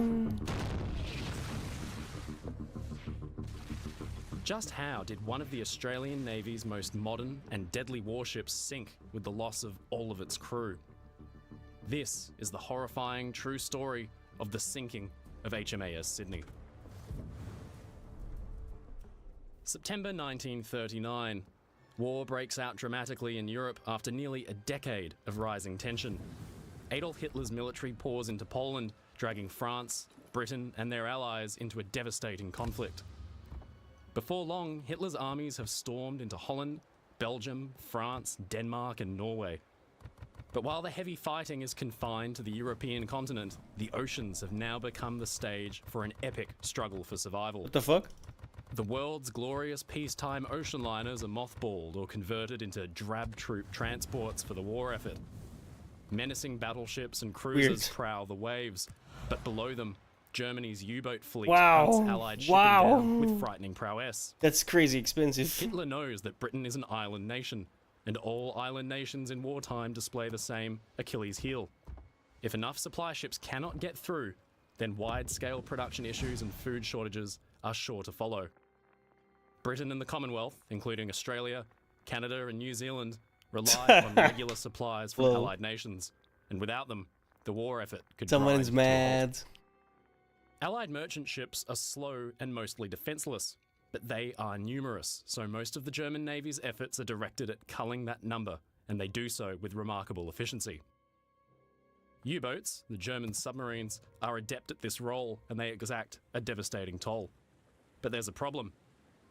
C: Just how did one of the Australian Navy's most modern and deadly warships sink with the loss of all of its crew? This is the horrifying true story of the sinking of HMAS Sydney. September 1939. War breaks out dramatically in Europe after nearly a decade of rising tension. Adolf Hitler's military pours into Poland, dragging France, Britain, and their allies into a devastating conflict. Before long, Hitler's armies have stormed into Holland, Belgium, France, Denmark, and Norway. But while the heavy fighting is confined to the European continent, the oceans have now become the stage for an epic struggle for survival.
H: What the fuck?
C: The world's glorious peacetime ocean liners are mothballed or converted into drab troop transports for the war effort. Menacing battleships and cruisers prowl the waves, but below them, Germany's U-boat fleet hunts Allied shipping down with frightening prowess.
H: That's crazy expensive.
C: Hitler knows that Britain is an island nation, and all island nations in wartime display the same Achilles heel. If enough supply ships cannot get through, then wide-scale production issues and food shortages are sure to follow. Britain and the Commonwealth, including Australia, Canada, and New Zealand, rely on regular supplies from Allied nations, and without them, the war effort could
H: Someone's mad.
C: Allied merchant ships are slow and mostly defenseless, but they are numerous, so most of the German Navy's efforts are directed at culling that number, and they do so with remarkable efficiency. U-boats, the German submarines, are adept at this role, and they exact a devastating toll. But there's a problem.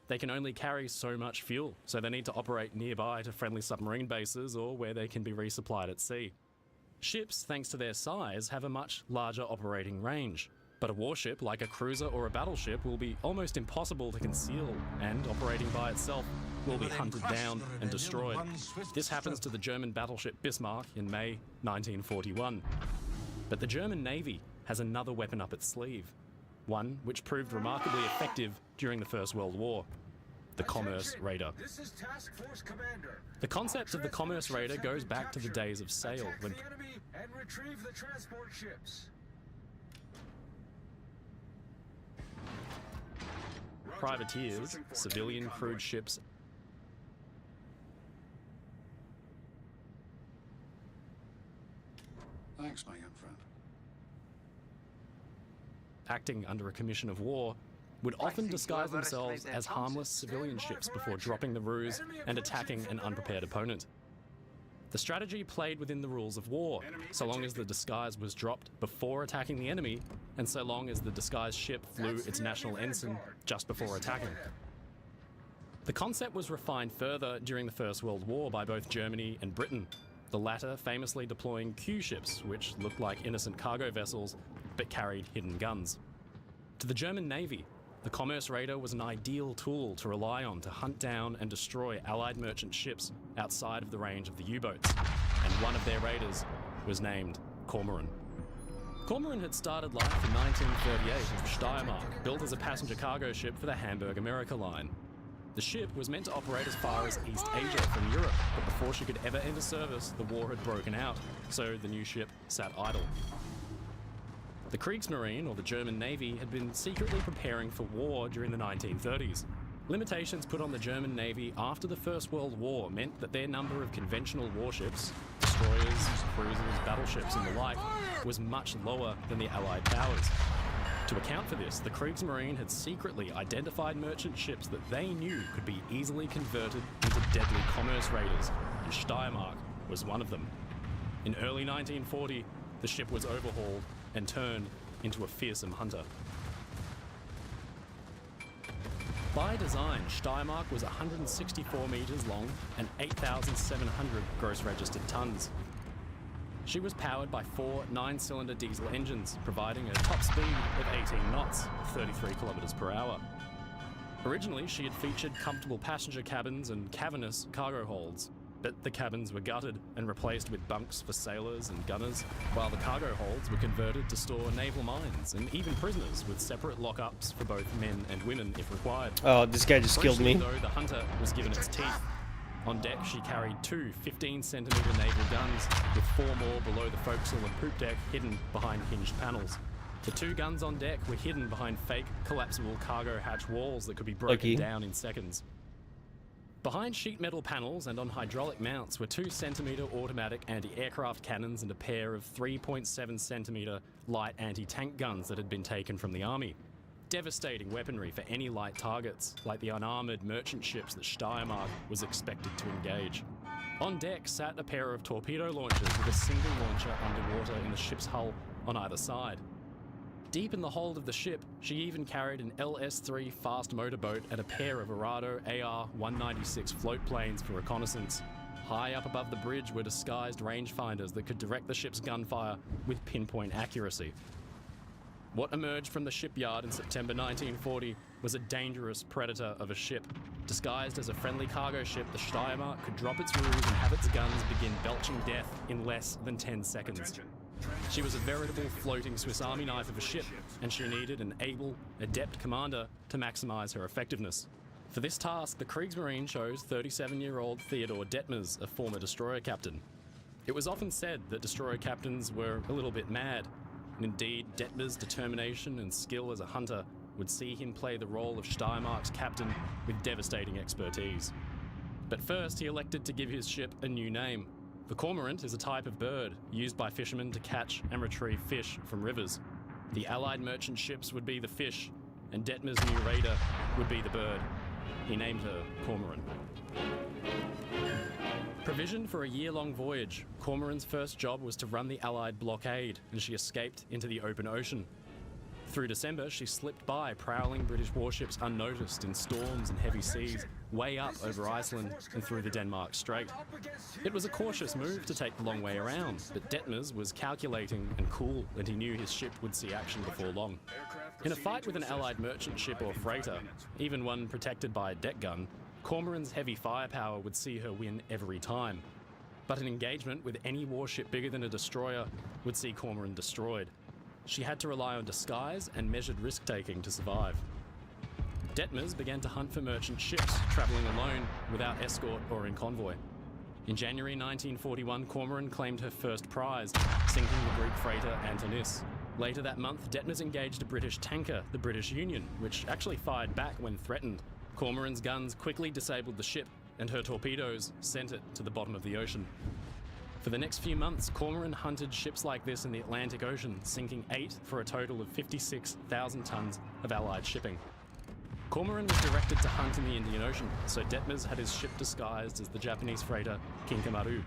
C: They can only carry so much fuel, so they need to operate nearby to friendly submarine bases or where they can be resupplied at sea. Ships, thanks to their size, have a much larger operating range, but a warship, like a cruiser or a battleship, will be almost impossible to conceal, and operating by itself will be hunted down and destroyed. This happens to the German battleship Bismarck in May 1941. But the German Navy has another weapon up its sleeve. one which proved remarkably effective during the First World War, the Commerce Raider.
D: This is Task Force Commander.
C: The concept of the Commerce Raider goes back to the days of sail, when
D: the enemy and retrieve the transport ships.
C: privateers, civilian crewed ships,
I: Thanks, my young friend.
C: acting under a commission of war, would often disguise themselves as harmless civilian ships before dropping the ruse and attacking an unprepared opponent. The strategy played within the rules of war, so long as the disguise was dropped before attacking the enemy, and so long as the disguised ship flew its national ensign just before attacking. The concept was refined further during the First World War by both Germany and Britain, the latter famously deploying Q ships, which looked like innocent cargo vessels, but carried hidden guns. To the German Navy, the Commerce Raider was an ideal tool to rely on to hunt down and destroy Allied merchant ships outside of the range of the U-boats, and one of their raiders was named Cormoran. Cormoran had started life in 1938 as the Steiermark, built as a passenger cargo ship for the Hamburg America line. The ship was meant to operate as far as East Asia from Europe, but before she could ever enter service, the war had broken out, so the new ship sat idle. The Kriegsmarine, or the German Navy, had been secretly preparing for war during the 1930s. Limitations put on the German Navy after the First World War meant that their number of conventional warships, destroyers, cruisers, battleships and the like, was much lower than the Allied powers. To account for this, the Kriegsmarine had secretly identified merchant ships that they knew could be easily converted into deadly commerce raiders, and Steiermark was one of them. In early 1940, the ship was overhauled and turned into a fearsome hunter. By design, Steiermark was 164 meters long and 8,700 gross registered tons. She was powered by 4 9-cylinder diesel engines, providing a top speed of 18 knots, 33 kilometers per hour. Originally, she had featured comfortable passenger cabins and cavernous cargo holds, but the cabins were gutted and replaced with bunks for sailors and gunners, while the cargo holds were converted to store naval mines and even prisoners, with separate lockups for both men and women if required.
H: Oh, this guy just killed me.
C: Though the Hunter was given its teeth. On deck, she carried 2 15-centimeter naval guns, with 4 more below the forecastle and poop deck, hidden behind hinged panels. The 2 guns on deck were hidden behind fake, collapsible cargo hatch walls that could be broken down in seconds. Behind sheet metal panels and on hydraulic mounts were 2-centimeter automatic anti-aircraft cannons and a pair of 3.7-centimeter light anti-tank guns that had been taken from the army. Devastating weaponry for any light targets, like the unarmored merchant ships that Steiermark was expected to engage. On deck sat a pair of torpedo launchers with a single launcher underwater in the ship's hull on either side. Deep in the hold of the ship, she even carried an LS-3 fast motorboat and a pair of Arado AR-196 float planes for reconnaissance. High up above the bridge were disguised rangefinders that could direct the ship's gunfire with pinpoint accuracy. What emerged from the shipyard in September 1940 was a dangerous predator of a ship. Disguised as a friendly cargo ship, the Steiermark could drop its ruse and have its guns begin belching death in less than 10 seconds. She was a veritable floating Swiss Army knife of a ship, and she needed an able, adept commander to maximize her effectiveness. For this task, the Kriegsmarine chose 37-year-old Theodor Detmers, a former destroyer captain. It was often said that destroyer captains were a little bit mad, and indeed, Detmers' determination and skill as a hunter would see him play the role of Steiermark's captain with devastating expertise. But first, he elected to give his ship a new name. The cormorant is a type of bird used by fishermen to catch and retrieve fish from rivers. The Allied merchant ships would be the fish, and Detmers' new raider would be the bird. He named her Cormoran. Provisioned for a year-long voyage, Cormoran's first job was to run the Allied blockade, and she escaped into the open ocean. Through December, she slipped by prowling British warships unnoticed in storms and heavy seas, way up over Iceland and through the Denmark Strait. It was a cautious move to take the long way around, but Detmers was calculating and cool, and he knew his ship would see action before long. In a fight with an Allied merchant ship or freighter, even one protected by a deck gun, Cormoran's heavy firepower would see her win every time. But an engagement with any warship bigger than a destroyer would see Cormoran destroyed. she had to rely on disguise and measured risk-taking to survive. Detmers began to hunt for merchant ships traveling alone without escort or in convoy. In January 1941, Cormoran claimed her first prize, sinking the Greek freighter Antonis. Later that month, Detmers engaged a British tanker, the British Union, which actually fired back when threatened. Cormoran's guns quickly disabled the ship, and her torpedoes sent it to the bottom of the ocean. For the next few months, Cormoran hunted ships like this in the Atlantic Ocean, sinking 8 for a total of 56,000 tons of Allied shipping. Cormoran was directed to hunt in the Indian Ocean, so Detmers had his ship disguised as the Japanese freighter Kinkamaru.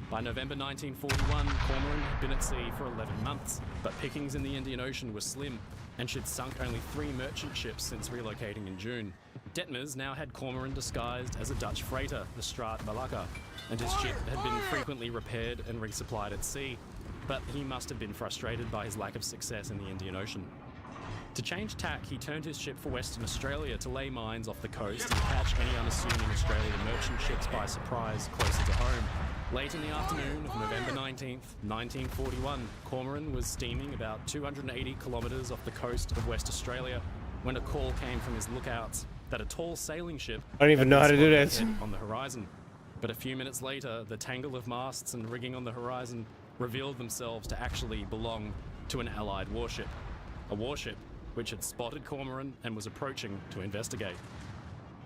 C: By November 1941, Cormoran had been at sea for 11 months, but pickings in the Indian Ocean were slim, and she'd sunk only 3 merchant ships since relocating in June. Detmers now had Cormoran disguised as a Dutch freighter, the Straat Malacca, and his ship had been frequently repaired and resupplied at sea, but he must have been frustrated by his lack of success in the Indian Ocean. To change tack, he turned his ship for Western Australia to lay mines off the coast and catch any unassuming Australian merchant ships by surprise closer to home. Late in the afternoon of November 19th, 1941, Cormoran was steaming about 280 kilometres off the coast of West Australia when a call came from his lookouts that a tall sailing ship
H: I don't even know how to do that
C: on the horizon. But a few minutes later, the tangle of masts and rigging on the horizon revealed themselves to actually belong to an Allied warship. A warship which had spotted Cormoran and was approaching to investigate.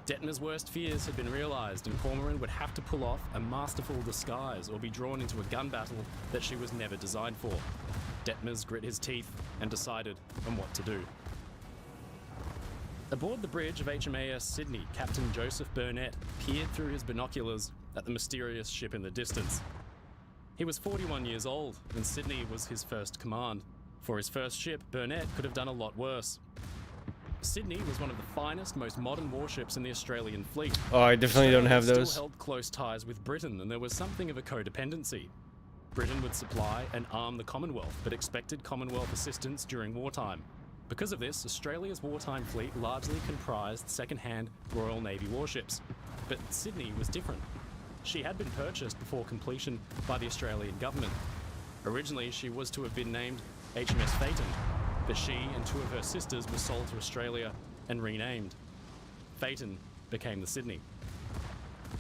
C: Detmer's worst fears had been realised, and Cormoran would have to pull off a masterful disguise or be drawn into a gun battle that she was never designed for. Detmers grit his teeth and decided on what to do. Aboard the bridge of HMAS Sydney, Captain Joseph Burnett peered through his binoculars at the mysterious ship in the distance. He was 41 years old, and Sydney was his first command. For his first ship, Burnett could have done a lot worse. Sydney was one of the finest, most modern warships in the Australian fleet.
H: Oh, I definitely don't have those.
C: Still held close ties with Britain, and there was something of a codependency. Britain would supply and arm the Commonwealth, but expected Commonwealth assistance during wartime. Because of this, Australia's wartime fleet largely comprised second-hand Royal Navy warships. But Sydney was different. She had been purchased before completion by the Australian government. Originally, she was to have been named HMS Phaeton, but she and 2 of her sisters were sold to Australia and renamed. Phaeton became the Sydney.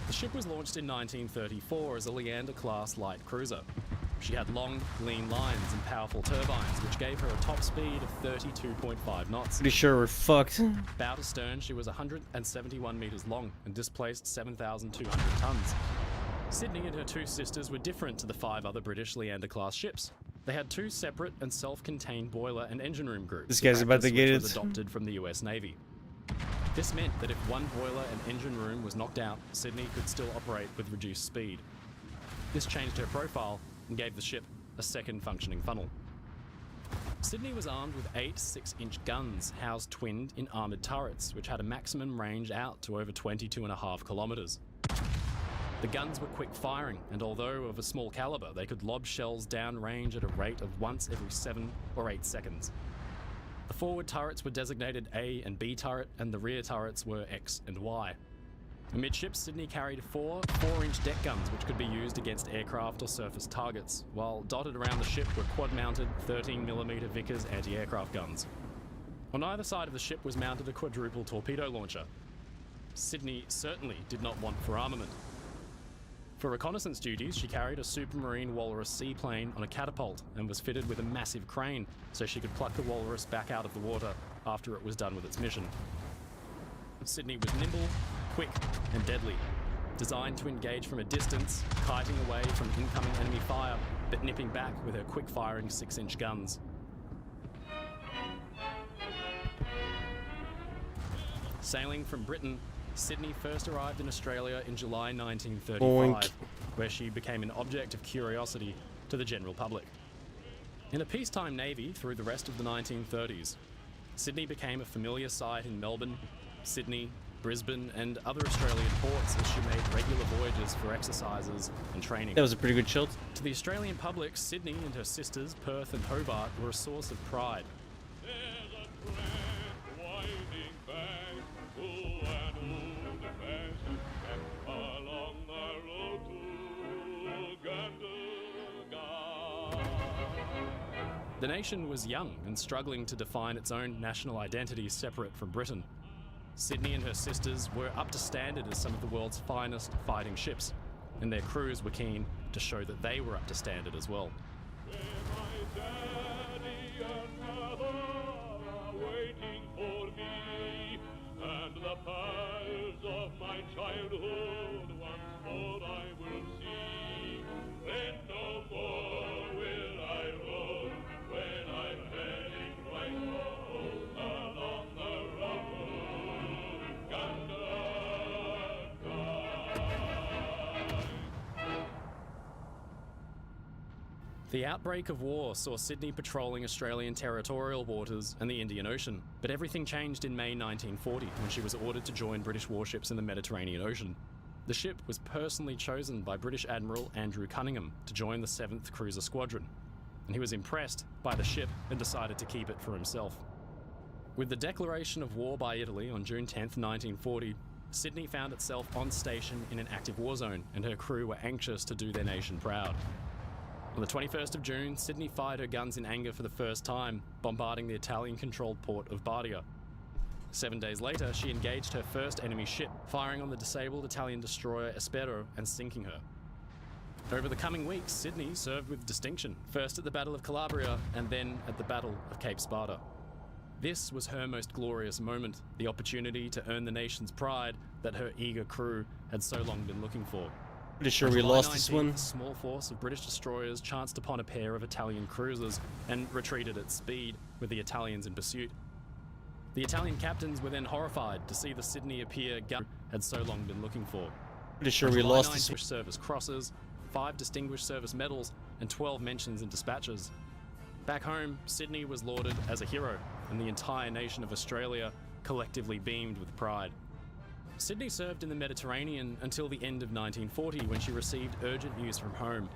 C: The ship was launched in 1934 as a Leander-class light cruiser. She had long, lean lines and powerful turbines, which gave her a top speed of 32.5 knots.
H: Pretty sure we're fucked.
C: Bow to stern, she was 171 metres long and displaced 7,200 tons. Sydney and her 2 sisters were different to the 5 other British Leander-class ships. They had 2 separate and self-contained boiler and engine room groups.
H: This guy's about to get it.
C: Was adopted from the US Navy. This meant that if one boiler and engine room was knocked out, Sydney could still operate with reduced speed. This changed her profile and gave the ship a second functioning funnel. Sydney was armed with 8 6-inch guns housed twinned in armoured turrets, which had a maximum range out to over 22.5 kilometres. The guns were quick firing, and although of a small caliber, they could lob shells downrange at a rate of once every 7 or 8 seconds. The forward turrets were designated A and B turret, and the rear turrets were X and Y. Amidships, Sydney carried 4 4-inch deck guns which could be used against aircraft or surface targets, while dotted around the ship were quad-mounted 13mm Vickers anti-aircraft guns. On either side of the ship was mounted a quadruple torpedo launcher. Sydney certainly did not want for armament. For reconnaissance duties, she carried a Supermarine Walrus seaplane on a catapult and was fitted with a massive crane so she could pluck the Walrus back out of the water after it was done with its mission. Sydney was nimble, quick, and deadly, designed to engage from a distance, kiting away from incoming enemy fire, but nipping back with her quick-firing 6-inch guns. Sailing from Britain, Sydney first arrived in Australia in July 1935,
H: Boink.
C: where she became an object of curiosity to the general public. In a peacetime navy through the rest of the 1930s, Sydney became a familiar sight in Melbourne, Sydney, Brisbane, and other Australian ports as she made regular voyages for exercises and training.
H: That was a pretty good shot.
C: To the Australian public, Sydney and her sisters, Perth and Hobart, were a source of pride. The nation was young and struggling to define its own national identity separate from Britain. Sydney and her sisters were up to standard as some of the world's finest fighting ships, and their crews were keen to show that they were up to standard as well.
E: Waiting for me, and the paths of my childhood once more I will see. Then no more will I roam when I'm heading right home along the road.
C: The outbreak of war saw Sydney patrolling Australian territorial waters and the Indian Ocean, but everything changed in May 1940 when she was ordered to join British warships in the Mediterranean Ocean. The ship was personally chosen by British Admiral Andrew Cunningham to join the 7th Cruiser Squadron, and he was impressed by the ship and decided to keep it for himself. With the declaration of war by Italy on June 10, 1940, Sydney found itself on station in an active war zone, and her crew were anxious to do their nation proud. On the 21st of June, Sydney fired her guns in anger for the first time, bombarding the Italian-controlled port of Bardia. 7 days later, she engaged her first enemy ship, firing on the disabled Italian destroyer Espero and sinking her. Over the coming weeks, Sydney served with distinction, first at the Battle of Calabria and then at the Battle of Cape Sparta. This was her most glorious moment, the opportunity to earn the nation's pride that her eager crew had so long been looking for.
H: Pretty sure we lost this one.
C: A small force of British destroyers chanced upon a pair of Italian cruisers and retreated at speed, with the Italians in pursuit. The Italian captains were then horrified to see the Sydney appear gun had so long been looking for.
H: Pretty sure we lost this.
C: Distinguished Service Crosses, 5 Distinguished Service Medals, and 12 mentions in dispatches. Back home, Sydney was lauded as a hero, and the entire nation of Australia collectively beamed with pride. Sydney served in the Mediterranean until the end of 1940 when she received urgent news from home.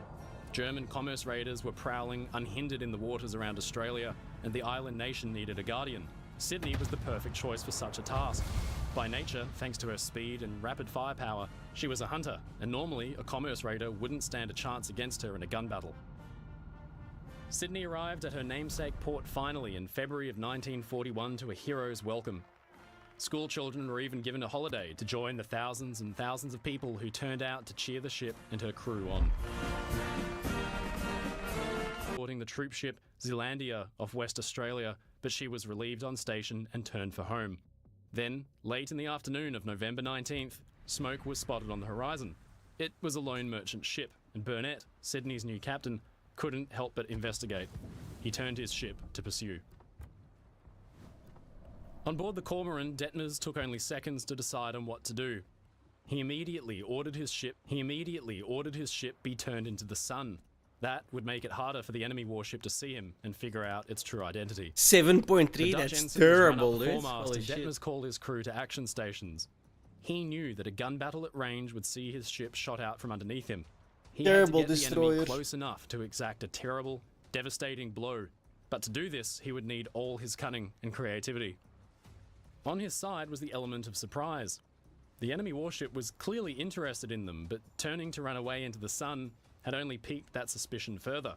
C: German commerce raiders were prowling unhindered in the waters around Australia, and the island nation needed a guardian. Sydney was the perfect choice for such a task. By nature, thanks to her speed and rapid firepower, she was a hunter, and normally a commerce raider wouldn't stand a chance against her in a gun battle. Sydney arrived at her namesake port finally in February of 1941 to a hero's welcome. School children were even given a holiday to join the thousands and thousands of people who turned out to cheer the ship and her crew on. Boarding the troop ship Zealandia off West Australia, but she was relieved on station and turned for home. Then, late in the afternoon of November 19th, smoke was spotted on the horizon. It was a lone merchant ship, and Burnett, Sydney's new captain, couldn't help but investigate. He turned his ship to pursue. On board the Cormoran, Detmers took only seconds to decide on what to do. He immediately ordered his ship be turned into the sun. That would make it harder for the enemy warship to see him and figure out its true identity.
H: 7.3, that's terrible, dude.
C: Detmers called his crew to action stations. He knew that a gun battle at range would see his ship shot out from underneath him. He had to get the enemy close enough to exact a terrible, devastating blow. But to do this, he would need all his cunning and creativity. On his side was the element of surprise. The enemy warship was clearly interested in them, but turning to run away into the sun had only piqued that suspicion further.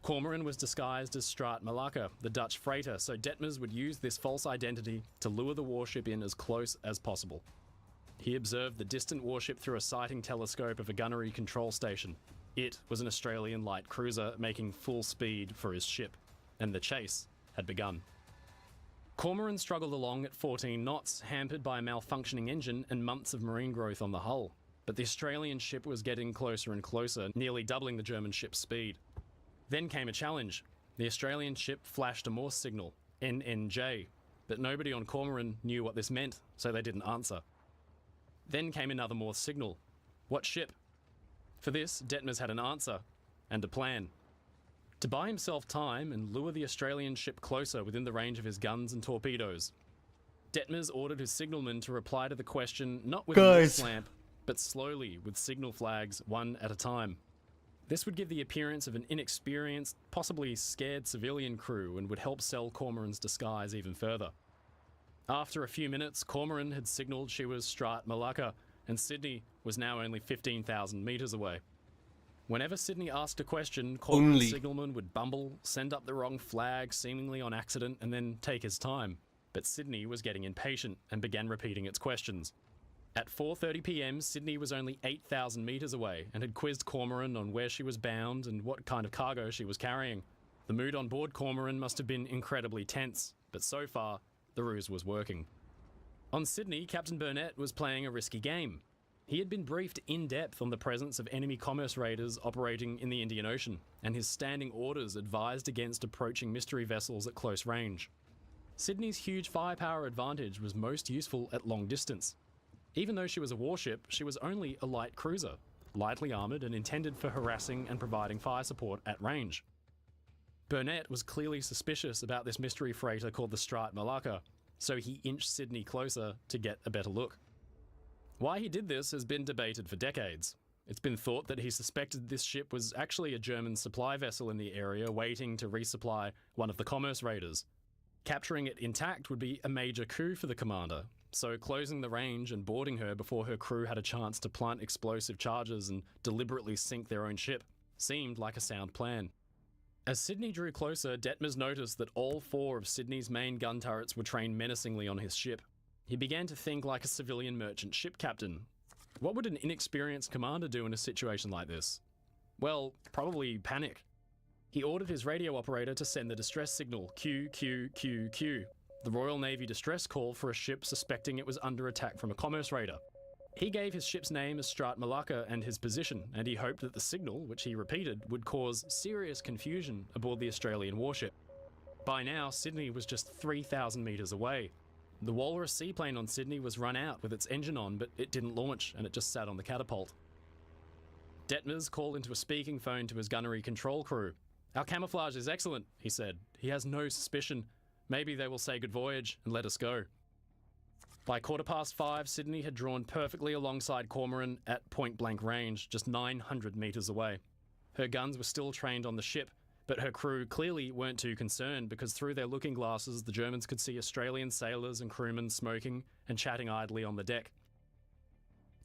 C: Cormoran was disguised as Straat Malacca, the Dutch freighter, so Detmers would use this false identity to lure the warship in as close as possible. He observed the distant warship through a sighting telescope of a gunnery control station. It was an Australian light cruiser making full speed for his ship, and the chase had begun. Cormoran struggled along at 14 knots, hampered by a malfunctioning engine and months of marine growth on the hull. But the Australian ship was getting closer and closer, nearly doubling the German ship's speed. Then came a challenge. The Australian ship flashed a Morse signal, NNJ, but nobody on Cormoran knew what this meant, so they didn't answer. Then came another Morse signal. What ship? For this, Detmers had an answer and a plan. To buy himself time and lure the Australian ship closer within the range of his guns and torpedoes, Detmers ordered his signalman to reply to the question not with a Morse lamp, but slowly with signal flags one at a time. This would give the appearance of an inexperienced, possibly scared civilian crew and would help sell Cormoran's disguise even further. After a few minutes, Cormoran had signalled she was Straat Malacca, and Sydney was now only 15,000 metres away. Whenever Sydney asked a question, Cormoran's signalman would bumble, send up the wrong flag, seemingly on accident, and then take his time. But Sydney was getting impatient and began repeating its questions. At 4:30 p.m, Sydney was only 8,000 metres away and had quizzed Cormoran on where she was bound and what kind of cargo she was carrying. The mood on board Cormoran must have been incredibly tense, but so far, the ruse was working. On Sydney, Captain Burnett was playing a risky game. He had been briefed in depth on the presence of enemy commerce raiders operating in the Indian Ocean, and his standing orders advised against approaching mystery vessels at close range. Sydney's huge firepower advantage was most useful at long distance. Even though she was a warship, she was only a light cruiser, lightly armoured and intended for harassing and providing fire support at range. Burnett was clearly suspicious about this mystery freighter called the Strait Malacca, so he inched Sydney closer to get a better look. Why he did this has been debated for decades. It's been thought that he suspected this ship was actually a German supply vessel in the area waiting to resupply one of the commerce raiders. Capturing it intact would be a major coup for the commander, so closing the range and boarding her before her crew had a chance to plant explosive charges and deliberately sink their own ship seemed like a sound plan. As Sydney drew closer, Detmers noticed that all 4 of Sydney's main gun turrets were trained menacingly on his ship. He began to think like a civilian merchant ship captain. What would an inexperienced commander do in a situation like this? Well, probably panic. He ordered his radio operator to send the distress signal, Q, Q, Q, Q, the Royal Navy distress call for a ship suspecting it was under attack from a commerce raider. He gave his ship's name as Strait Malacca and his position, and he hoped that the signal, which he repeated, would cause serious confusion aboard the Australian warship. By now, Sydney was just 3,000 metres away. The Walrus seaplane on Sydney was run out with its engine on, but it didn't launch, and it just sat on the catapult. Detmers called into a speaking phone to his gunnery control crew. "Our camouflage is excellent," he said. "He has no suspicion. Maybe they will say good voyage and let us go." By 5:15, Sydney had drawn perfectly alongside Cormoran at point-blank range, just 900 metres away. Her guns were still trained on the ship, but her crew clearly weren't too concerned because through their looking glasses the Germans could see Australian sailors and crewmen smoking and chatting idly on the deck.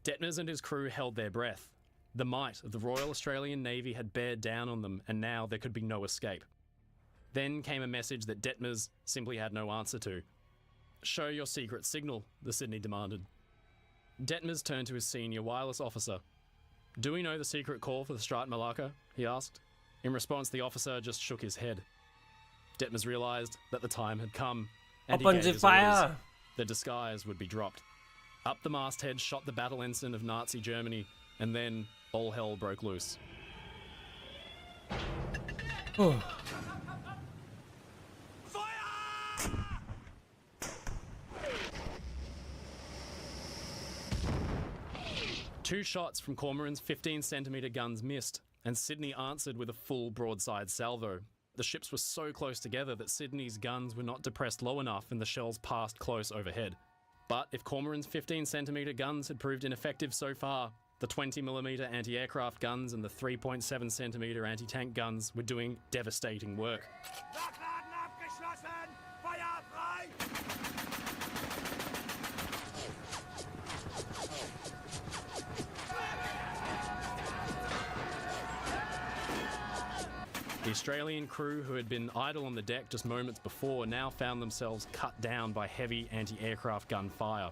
C: Detmers and his crew held their breath. The might of the Royal Australian Navy had bared down on them, and now there could be no escape. Then came a message that Detmers simply had no answer to. "Show your secret signal," the Sydney demanded. Detmers turned to his senior wireless officer. "Do we know the secret call for the Strait Malacca?" he asked. In response, the officer just shook his head. Detmers realised that the time had come, and he gave his orders. The disguise would be dropped. Up the masthead shot the battle ensign of Nazi Germany, and then all hell broke loose. Two shots from Cormoran's 15-centimetre guns missed, and Sydney answered with a full broadside salvo. The ships were so close together that Sydney's guns were not depressed low enough and the shells passed close overhead. But if Cormoran's 15-centimetre guns had proved ineffective so far, the 20mm anti-aircraft guns and the 3.7cm anti-tank guns were doing devastating work. The Australian crew, who had been idle on the deck just moments before, now found themselves cut down by heavy anti-aircraft gun fire.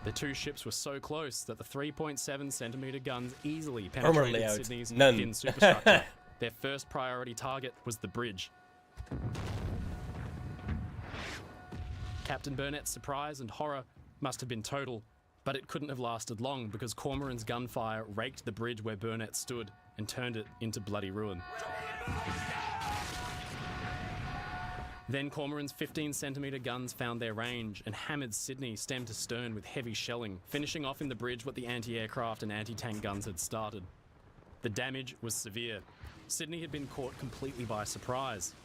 C: The two ships were so close that the 3.7cm guns easily penetrated Sydney's thin superstructure. Their first priority target was the bridge. Captain Burnett's surprise and horror must have been total, but it couldn't have lasted long because Cormoran's gunfire raked the bridge where Burnett stood and turned it into bloody ruin. Then Cormoran's 15cm guns found their range and hammered Sydney stem to stern with heavy shelling, finishing off in the bridge what the anti-aircraft and anti-tank guns had started. The damage was severe. Sydney had been caught completely by surprise.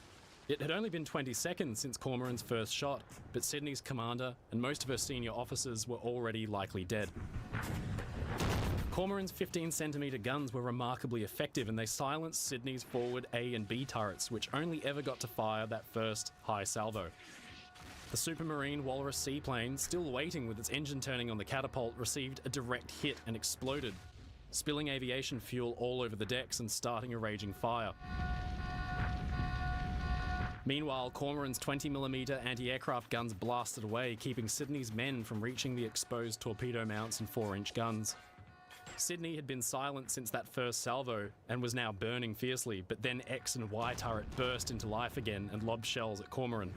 C: It had only been 20 seconds since Cormoran's first shot, but Sydney's commander and most of her senior officers were already likely dead. Cormoran's 15cm guns were remarkably effective and they silenced Sydney's forward A and B turrets, which only ever got to fire that first high salvo. The Supermarine Walrus seaplane, still waiting with its engine turning on the catapult, received a direct hit and exploded. spilling aviation fuel all over the decks and starting a raging fire. Meanwhile, Cormoran's 20mm anti-aircraft guns blasted away, keeping Sydney's men from reaching the exposed torpedo mounts and 4-inch guns. Sydney had been silent since that first salvo and was now burning fiercely, but then X and Y turret burst into life again and lobbed shells at Cormoran.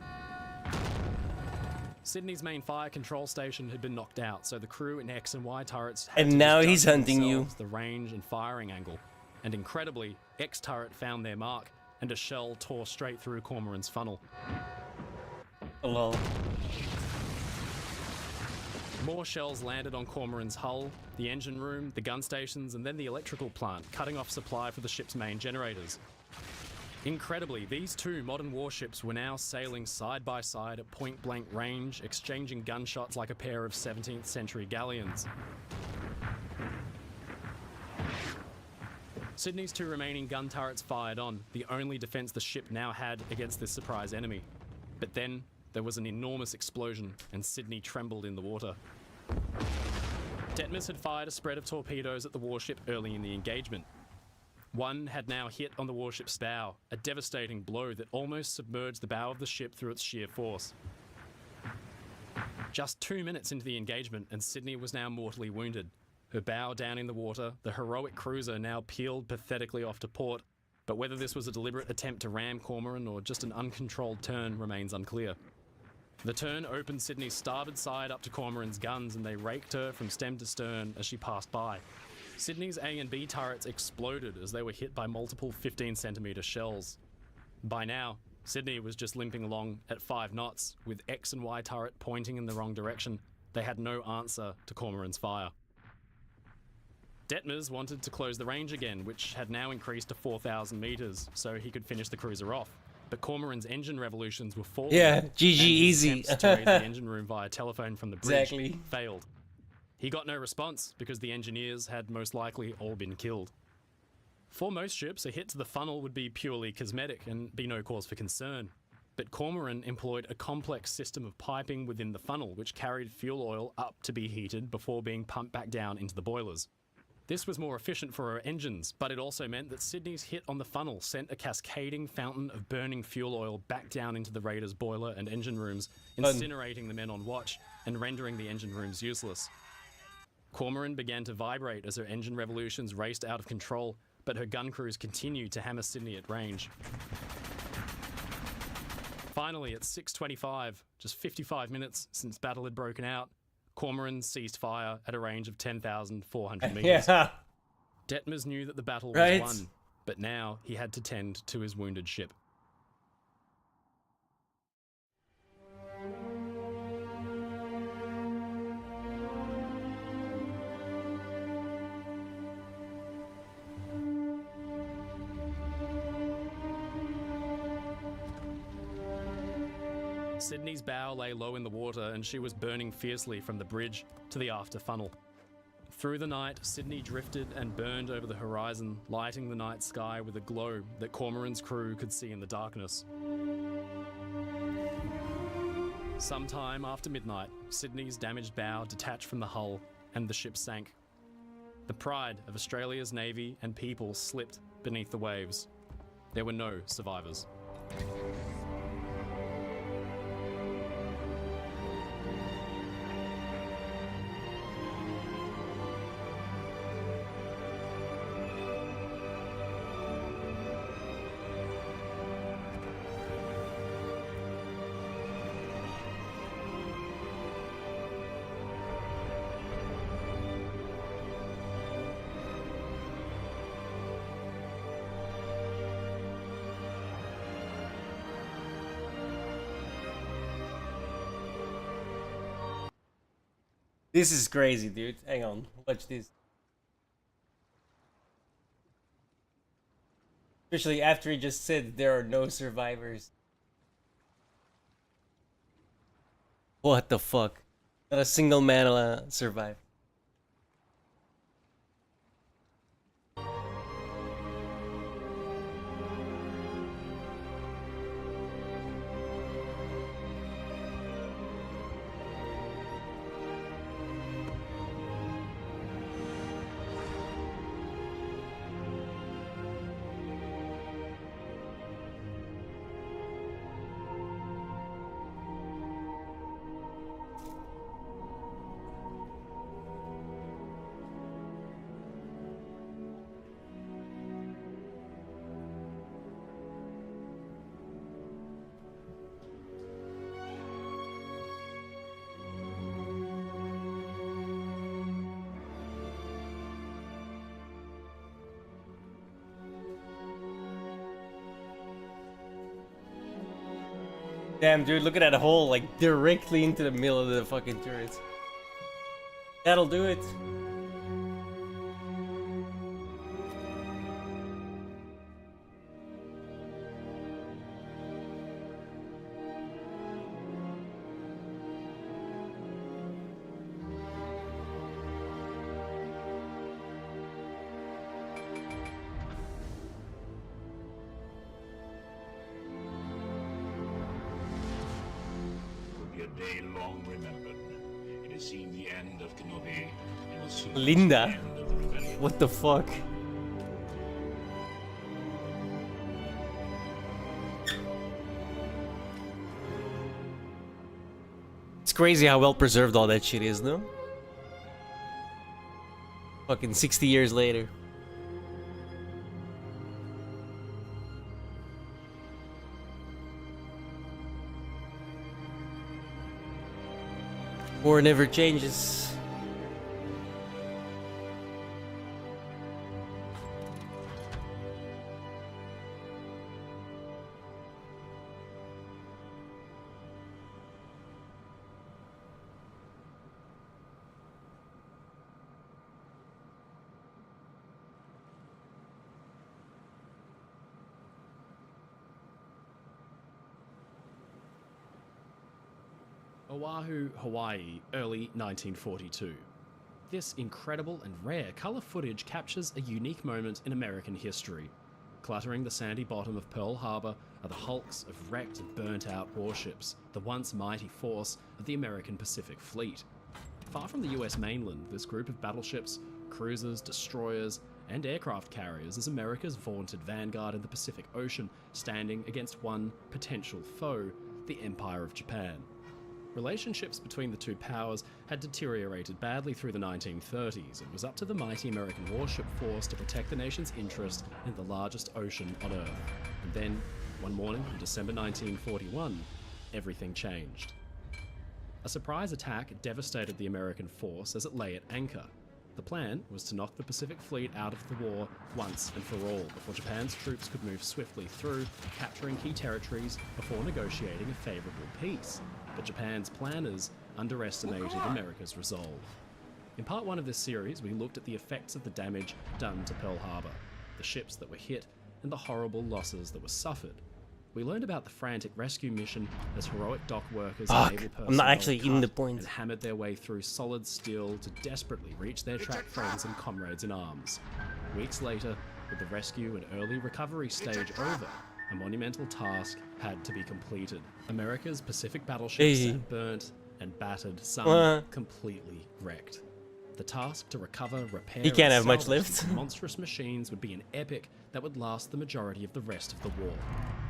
C: Sydney's main fire control station had been knocked out, so the crew in X and Y turrets had
H: And
C: to
H: now
C: just
H: he's
C: judge
H: hunting you.
C: themselves the range and firing angle. And incredibly, X turret found their mark, and a shell tore straight through Cormoran's funnel.
H: Hello.
C: More shells landed on Cormoran's hull, the engine room, the gun stations, and then the electrical plant, cutting off supply for the ship's main generators. Incredibly, these two modern warships were now sailing side by side at point-blank range, exchanging gunshots like a pair of 17th century galleons. Sydney's two remaining gun turrets fired on, the only defense the ship now had against this surprise enemy. But then, there was an enormous explosion, and Sydney trembled in the water. Detmers had fired a spread of torpedoes at the warship early in the engagement. One had now hit on the warship's bow, a devastating blow that almost submerged the bow of the ship through its sheer force. Just 2 minutes into the engagement, and Sydney was now mortally wounded. Her bow down in the water, the heroic cruiser now peeled pathetically off to port, but whether this was a deliberate attempt to ram Cormoran or just an uncontrolled turn remains unclear. The turn opened Sydney's starboard side up to Cormoran's guns, and they raked her from stem to stern as she passed by. Sydney's A and B turrets exploded as they were hit by multiple 15cm shells. By now, Sydney was just limping along at 5 knots, with X and Y turret pointing in the wrong direction. They had no answer to Cormoran's fire. Detmers wanted to close the range again, which had now increased to 4,000 meters, so he could finish the cruiser off. But Cormoran's engine revolutions were falling.
H: Yeah, GG
C: and his
H: easy.
C: attempts to raise the engine room via telephone from the bridge
H: Exactly.
C: failed. He got no response because the engineers had most likely all been killed. For most ships, a hit to the funnel would be purely cosmetic and be no cause for concern. But Cormoran employed a complex system of piping within the funnel, which carried fuel oil up to be heated before being pumped back down into the boilers. This was more efficient for her engines, but it also meant that Sydney's hit on the funnel sent a cascading fountain of burning fuel oil back down into the Raider's boiler and engine rooms, incinerating the men on watch and rendering the engine rooms useless. Cormoran began to vibrate as her engine revolutions raced out of control, but her gun crews continued to hammer Sydney at range. Finally, at 6:25, just 55 minutes since battle had broken out, Cormoran ceased fire at a range of 10,400 meters.
H: Yeah.
C: Detmers knew that the battle was
H: Right.
C: won, but now he had to tend to his wounded ship. Sydney's bow lay low in the water and she was burning fiercely from the bridge to the after funnel. Through the night, Sydney drifted and burned over the horizon, lighting the night sky with a glow that Cormoran's crew could see in the darkness. Sometime after midnight, Sydney's damaged bow detached from the hull and the ship sank. The pride of Australia's navy and people slipped beneath the waves. There were no survivors.
H: This is crazy, dude. Hang on. Watch this. Especially after he just said there are no survivors. What the fuck? Not a single man survived. Damn, dude, look at that hole, like, directly into the middle of the fucking turret. That'll do it.
A: Day long remembered. It has seen the end of Kenobi. It will soon
H: Linda?
A: see the end of the rebellion.
H: What the fuck? It's crazy how well preserved all that shit is, no? Fucking 60 years later. War never changes.
C: Oahu, Hawaii, early 1942. This incredible and rare colour footage captures a unique moment in American history. Cluttering the sandy bottom of Pearl Harbor are the hulks of wrecked and burnt-out warships, the once mighty force of the American Pacific Fleet. Far from the US mainland, this group of battleships, cruisers, destroyers, and aircraft carriers is America's vaunted vanguard in the Pacific Ocean, standing against one potential foe, the Empire of Japan. Relationships between the two powers had deteriorated badly through the 1930s. It was up to the mighty American warship force to protect the nation's interest in the largest ocean on Earth. And then, one morning in December 1941, everything changed. A surprise attack devastated the American force as it lay at anchor. The plan was to knock the Pacific Fleet out of the war once and for all, before Japan's troops could move swiftly through, capturing key territories before negotiating a favourable peace. But Japan's planners underestimated America's resolve. In part 1 of this series, we looked at the effects of the damage done to Pearl Harbor, the ships that were hit, and the horrible losses that were suffered. We learned about the frantic rescue mission as heroic dock workers and naval personnel
H: I'm not actually eating the
C: cut
H: point.
C: and hammered their way through solid steel to desperately reach their trapped friends and comrades in arms. Weeks later, with the rescue and early recovery stage over, a monumental task had to be completed. America's Pacific battleships sat burnt and battered, some completely wrecked. The task to recover, repair,
H: He can't
C: and
H: have much
C: salvage
H: left.
C: these monstrous machines would be an epic that would last the majority of the rest of the war.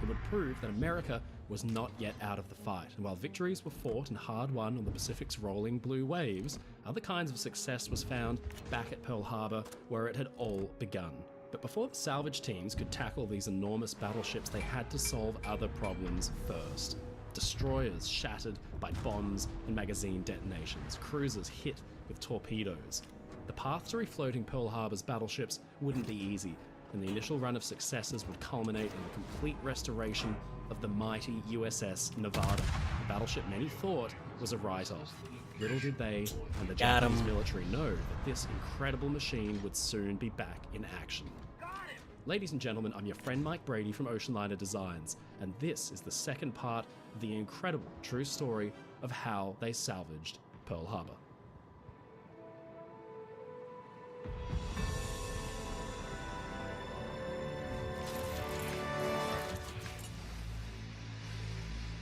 C: It would prove that America was not yet out of the fight, and while victories were fought and hard won on the Pacific's rolling blue waves, other kinds of success was found back at Pearl Harbor, where it had all begun. But before the salvage teams could tackle these enormous battleships, they had to solve other problems first. Destroyers shattered by bombs and magazine detonations, cruisers hit with torpedoes. The path to refloating Pearl Harbor's battleships wouldn't be easy, and the initial run of successes would culminate in the complete restoration of the mighty USS Nevada, a battleship many thought was a write-off. Little did they and the Japanese military know that this incredible machine would soon be back in action. Ladies and gentlemen, I'm your friend Mike Brady from Oceanliner Designs, and this is the second part of the incredible true story of how they salvaged Pearl Harbor.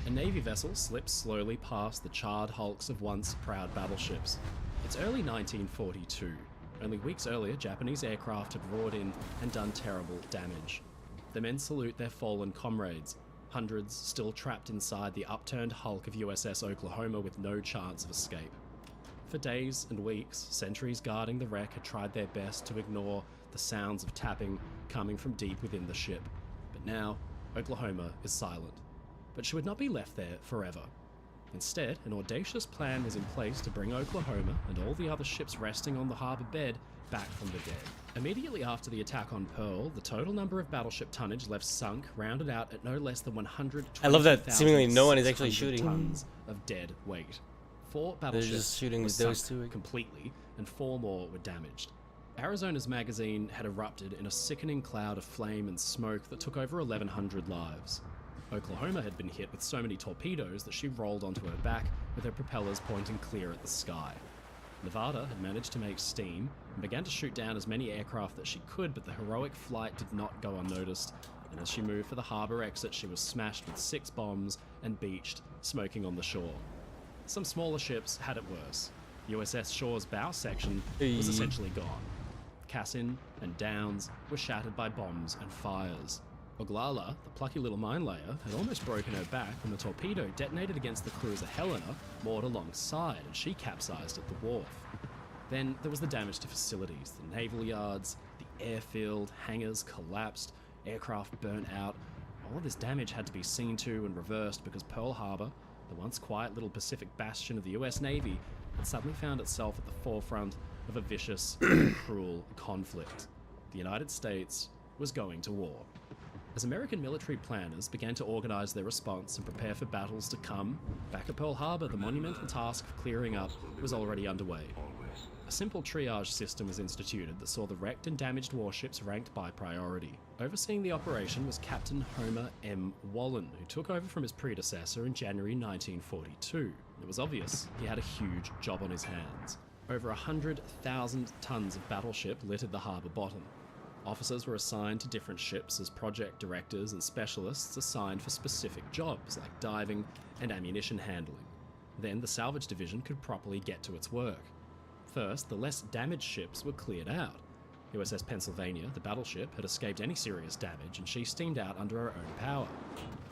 C: A Navy vessel slips slowly past the charred hulks of once proud battleships. It's early 1942. Only weeks earlier, Japanese aircraft had roared in and done terrible damage. The men salute their fallen comrades, hundreds still trapped inside the upturned hulk of USS Oklahoma with no chance of escape. For days and weeks, sentries guarding the wreck had tried their best to ignore the sounds of tapping coming from deep within the ship. But now, Oklahoma is silent. But she would not be left there forever. Instead, an audacious plan was in place to bring Oklahoma and all the other ships resting on the harbor bed back from the dead. Immediately after the attack on Pearl, the total number of battleship tonnage left sunk rounded out at no less than 120,000.
H: I love that seemingly no one is actually shooting.
C: Tons of dead weight. 4 battleships
H: just shooting
C: were
H: those
C: sunk
H: two
C: completely, and 4 more were damaged. Arizona's magazine had erupted in a sickening cloud of flame and smoke that took over 1,100 lives. Oklahoma had been hit with so many torpedoes that she rolled onto her back with her propellers pointing clear at the sky. Nevada had managed to make steam and began to shoot down as many aircraft that she could, but the heroic flight did not go unnoticed, and as she moved for the harbor exit, she was smashed with 6 bombs and beached, smoking on the shore. Some smaller ships had it worse. USS Shore's bow section was essentially gone. Cassin and Downs were shattered by bombs and fires. Oglala, the plucky little mine layer, had almost broken her back when the torpedo detonated against the cruiser Helena, moored alongside, and she capsized at the wharf. Then there was the damage to facilities. The naval yards, the airfield, hangars collapsed, aircraft burnt out. All of this damage had to be seen to and reversed because Pearl Harbor, the once quiet little Pacific bastion of the US Navy, had suddenly found itself at the forefront of a vicious and cruel conflict. The United States was going to war. As American military planners began to organize their response and prepare for battles to come, back at Pearl Harbor, the monumental task of clearing up was already underway. A simple triage system was instituted that saw the wrecked and damaged warships ranked by priority. Overseeing the operation was Captain Homer M. Wallen, who took over from his predecessor in January 1942. It was obvious he had a huge job on his hands. Over 100,000 tons of battleship littered the harbor bottom. Officers were assigned to different ships as project directors and specialists assigned for specific jobs like diving and ammunition handling. Then the salvage division could properly get to its work. First, the less damaged ships were cleared out. USS Pennsylvania, the battleship, had escaped any serious damage and she steamed out under her own power.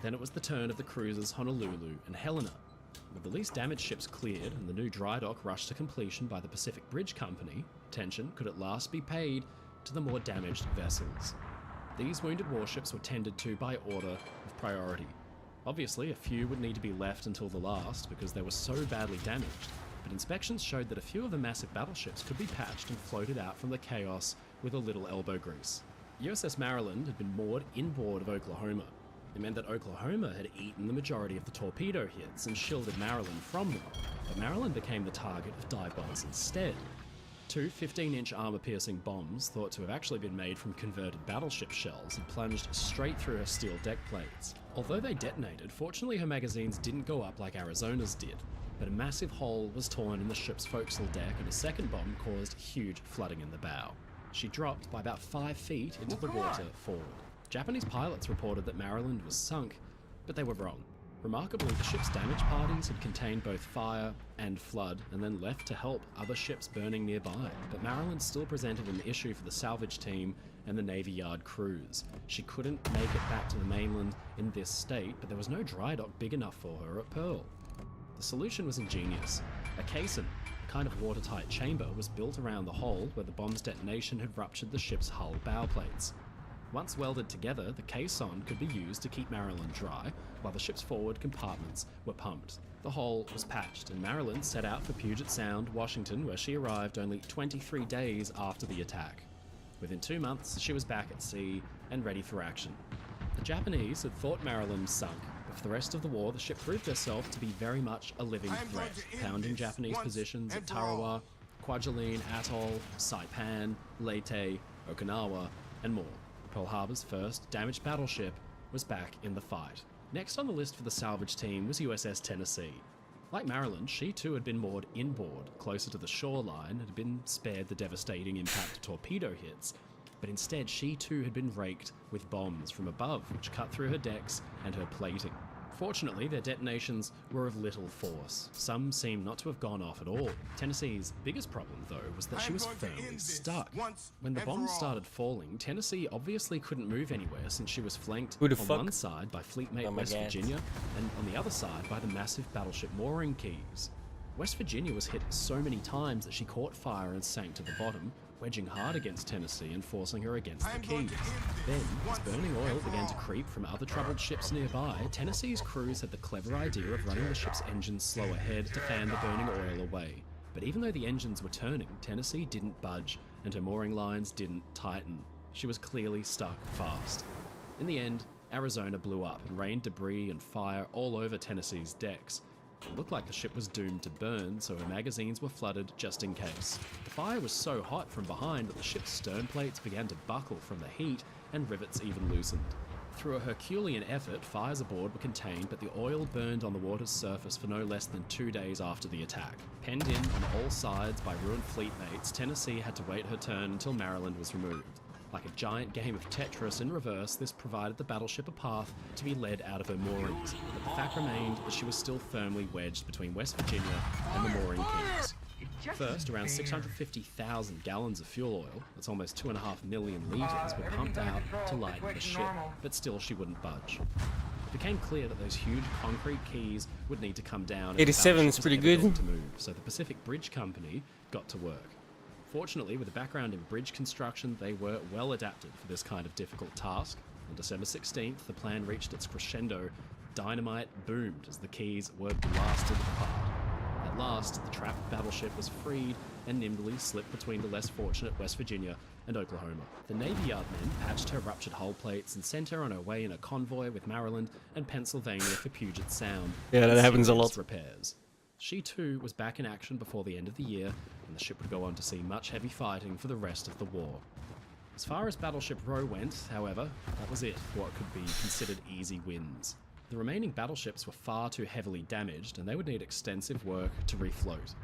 C: Then it was the turn of the cruisers Honolulu and Helena. With the least damaged ships cleared and the new dry dock rushed to completion by the Pacific Bridge Company, attention could at last be paid to the more damaged vessels. These wounded warships were tended to by order of priority. Obviously, a few would need to be left until the last because they were so badly damaged, but inspections showed that a few of the massive battleships could be patched and floated out from the chaos with a little elbow grease. USS Maryland had been moored inboard of Oklahoma. It meant that Oklahoma had eaten the majority of the torpedo hits and shielded Maryland from them, but Maryland became the target of dive bombs instead. 2 15-inch armor-piercing bombs, thought to have actually been made from converted battleship shells, had plunged straight through her steel deck plates. Although they detonated, fortunately her magazines didn't go up like Arizona's did, but a massive hole was torn in the ship's forecastle deck and a second bomb caused huge flooding in the bow. She dropped by about 5 feet into the water forward. Japanese pilots reported that Maryland was sunk, but they were wrong. Remarkably, the ship's damage parties had contained both fire and flood and then left to help other ships burning nearby, but Maryland still presented an issue for the salvage team and the Navy Yard crews. She couldn't make it back to the mainland in this state, but there was no dry dock big enough for her at Pearl. The solution was ingenious. A caisson, a kind of watertight chamber, was built around the hole where the bomb's detonation had ruptured the ship's hull bow plates. Once welded together, the caisson could be used to keep Maryland dry, while the ship's forward compartments were pumped. The hole was patched, and Maryland set out for Puget Sound, Washington, where she arrived only 23 days after the attack. Within 2 months, she was back at sea and ready for action. The Japanese had thought Maryland sunk, but for the rest of the war, the ship proved herself to be very much a living threat, pounding Japanese positions at Tarawa, Kwajalein Atoll, Saipan, Leyte, Okinawa, and more. Pearl Harbor's first damaged battleship was back in the fight. Next on the list for the salvage team was USS Tennessee. Like Maryland, she too had been moored inboard, closer to the shoreline, and had been spared the devastating impact of torpedo hits, but instead she too had been raked with bombs from above, which cut through her decks and her plating. Fortunately, their detonations were of little force. Some seemed not to have gone off at all. Tennessee's biggest problem, though, was that she was firmly stuck. When the bombs started falling, Tennessee obviously couldn't move anywhere since she was flanked on one side by fleetmate West Virginia and on the other side by the massive battleship mooring keys. West Virginia was hit so many times that she caught fire and sank to the bottom, wedging hard against Tennessee and forcing her against the keys. Then, as burning oil began to creep from other troubled ships nearby, Tennessee's crews had the clever idea of running the ship's engines slow ahead to fan the burning oil away. But even though the engines were turning, Tennessee didn't budge and her mooring lines didn't tighten. She was clearly stuck fast. In the end, Arizona blew up and rained debris and fire all over Tennessee's decks. It looked like the ship was doomed to burn, so her magazines were flooded just in case. The fire was so hot from behind that the ship's stern plates began to buckle from the heat, and rivets even loosened. Through a Herculean effort, fires aboard were contained, but the oil burned on the water's surface for no less than 2 days after the attack. Penned in on all sides by ruined fleet mates, Tennessee had to wait her turn until Maryland was removed. Like a giant game of Tetris in reverse, this provided the battleship a path to be led out of her moorings, but the fact remained that she was still firmly wedged between West Virginia and the mooring keys. First, around 650,000 gallons of fuel oil, that's almost 2.5 million litres, were pumped out to lighten the ship, but still she wouldn't budge. It became clear that those huge concrete keys would need to come down.
H: 87 is pretty good.
C: To move, so the Pacific Bridge Company got to work. Fortunately, with a background in bridge construction, they were well adapted for this kind of difficult task. On December 16th, the plan reached its crescendo. Dynamite boomed as the keys were blasted apart. At last, the trapped battleship was freed and nimbly slipped between the less fortunate West Virginia and Oklahoma. The Navy Yard men patched her ruptured hull plates and sent her on her way in a convoy with Maryland and Pennsylvania for Puget Sound.
H: Yeah, that happens a lot.
C: Repairs. She too was back in action before the end of the year, and the ship would go on to see much heavy fighting for the rest of the war. As far as Battleship Row went, however, that was it for what could be considered easy wins. The remaining battleships were far too heavily damaged, and they would need extensive work to refloat.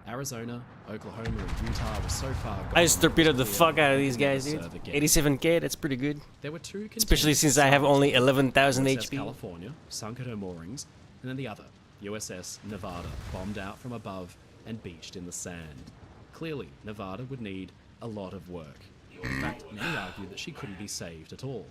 C: Arizona, Oklahoma, and Utah were so far gone.
H: I just torpedoed the fuck out of these guys, dude. 87k, that's pretty good.
C: There were two,
H: especially since I have only 11,000
C: USS
H: HP.
C: California sunk at her moorings, and then the other, USS Nevada, bombed out from above and beached in the sand. Clearly, Nevada would need a lot of work. In fact, many argued that she couldn't be saved at all.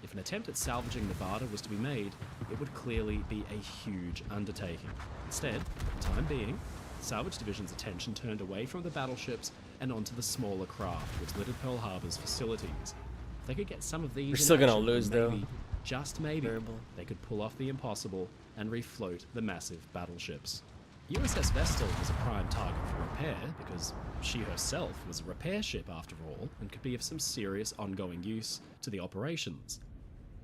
C: If an attempt at salvaging Nevada was to be made, it would clearly be a huge undertaking. Instead, for the time being, the Salvage Division's attention turned away from the battleships and onto the smaller craft which littered Pearl Harbor's facilities. If they could get some of these
H: We're still gonna
C: action,
H: lose,
C: maybe,
H: though.
C: just maybe,
H: Terrible.
C: they could pull off the impossible and refloat the massive battleships. USS Vestal was a prime target for repair because she herself was a repair ship after all and could be of some serious ongoing use to the operations.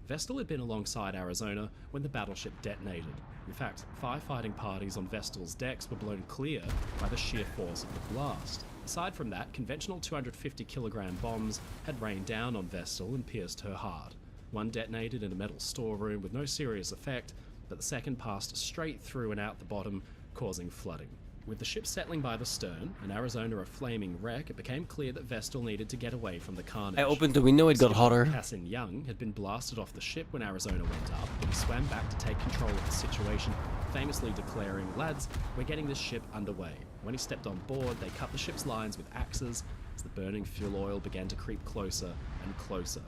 C: Vestal had been alongside Arizona when the battleship detonated. In fact, 5 fighting parties on Vestal's decks were blown clear by the sheer force of the blast. Aside from that, conventional 250-kilogram bombs had rained down on Vestal and pierced her heart. One detonated in a metal storeroom with no serious effect, but the second passed straight through and out the bottom, causing flooding. With the ship settling by the stern and Arizona a flaming wreck, it became clear that Vestal needed to get away from the carnage.
H: I opened the window, it got hotter.
C: Cassin Young had been blasted off the ship when Arizona went up, but he swam back to take control of the situation, famously declaring, "Lads, we're getting this ship underway." When he stepped on board, they cut the ship's lines with axes as the burning fuel oil began to creep closer and closer.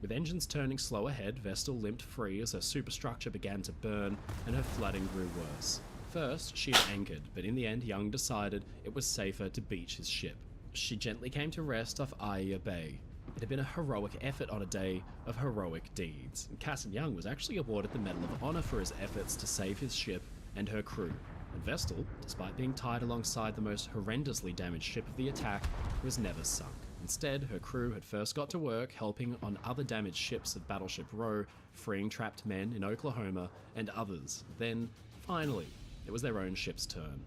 C: With engines turning slow ahead, Vestal limped free as her superstructure began to burn and her flooding grew worse. First, she had anchored, but in the end, Young decided it was safer to beach his ship. She gently came to rest off Aiya Bay. It had been a heroic effort on a day of heroic deeds, and Cassin Young was actually awarded the Medal of Honor for his efforts to save his ship and her crew. And Vestal, despite being tied alongside the most horrendously damaged ship of the attack, was never sunk. Instead, her crew had first got to work helping on other damaged ships of Battleship Row, freeing trapped men in Oklahoma and others. Then, finally, it was their own ship's turn.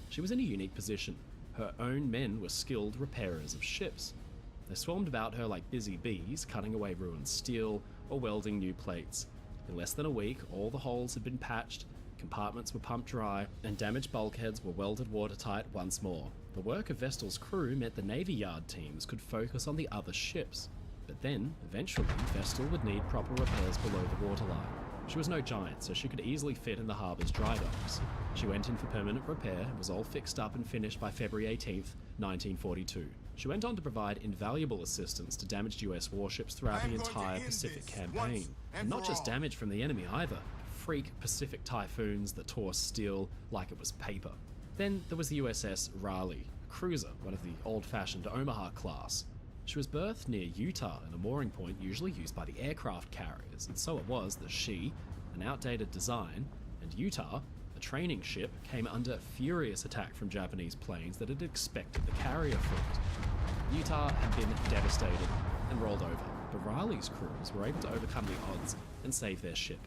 C: She was in a unique position. Her own men were skilled repairers of ships. They swarmed about her like busy bees, cutting away ruined steel or welding new plates. In less than a week, all the holes had been patched, compartments were pumped dry, and damaged bulkheads were welded watertight once more. The work of Vestal's crew meant the Navy Yard teams could focus on the other ships. But then, eventually, Vestal would need proper repairs below the waterline. She was no giant, so she could easily fit in the harbour's dry docks. She went in for permanent repair and was all fixed up and finished by February 18th, 1942. She went on to provide invaluable assistance to damaged US warships throughout the entire Pacific campaign. And not just damage from the enemy either. Freak Pacific typhoons that tore steel like it was paper. Then there was the USS Raleigh, a cruiser, one of the old-fashioned Omaha class. She was berthed near Utah in a mooring point usually used by the aircraft carriers, and so it was that she, an outdated design, and Utah, a training ship, came under furious attack from Japanese planes that had expected the carrier fleet. Utah had been devastated and rolled over, but Riley's crews were able to overcome the odds and save their ship.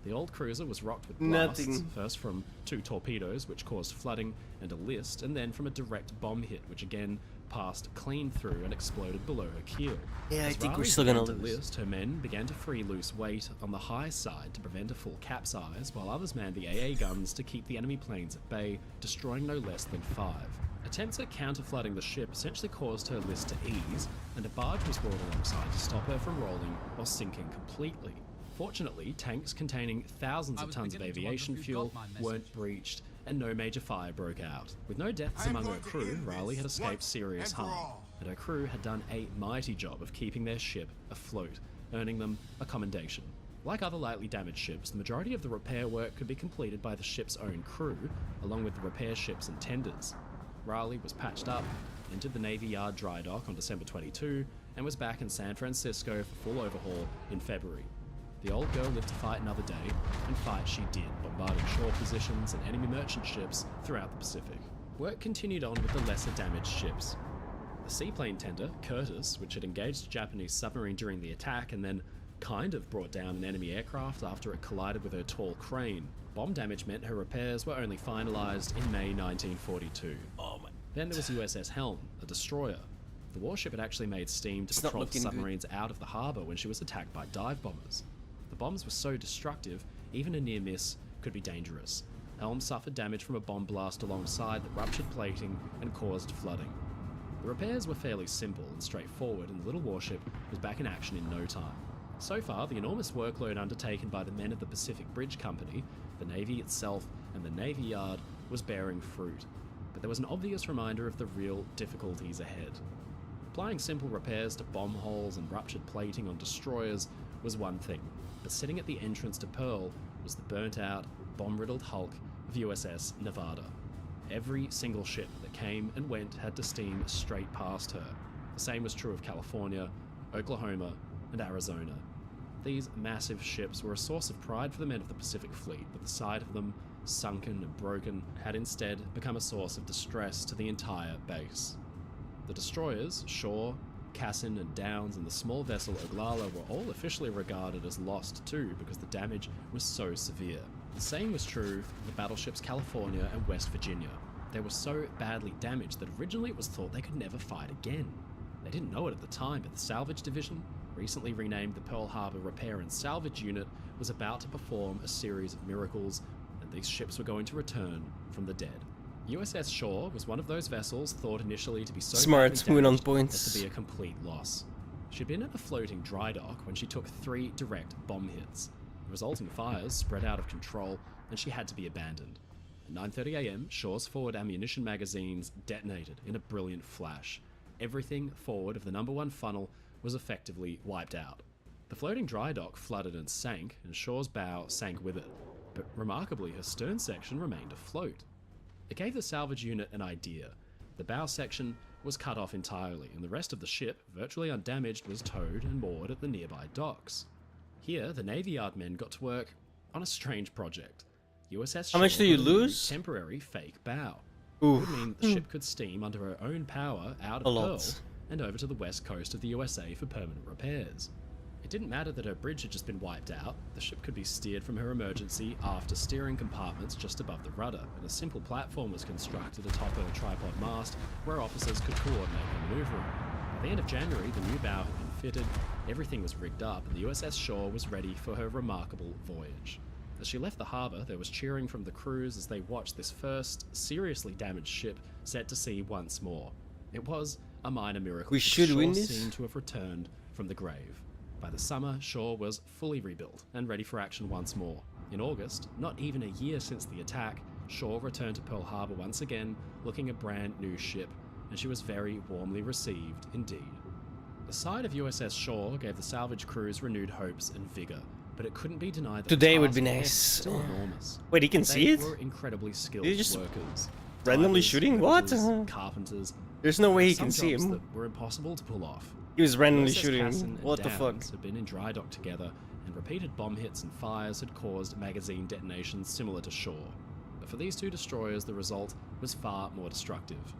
C: The old cruiser was rocked with blasts, first from 2 torpedoes, which caused flooding and a list, and then from a direct bomb hit, which again passed clean through and exploded below her keel.
H: Yeah, I
C: As
H: think we're
C: Riley
H: still gonna
C: began to
H: lose.
C: list, her men began to free loose weight on the high side to prevent a full capsize, while others manned the AA guns to keep the enemy planes at bay, destroying no less than 5. Attempts at counter-flooding the ship essentially caused her list to ease, and a barge was brought alongside to stop her from rolling or sinking completely. Fortunately, tanks containing thousands of tons of aviation fuel weren't breached, and no major fire broke out. With no deaths among her crew, Riley had escaped serious harm, and her crew had done a mighty job of keeping their ship afloat, earning them a commendation. Like other lightly damaged ships, the majority of the repair work could be completed by the ship's own crew, along with the repair ships and tenders. Riley was patched up, entered the Navy Yard dry dock on December 22, and was back in San Francisco for full overhaul in February. The old girl lived to fight another day, and fight she did, bombarding shore positions and enemy merchant ships throughout the Pacific. Work continued on with the lesser damaged ships. The seaplane tender, Curtis, which had engaged a Japanese submarine during the attack and then kind of brought down an enemy aircraft after it collided with her tall crane. Bomb damage meant her repairs were only finalized in May 1942. Then there was USS Helm, a destroyer. The warship had actually made steam to patrol submarines out of the harbor when she was attacked by dive bombers. The bombs were so destructive, even a near miss could be dangerous. Helm suffered damage from a bomb blast alongside that ruptured plating and caused flooding. The repairs were fairly simple and straightforward, and the little warship was back in action in no time. So far, the enormous workload undertaken by the men of the Pacific Bridge Company, the Navy itself, and the Navy Yard was bearing fruit. But there was an obvious reminder of the real difficulties ahead. Applying simple repairs to bomb holes and ruptured plating on destroyers was one thing, but sitting at the entrance to Pearl was the burnt-out, bomb-riddled hulk of USS Nevada. Every single ship that came and went had to steam straight past her. The same was true of California, Oklahoma, and Arizona. These massive ships were a source of pride for the men of the Pacific Fleet, but the sight of them, sunken and broken, had instead become a source of distress to the entire base. The destroyers, Shaw, Cassin, and Downs, and the small vessel Oglala were all officially regarded as lost too because the damage was so severe. The same was true of the battleships California and West Virginia. They were so badly damaged that originally it was thought they could never fight again. They didn't know it at the time, but the Salvage Division, recently renamed the Pearl Harbor Repair and Salvage Unit, was about to perform a series of miracles, and these ships were going to return from the dead. USS Shaw was one of those vessels thought initially to be so
H: smart, win on points,
C: as to be a complete loss. She'd been at a floating dry dock when she took 3 direct bomb hits. The resulting fires spread out of control, and she had to be abandoned. At 9:30 AM, Shaw's forward ammunition magazines detonated in a brilliant flash. Everything forward of the number 1 funnel was effectively wiped out. The floating dry dock flooded and sank, and Shaw's bow sank with it, but remarkably her stern section remained afloat. It gave the salvage unit an idea. The bow section was cut off entirely, and the rest of the ship, virtually undamaged, was towed and moored at the nearby docks. Here, the Navy Yard men got to work on a strange project. USS Shaw
H: How much do you lose?
C: Temporary fake bow.
H: Oof.
C: It would mean that the ship could steam under her own power out of Pearl and over to the west coast of the USA for permanent repairs. It didn't matter that her bridge had just been wiped out. The ship could be steered from her emergency after steering compartments just above the rudder, and a simple platform was constructed atop her tripod mast where officers could coordinate her maneuvering. By the end of January, the new bow had been fitted, everything was rigged up, and the USS Shaw was ready for her remarkable voyage. As she left the harbour, there was cheering from the crews as they watched this first, seriously damaged ship set to sea once more. It was a minor miracle.
H: We should win
C: Shaw
H: this.
C: seemed to have returned from the grave. By the summer, Shaw was fully rebuilt and ready for action once more. In August, not even a year since the attack, Shaw returned to Pearl Harbor once again, looking a brand new ship, and she was very warmly received indeed. The sight of USS Shaw gave the salvage crews renewed hopes and vigor, but it couldn't be denied that
H: Today
C: the
H: would
C: task
H: be
C: ahead was
H: nice.
C: still enormous.
H: Wait, he can
C: They
H: see it?
C: were incredibly skilled
H: Did he just
C: workers.
H: randomly
C: Divers,
H: shooting? What?
C: welders, carpenters.
H: There's no way he
C: Some
H: can see
C: jobs
H: him.
C: that were impossible to pull off.
H: He was randomly
C: USS
H: shooting.
C: Cassin and
H: What the fuck?
C: Downs had been in dry dock together, and repeated bomb hits and fires had caused magazine detonations similar to Shaw. But for these two destroyers, the result was far more destructive.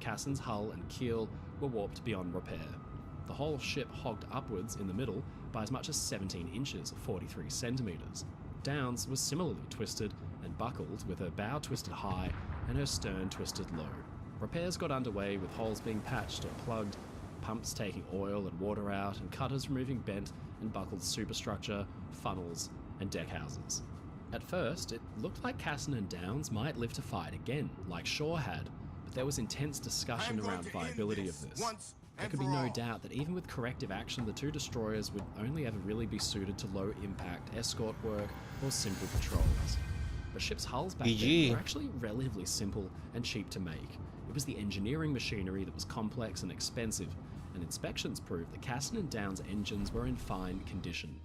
C: Cassin's hull and keel were warped beyond repair. The whole ship hogged upwards in the middle by as much as 17 inches, 43 centimeters. Downs was similarly twisted and buckled, with her bow twisted high and her stern twisted low. Repairs got underway with holes being patched or plugged, pumps taking oil and water out, and cutters removing bent and buckled superstructure, funnels, and deckhouses. At first, it looked like Cassin and Downs might live to fight again, like Shaw had, but there was intense discussion around the viability of this. There could be no doubt that even with corrective action, the two destroyers would only ever really be suited to low-impact escort work or simple patrols. But ships' hulls back then were actually relatively simple and cheap to make. It was the engineering machinery that was complex and expensive, and inspections proved that Cassin and Downs' engines were in fine condition.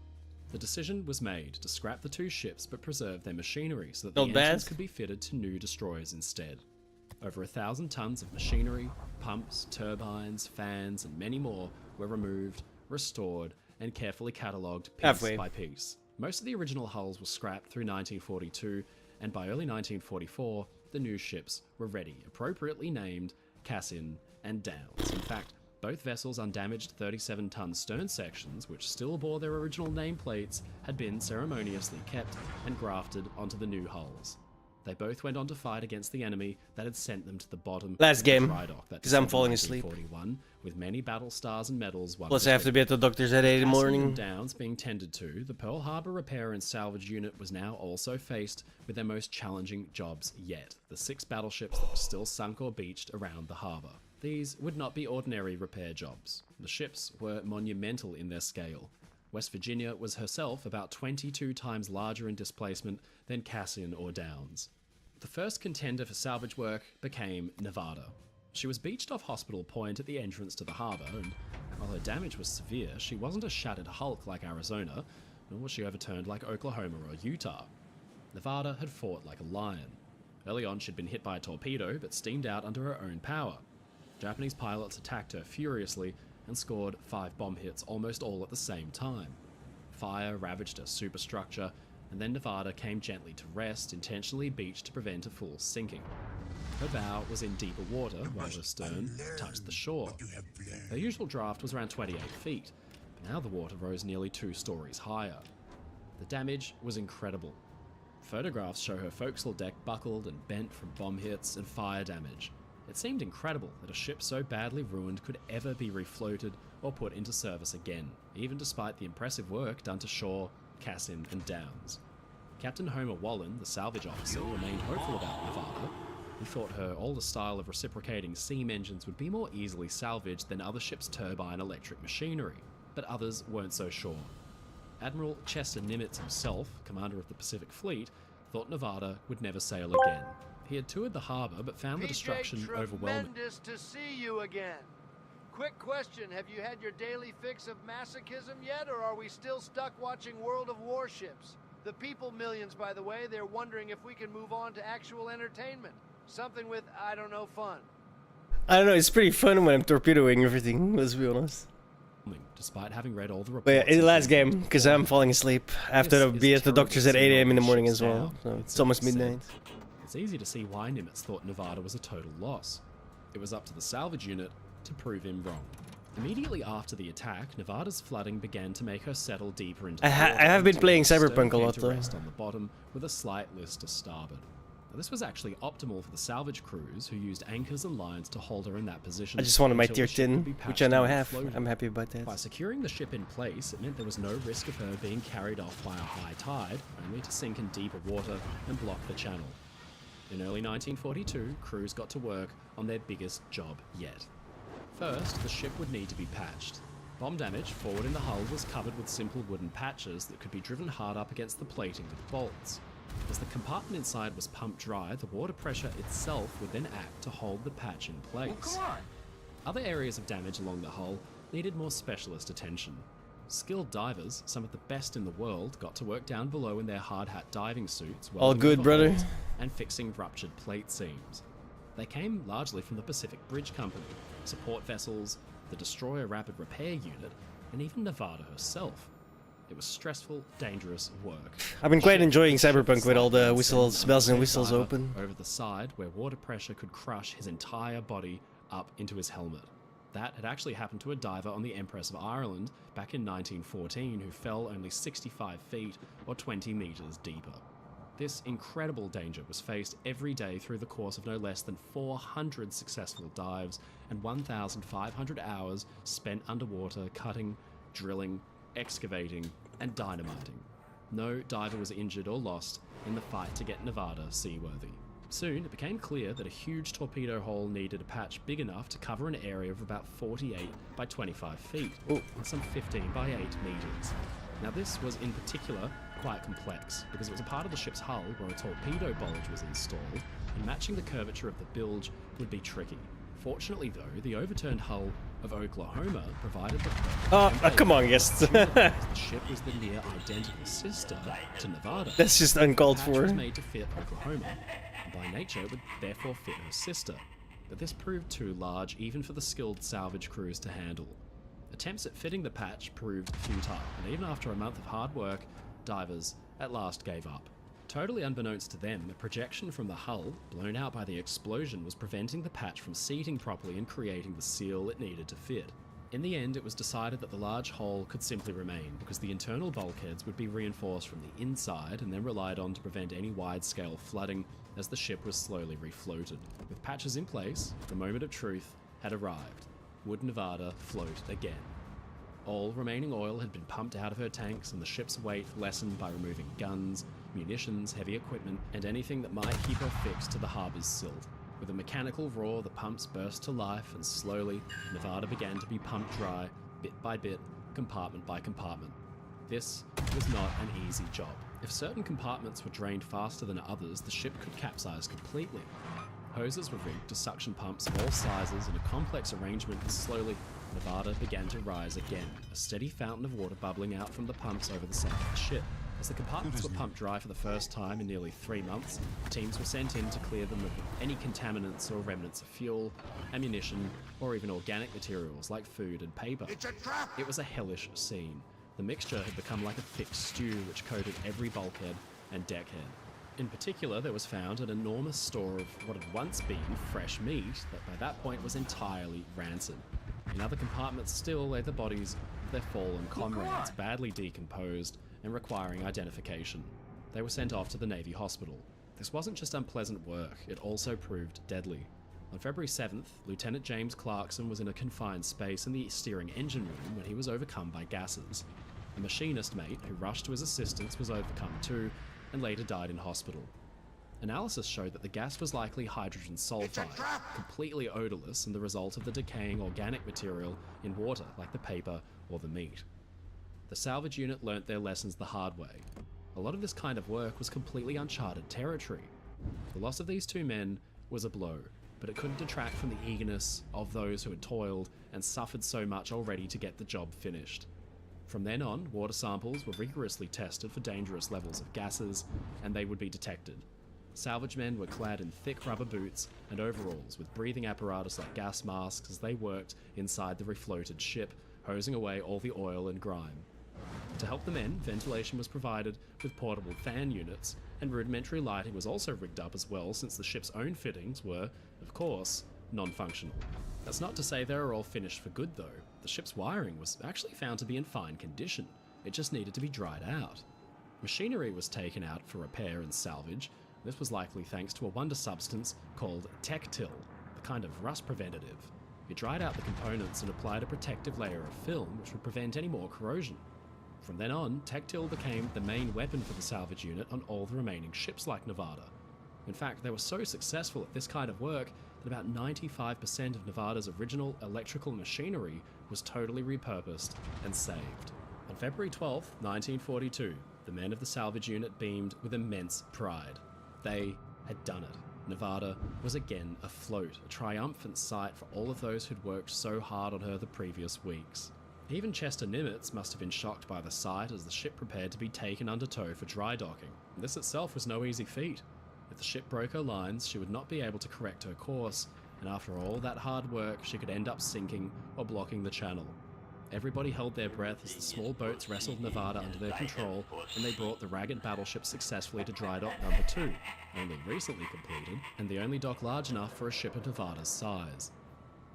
C: The decision was made to scrap the two ships but preserve their machinery so that the engines could be fitted to new destroyers instead. Over 1,000 tons of machinery, pumps, turbines, fans, and many more were removed, restored, and carefully catalogued piece by piece. Most of the original hulls were scrapped through 1942, and by early 1944, the new ships were ready, appropriately named Cassin and Downs. In fact, both vessels' undamaged 37-ton stern sections, which still bore their original nameplates, had been ceremoniously kept and grafted onto the new hulls. They both went on to fight against the enemy that had sent them to the bottom
H: last game,
C: dry dock
H: because I'm falling asleep.
C: With many battle stars and medals.
H: Plus, I have to be at the doctor's at 8 in the morning.
C: Downs being tended to, the Pearl Harbor Repair and Salvage Unit was now also faced with their most challenging jobs yet: the 6 battleships that were still sunk or beached around the harbor. These would not be ordinary repair jobs. The ships were monumental in their scale. West Virginia was herself about 22 times larger in displacement than Cassin or Downs. The first contender for salvage work became Nevada. She was beached off Hospital Point at the entrance to the harbour, and while her damage was severe, she wasn't a shattered hulk like Arizona, nor was she overturned like Oklahoma or Utah. Nevada had fought like a lion. Early on, she'd been hit by a torpedo, but steamed out under her own power. Japanese pilots attacked her furiously and scored 5 bomb hits almost all at the same time. Fire ravaged her superstructure, and then Nevada came gently to rest, intentionally beached to prevent a full sinking. Her bow was in deeper water, while her stern touched the shore. Her usual draft was around 28 feet, but now the water rose nearly 2 stories higher. The damage was incredible. Photographs show her forecastle deck buckled and bent from bomb hits and fire damage. It seemed incredible that a ship so badly ruined could ever be refloated or put into service again, even despite the impressive work done to Shaw, Cassin, and Downs. Captain Homer Wallen, the salvage officer, remained hopeful about Nevada. He thought her older style of reciprocating steam engines would be more easily salvaged than other ships' turbine electric machinery, but others weren't so sure. Admiral Chester Nimitz himself, commander of the Pacific Fleet, thought Nevada would never sail again. He had toured the harbour but found the destruction overwhelming.
J: Tremendous to see you again. Quick question, have you had your daily fix of masochism yet, or are we still stuck watching World of Warships? The people millions, by the way, they're wondering if we can move on to actual entertainment. Something with, I don't know, fun.
H: I don't know, it's pretty fun when I'm torpedoing everything, let's be honest.
C: Despite having read all the reports.
H: But yeah, the last game, because I'm falling asleep. I have to be at the doctor's at 8 AM in the morning as well, so it's almost midnight.
C: It's easy to see why Nimitz thought Nevada was a total loss. It was up to the salvage unit to prove him wrong. Immediately after the attack, Nevada's flooding began to make her settle deeper into the water.
H: I have been playing Cyberpunk a lot though.
C: Rest on the bottom with a slight list to starboard. Now, this was actually optimal for the salvage crews who used anchors and lines to hold her in that position.
H: I just wanted my tier 10, which I now have. I'm happy about that.
C: By securing the ship in place, it meant there was no risk of her being carried off by a high tide, only to sink in deeper water and block the channel. In early 1942, crews got to work on their biggest job yet. First, the ship would need to be patched. Bomb damage forward in the hull was covered with simple wooden patches that could be driven hard up against the plating with bolts. As the compartment inside was pumped dry, the water pressure itself would then act to hold the patch in place.
J: Well, come on.
C: Other areas of damage along the hull needed more specialist attention. Skilled divers, some of the best in the world, got to work down below in their hard hat diving suits,
H: all good, brother,
C: and fixing ruptured plate seams. They came largely from the Pacific Bridge Company, support vessels, the Destroyer Rapid Repair Unit, and even Nevada herself. It was stressful, dangerous work.
H: I've been quite enjoying Cyberpunk with all the whistles, bells and whistles open.
C: Over the side, where water pressure could crush his entire body up into his helmet. That had actually happened to a diver on the Empress of Ireland back in 1914 who fell only 65 feet or 20 meters deeper. This incredible danger was faced every day through the course of no less than 400 successful dives and 1,500 hours spent underwater cutting, drilling, excavating, and dynamiting. No diver was injured or lost in the fight to get Nevada seaworthy. Soon, it became clear that a huge torpedo hole needed a patch big enough to cover an area of about 48 by 25 feet, and some 15 by 8 meters. Now this was in particular quite complex, because it was a part of the ship's hull where a torpedo bulge was installed, and matching the curvature of the bilge would be tricky. Fortunately though, the overturned hull of Oklahoma provided the perfect
H: come on, yes.
C: the ship was the near identical sister to Nevada.
H: That's just uncalled
C: The patch
H: for.
C: was made to fit Oklahoma, and by nature it would therefore fit her sister. But this proved too large even for the skilled salvage crews to handle. Attempts at fitting the patch proved futile, and even after a month of hard work, divers at last gave up. Totally unbeknownst to them, a projection from the hull, blown out by the explosion, was preventing the patch from seating properly and creating the seal it needed to fit. In the end, it was decided that the large hole could simply remain, because the internal bulkheads would be reinforced from the inside and then relied on to prevent any wide-scale flooding as the ship was slowly refloated. With patches in place, the moment of truth had arrived. Would Nevada float again? All remaining oil had been pumped out of her tanks, and the ship's weight lessened by removing guns, munitions, heavy equipment, and anything that might keep her fixed to the harbor's silt. With a mechanical roar, the pumps burst to life, and slowly, Nevada began to be pumped dry, bit by bit, compartment by compartment. This was not an easy job. If certain compartments were drained faster than others, the ship could capsize completely. Hoses were rigged to suction pumps of all sizes in a complex arrangement, and slowly, Nevada began to rise again, a steady fountain of water bubbling out from the pumps over the side of the ship. As the compartments were pumped dry for the first time in nearly 3 months, teams were sent in to clear them of any contaminants or remnants of fuel, ammunition, or even organic materials like food and paper.
G: It's a trap!
C: It was a hellish scene. The mixture had become like a thick stew which coated every bulkhead and deckhead. In particular, there was found an enormous store of what had once been fresh meat that by that point was entirely rancid. In other compartments still lay the bodies of their fallen comrades, badly decomposed and requiring identification. They were sent off to the Navy hospital. This wasn't just unpleasant work, it also proved deadly. On February 7th, Lieutenant James Clarkson was in a confined space in the steering engine room when he was overcome by gases. A machinist mate who rushed to his assistance was overcome too, and later died in hospital. Analysis showed that the gas was likely hydrogen sulfide, completely odorless and the result of the decaying organic material in water like the paper or the meat. The salvage unit learnt their lessons the hard way. A lot of this kind of work was completely uncharted territory. The loss of these 2 men was a blow, but it couldn't detract from the eagerness of those who had toiled and suffered so much already to get the job finished. From then on, water samples were rigorously tested for dangerous levels of gases, and they would be detected. Salvage men were clad in thick rubber boots and overalls with breathing apparatus like gas masks as they worked inside the refloated ship, hosing away all the oil and grime. To help the men, ventilation was provided with portable fan units, and rudimentary lighting was also rigged up as well, since the ship's own fittings were, of course, non-functional. That's not to say they were all finished for good though. The ship's wiring was actually found to be in fine condition. It just needed to be dried out. Machinery was taken out for repair and salvage. This was likely thanks to a wonder substance called Tectil, the kind of rust preventative. It dried out the components and applied a protective layer of film which would prevent any more corrosion. From then on, Tectil became the main weapon for the salvage unit on all the remaining ships like Nevada. In fact, they were so successful at this kind of work that about 95% of Nevada's original electrical machinery was totally repurposed and saved. On February 12, 1942, the men of the salvage unit beamed with immense pride. They had done it. Nevada was again afloat, a triumphant sight for all of those who'd worked so hard on her the previous weeks. Even Chester Nimitz must have been shocked by the sight as the ship prepared to be taken under tow for dry docking. This itself was no easy feat. If the ship broke her lines, she would not be able to correct her course, and after all that hard work, she could end up sinking or blocking the channel. Everybody held their breath as the small boats wrestled Nevada under their control, and they brought the ragged battleship successfully to dry dock number 2, only recently completed, and the only dock large enough for a ship of Nevada's size.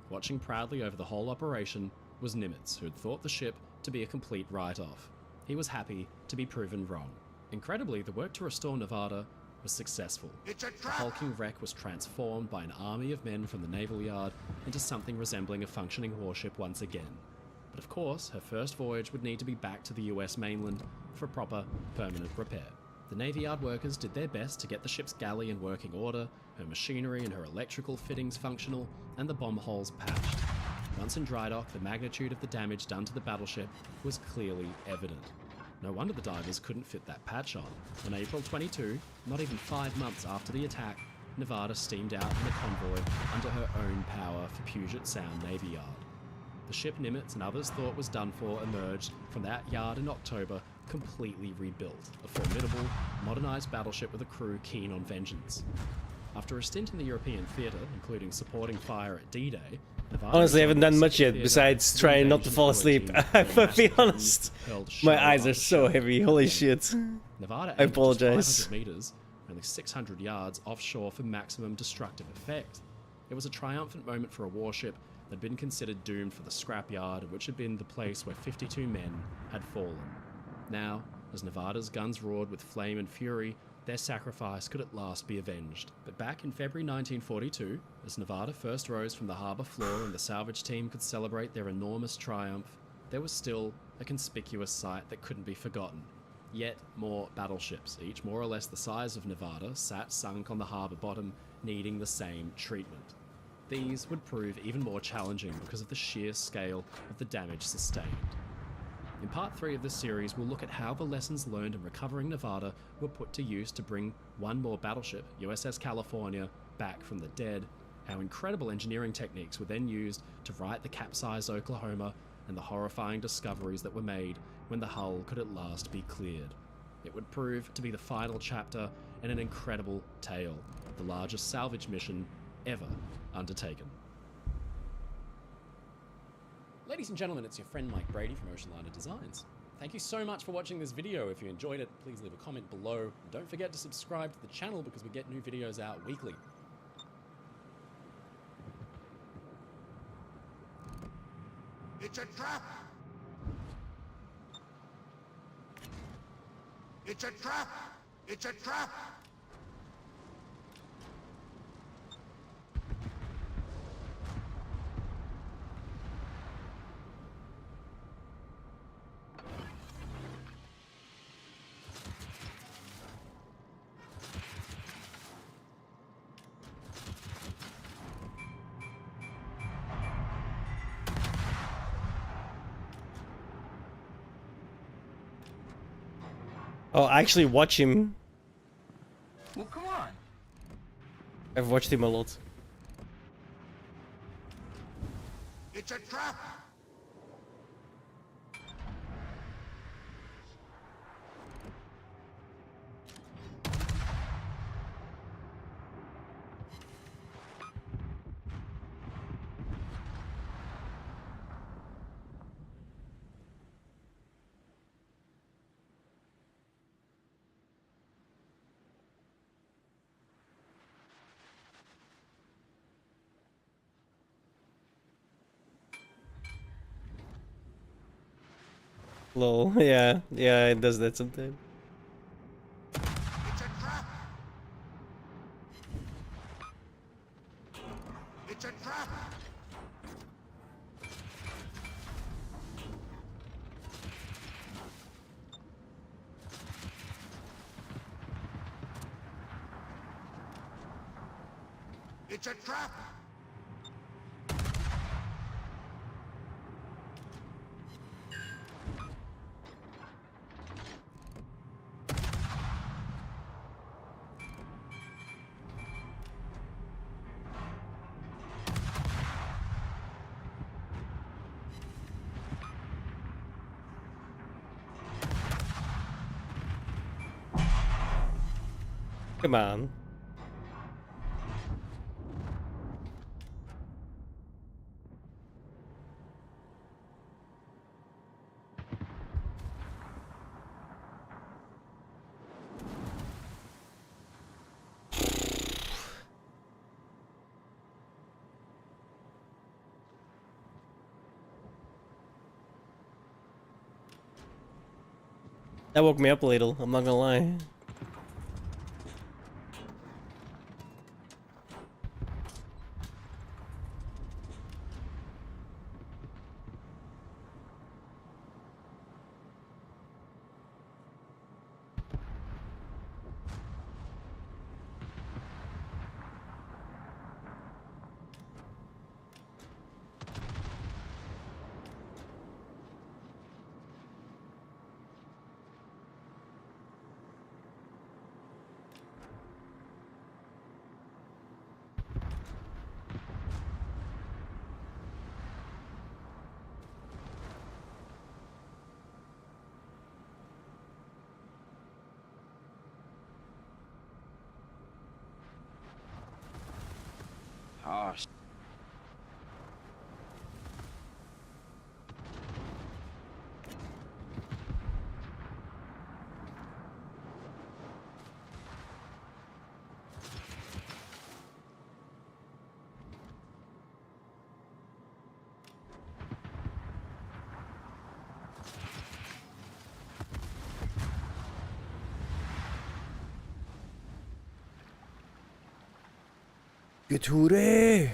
C: Watching proudly over the whole operation was Nimitz, who had thought the ship to be a complete write-off. He was happy to be proven wrong. Incredibly, the work to restore Nevada was successful. The hulking wreck was transformed by an army of men from the naval yard into something resembling a functioning warship once again. But of course, her first voyage would need to be back to the US mainland for proper, permanent repair. The Navy Yard workers did their best to get the ship's galley in working order, her machinery and her electrical fittings functional, and the bomb holes patched. Once in dry dock, the magnitude of the damage done to the battleship was clearly evident. No wonder the divers couldn't fit that patch on. On April 22, not even 5 months after the attack, Nevada steamed out in a convoy under her own power for Puget Sound Navy Yard. The ship Nimitz and others thought was done for emerged from that yard in October, completely rebuilt, a formidable, modernized battleship with a crew keen on vengeance. After a stint in the European theater, including supporting fire at D-Day, Nevada
H: honestly, I haven't done much yet besides trying not to fall asleep. I'll be honest. My eyes are so heavy. Holy shit.
C: Nevada
H: I apologize.
C: 500 meters, only 600 yards offshore for maximum destructive effect. It was a triumphant moment for a warship that had been considered doomed for the scrapyard, which had been the place where 52 men had fallen. Now, as Nevada's guns roared with flame and fury, their sacrifice could at last be avenged. But back in February 1942, as Nevada first rose from the harbour floor and the salvage team could celebrate their enormous triumph, there was still a conspicuous sight that couldn't be forgotten. Yet more battleships, each more or less the size of Nevada, sat sunk on the harbour bottom, needing the same treatment. These would prove even more challenging because of the sheer scale of the damage sustained. In part 3 of this series, we'll look at how the lessons learned in recovering Nevada were put to use to bring one more battleship, USS California, back from the dead, how incredible engineering techniques were then used to right the capsized Oklahoma, and the horrifying discoveries that were made when the hull could at last be cleared. It would prove to be the final chapter in an incredible tale, the largest salvage mission ever undertaken. Ladies and gentlemen, it's your friend Mike Brady from Oceanliner Designs. Thank you so much for watching this video. If you enjoyed it, please leave a comment below. And don't forget to subscribe to the channel because we get new videos out weekly.
G: It's a trap! It's a trap! It's a trap!
H: Oh, I actually watch him.
G: Well, come on.
H: I've watched him a lot.
G: It's a trap!
H: Lol, yeah, it does that sometimes.
G: It's a trap! It's a trap! It's a trap!
H: Come on. That woke me up a little, I'm not gonna lie.
F: Oh,
H: Geture!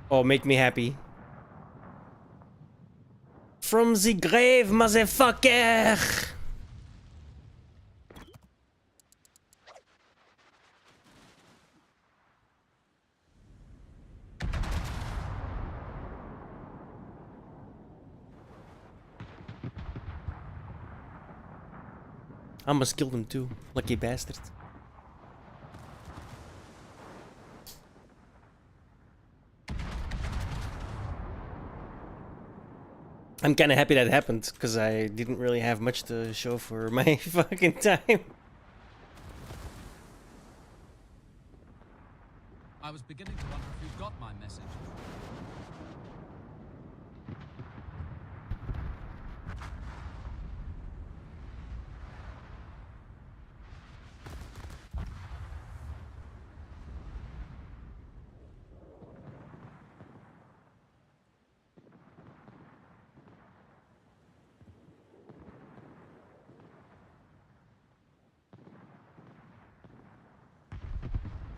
H: Oh, make me happy. From the grave, motherfucker! I must kill them too, lucky bastard. I'm kinda happy that happened, because I didn't really have much to show for my fucking time.
V: I was beginning to wonder if you'd got my message.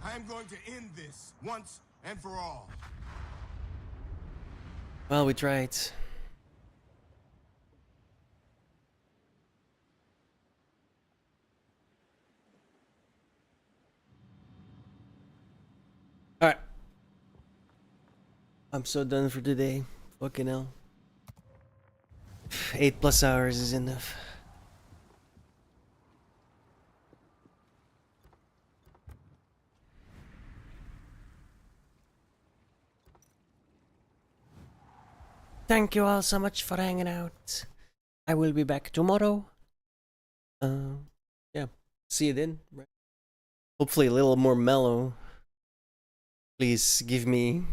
G: I am going to end this once and for all.
H: Well, we tried. Alright. I'm so done for today. Fucking hell. 8+ hours is enough. Thank you all so much for hanging out. I will be back tomorrow. Yeah. See you then. Hopefully a little more mellow. Please give me